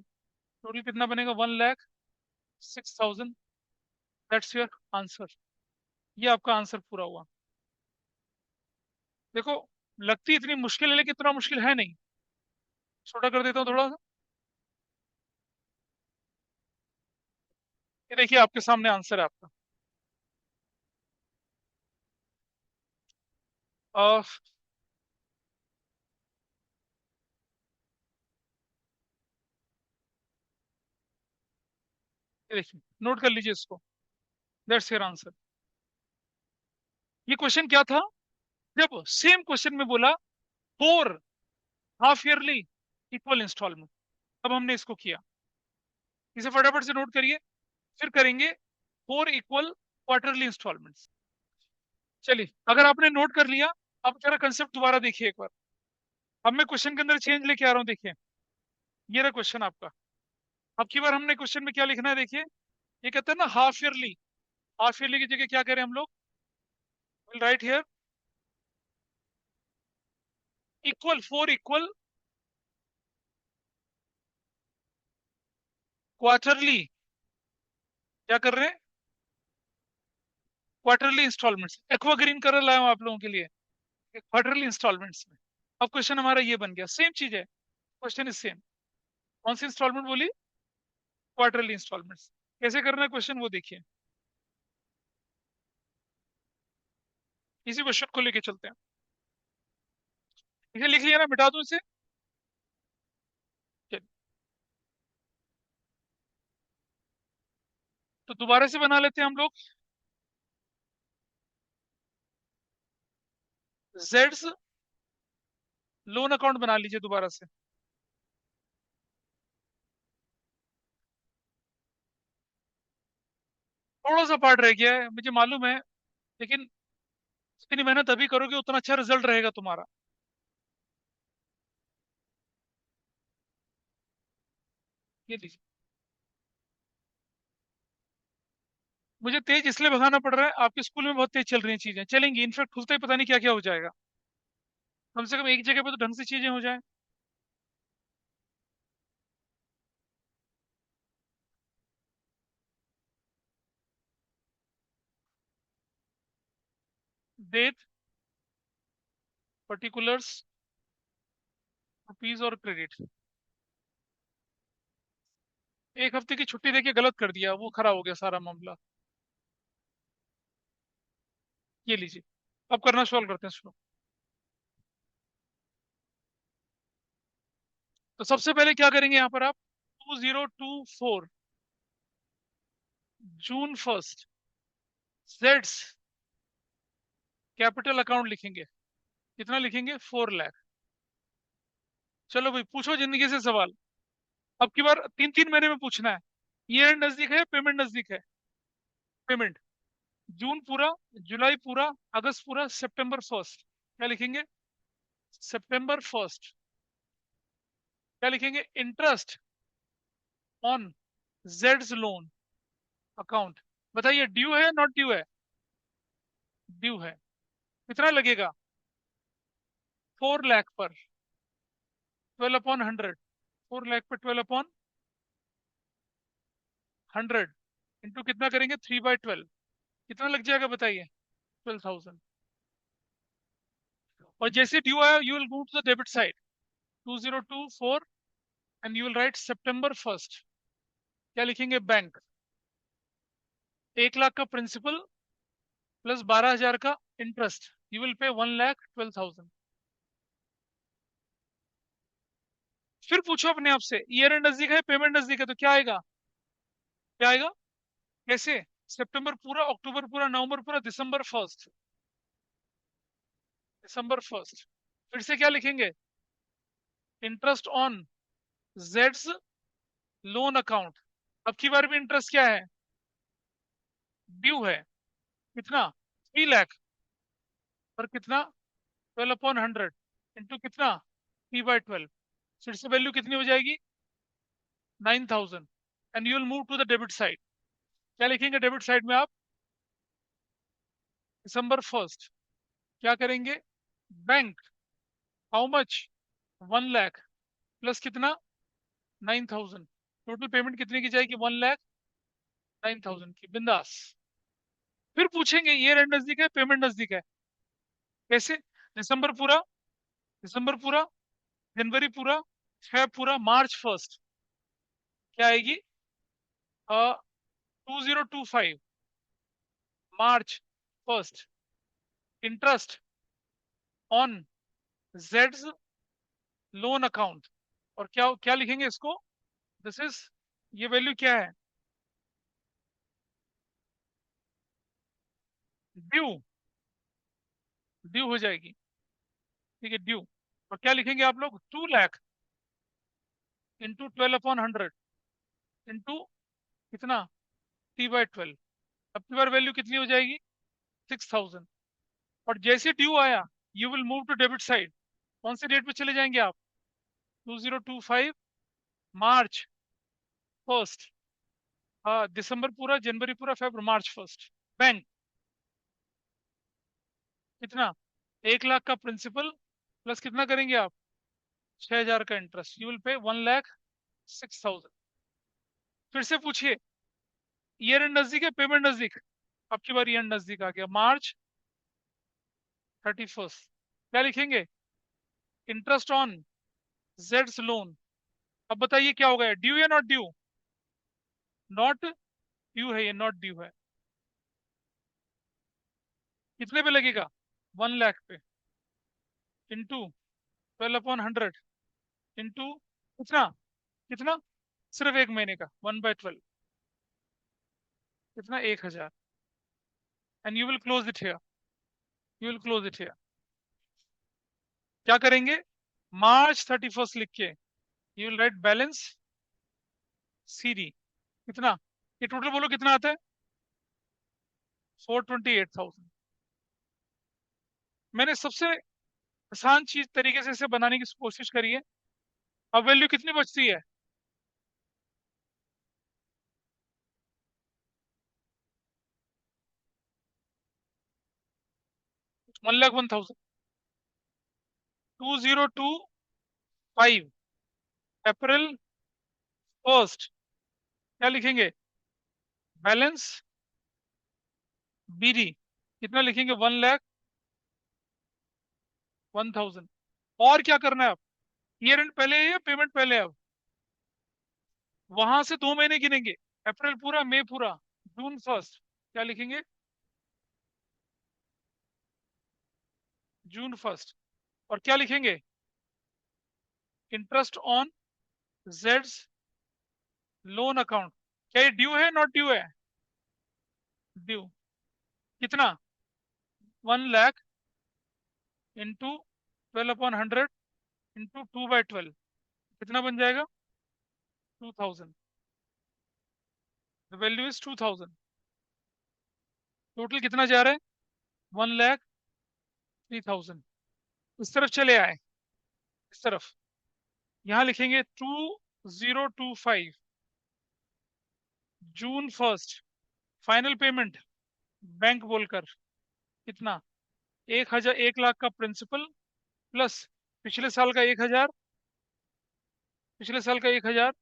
टोटल कितना बनेगा? 1,06,000। That's your answer. ये आपका आंसर पूरा हुआ। देखो, लगती इतनी मुश्किल है, लेकिन इतना मुश्किल है नहीं। छोटा कर देता हूँ थोड़ा सा। ये देखिए, आपके सामने आंसर है आपका। अह, ये देखिए, नोट कर लीजिए इसको। That's your answer. ये क्वेश्चन क्या था? जब सेम क्वेश्चन में बोला 4 हाफ ईयरली इक्वल इंस्टॉलमेंट, अब हमने इसको किया। इसे फटाफट से नोट करिए, फिर करेंगे 4 इक्वल क्वार्टरली इंस्टॉलमेंट्स। चलिए, अगर आपने नोट कर लिया, अब जरा कंसेप्ट दोबारा देखिए एक बार। अब मैं क्वेश्चन के अंदर चेंज लेके आ रहा हूँ, देखिए। ये रहा क्वेश्चन आपका। अब की बार हमने क्वेश्चन में क्या लिखना है, देखिए। ये कहते हैं ना हाफ ईयरली। हाफ ईयरली की जगह क्या करें हम लोग? Will write here equal, 4 equal quarterly. क्या कर रहे हैं? Quarterly installments. Aqua green colour लाया हूं आप लोगों के लिए, क्वार्टरली इंस्टॉलमेंट्स में। अब क्वेश्चन हमारा ये बन गया, सेम चीज है, क्वेश्चन इज सेम। कौन सी इंस्टॉलमेंट बोली? Quarterly installments. कैसे करना है क्वेश्चन, वो देखिए। इसी क्वेश्चन को लेके चलते हैं। इसे लिख लिया ना? मिटा दूं इसे? चलिए, तो दोबारा से बना लेते हैं हम लोग। जेड्स लोन अकाउंट बना लीजिए दोबारा से। थोड़ा सा पार्ट रह गया है, मुझे मालूम है, लेकिन जितनी मेहनत अभी करोगे उतना अच्छा रिजल्ट रहेगा तुम्हारा। ये लीजिए। मुझे तेज इसलिए भगाना पड़ रहा है, आपके स्कूल में बहुत तेज चल रही हैं चीजें, चलेंगी, इनफेक्ट खुलते ही पता नहीं क्या क्या हो जाएगा। कम से कम एक जगह पे तो ढंग से चीजें हो जाए। डेट, पर्टिकुलर्स, रुपीज और क्रेडिट। एक हफ्ते की छुट्टी देके गलत कर दिया, वो खरा हो गया सारा मामला। ये लीजिए, अब करना सॉल्व करते हैं इसको। तो सबसे पहले क्या करेंगे यहाँ पर आप, 2024 जून 1 जेड्स कैपिटल अकाउंट लिखेंगे। कितना लिखेंगे? 4 लाख। चलो भाई, पूछो जिंदगी से सवाल। अब की बार 3-3 महीने में पूछना है। ईयर एंड नजदीक है, पेमेंट नजदीक है। पेमेंट जून पूरा, जुलाई पूरा, अगस्त पूरा, सितंबर 1। क्या लिखेंगे? सितंबर 1। क्या लिखेंगे? Interest on Jades loan account. बताइए, ड्यू है नॉट ड्यू है? ड्यू है। कितना लगेगा? 4 लाख पर 12/100। 4 लाख पे 12/100 इंटू कितना करेंगे? 3/12। कितना लग जाएगा बताइए? 12,000। और जैसे ड्यू आया, you will go to the debit side, 2024 and you will write September 1। क्या लिखेंगे? बैंक। 1 लाख का प्रिंसिपल प्लस 12,000 का इंटरेस्ट, यू विल पे 1,12,000। फिर पूछो अपने आप से, ईयर एंड नजदीक है, पेमेंट नजदीक है, तो क्या आएगा? क्या आएगा? कैसे? सितंबर पूरा, अक्टूबर पूरा, नवंबर पूरा, December 1। December 1। फिर से क्या लिखेंगे? Interest on Jades loan account. अब की बार भी इंटरेस्ट क्या है? ड्यू है। कितना? 3 लाख पर कितना? 12/100 इंटू कितना? 3/12। फिर से वैल्यू कितनी हो जाएगी? 9,000। And you will move to the debit side. क्या लिखेंगे डेबिट साइड में आप? December 1। क्या करेंगे? Bank. How much? 1 lakh plus कितना? 9,000। टोटल पेमेंट कितने की जाएगी? 1,09,000 की। बिंदास। फिर पूछेंगे, ईयर एंड नजदीक है, पेमेंट नजदीक है, कैसे? दिसंबर पूरा, दिसंबर पूरा, जनवरी पूरा, फेब पूरा, March 1। क्या आएगी? 2025 March 1। Interest on Jades loan account. और क्या क्या लिखेंगे इसको? दिस इज, ये वैल्यू क्या है? ड्यू। ड्यू हो जाएगी। ठीक है, ड्यू। और क्या लिखेंगे आप लोग? 2 लाख इंटू 12/100 इंटू कितना? 3/12। अब की बार वैल्यू कितनी हो जाएगी? 6,000। और जैसे ड्यू आया, you will move to debit side. कौन से डेट पे चले जाएंगे आप? 2025 March 1। हाँ, दिसंबर पूरा, जनवरी पूरा, फेब, March 1। बैंक। कितना? 1 लाख का प्रिंसिपल प्लस कितना करेंगे आप? 6,000 का इंटरेस्ट, यू विल पे 1,06,000। फिर से पूछिए, ईयर एंड नजदीक है, पेमेंट नजदीक? अब की बार ईयर एंड नजदीक आ गया, March 31। क्या लिखेंगे? Interest on Jades loan. अब बताइए क्या हो गया? ड्यू या नॉट ड्यू? नॉट ड्यू है, ये नॉट ड्यू है। कितने पे लगेगा? 1 लाख पे इंटू 12/100 इंटू कितना? कितना? सिर्फ 1 महीने का, 1/12। कितना? 1,000। And you will close it here. You will close it here. क्या करेंगे? March 31 लिख के you will right balance CD। कितना? ये टोटल बोलो कितना आता है? 428,000। मैंने सबसे आसान चीज तरीके से इसे बनाने की कोशिश करी है। अब वैल्यू कितनी बचती है? 1,01,000। 2025 April 1। क्या लिखेंगे? Balance BD। कितना लिखेंगे? 1 लाख 1000। और क्या करना है आप, ईयर एंड पहले है या पेमेंट पहले है? अब वहां से 2 महीने गिनेंगे, अप्रैल पूरा, मई पूरा, जून फर्स्ट। क्या लिखेंगे? June first. और क्या लिखेंगे? Interest on Jades loan account. क्या ये ड्यू है, नॉट ड्यू है? ड्यू। कितना? 1 लाख इंटू 12/100 इंटू 2/12, कितना बन जाएगा? 2000। The value is 2000। टोटल कितना जा रहा है? 1,03,000। इस तरफ चले आए, इस तरफ। यहां लिखेंगे 2025, June first, final payment bank बोलकर। कितना? 1,000, 1 लाख का प्रिंसिपल प्लस पिछले साल का 1,000, पिछले साल का 1,000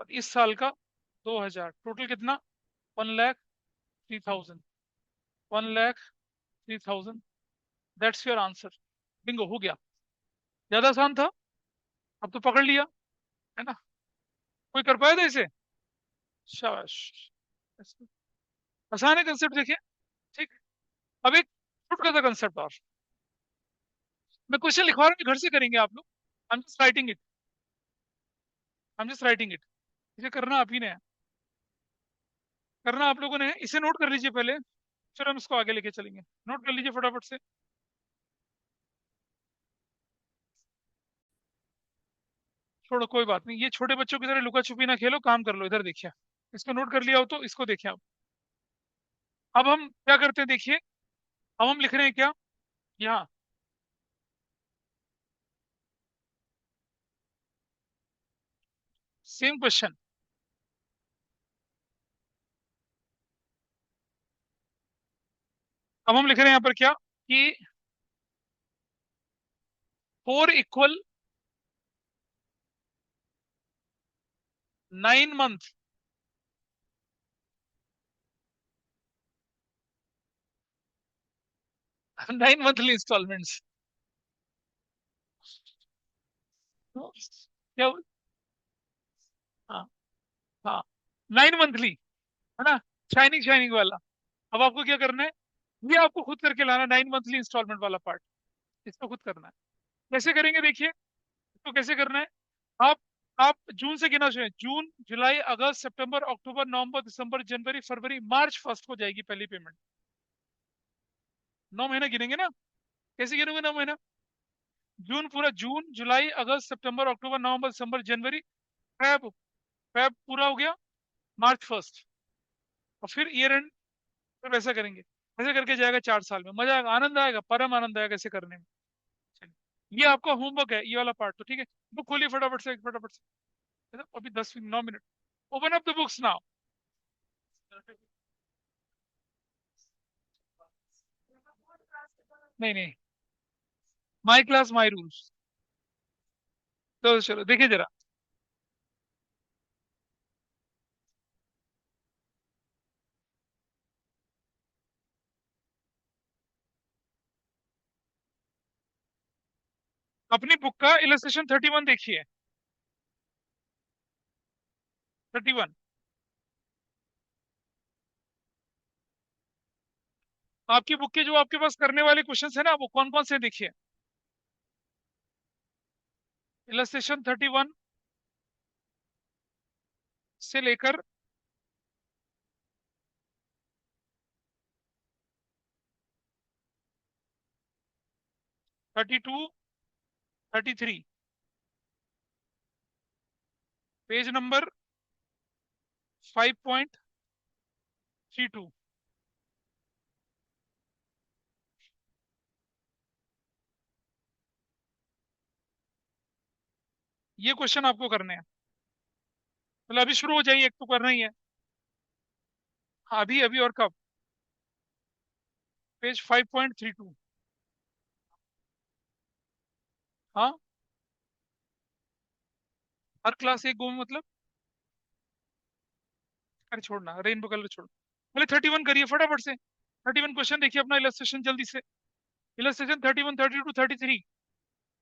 और इस साल का 2,000। टोटल कितना? 1,03,000। 1,03,000। That's your answer. बिंगो, हो गया। ज्यादा आसान था, अब तो पकड़ लिया, है ना? कोई कर पाया था इसे? शाबाश। आसान है कंसेप्ट, देखिए। ठीक। अब एक छोटा सा कंसेप्ट और, मैं क्वेश्चन लिखवा रहा हूँ, घर से करेंगे आप लोग। I am just writing it, I am just writing it. इसे करना आप ही ने है, करना आप लोगों ने है। इसे नोट कर लीजिए पहले, फिर हम इसको आगे लेके चलेंगे। नोट कर लीजिए फटाफट से। छोड़ो, कोई बात नहीं, ये छोटे बच्चों की तरह लुका छुपी ना खेलो, काम कर लो। इधर देखिए, इसको नोट कर लिया हो तो इसको देखिए आप। अब हम क्या करते हैं, देखिए। अब हम लिख रहे हैं क्या यहाँ? Same question. अब हम लिख रहे हैं यहाँ पर क्या, कि 4 = 9 month, 9 monthly इंस्टॉलमेंट्स। क्या? हाँ, हाँ, 9 मंथली, है ना? शाइनिंग शाइनिंग वाला। अब आपको क्या करना है, ये आपको खुद करके लाना, 9 मंथली इंस्टॉलमेंट वाला पार्ट, इसको खुद करना है। कैसे करेंगे, देखिए। इसको कैसे करना है? आप आप जून से गिना शुरू, जून, जुलाई, अगस्त, सितंबर, अक्टूबर, नवंबर, दिसंबर, जनवरी, फरवरी, मार्च फर्स्ट को जाएगी पहली पेमेंट। 9 महीना गिनेंगे ना? कैसे गिनोगे 9 महीना? जून पूरा, जून, जुलाई, अगस्त, सितंबर, अक्टूबर, नवंबर, दिसंबर, जनवरी, फेब। फेब पूरा हो गया, मार्च फर्स्ट। और फिर ईयर एंड, फिर वैसा करेंगे। ऐसे करके जाएगा 4 साल में। मजा आएगा, आनंद आएगा, परम आनंद आएगा ऐसे करने में। चलिए, ये आपका होमवर्क है, ये वाला पार्ट, तो ठीक है। बुक खोलिए फटाफट से, फटाफट से। है ना? अभी 10 9 minute. Open up the books now. नहीं नहीं, माई क्लास माई रूल्स। तो चलो देखिए जरा, अपनी बुक का इलस्ट्रेशन 31 देखिए। 31। आपकी बुक के जो आपके पास करने वाले क्वेश्चन है ना, वो कौन कौन से देखिए। इलस्ट्रेशन 31 से लेकर 32, 33, पेज नंबर 5.32। ये क्वेश्चन आपको करने हैं। मतलब अभी शुरू हो जाइए, एक तो करना ही है। हाँ, अभी अभी, और कब? पेज 5.32। हाँ, हर क्लास एक गो में मतलब? अरे छोड़ना, रेनबो कलर छोड़। पहले 31 करिए फटाफट से। 31 क्वेश्चन देखिए अपना, इलस्ट्रेशन जल्दी से। इलस्ट्रेशन 31, 32, 33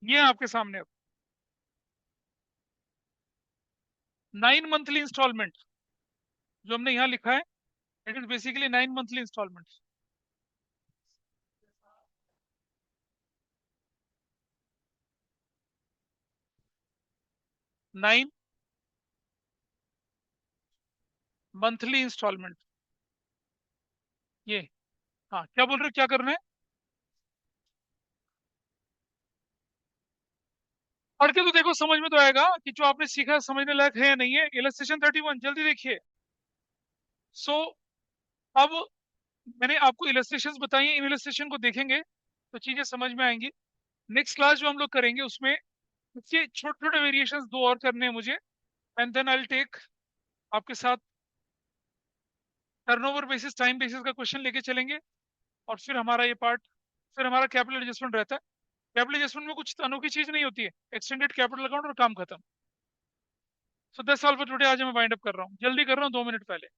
ये है आपके सामने अब। 9 मंथली इंस्टॉलमेंट जो हमने यहाँ लिखा है, it is basically 9 monthly installment. 9 monthly installment ये। हाँ, क्या बोल रहे हो, क्या करना है? पढ़ के तो देखो, समझ में तो आएगा कि जो आपने सीखा समझने लायक है या नहीं है। इलस्ट्रेशन 31 जल्दी देखिए। सो अब मैंने आपको इलस्ट्रेशंस बताई हैं, इन इलस्ट्रेशन को देखेंगे तो चीजें समझ में आएंगी। नेक्स्ट क्लास जो हम लोग करेंगे उसमें इसके छोटे छोटे वेरिएशंस दो और करने हैं मुझे, and then I will take आपके साथ टर्नओवर बेसिस, टाइम बेसिस का क्वेश्चन लेके चलेंगे। और फिर हमारा ये पार्ट, फिर हमारा कैपिटल एडजस्टमेंट रहता है। कैपिटल एडजस्टमेंट में कुछ अनोखी चीज नहीं होती है, एक्सटेंडेड कैपिटल अकाउंट और काम खत्म। So that's all for today. आज मैं वाइंड अप कर रहा हूँ, जल्दी कर रहा हूँ, 2 मिनट पहले।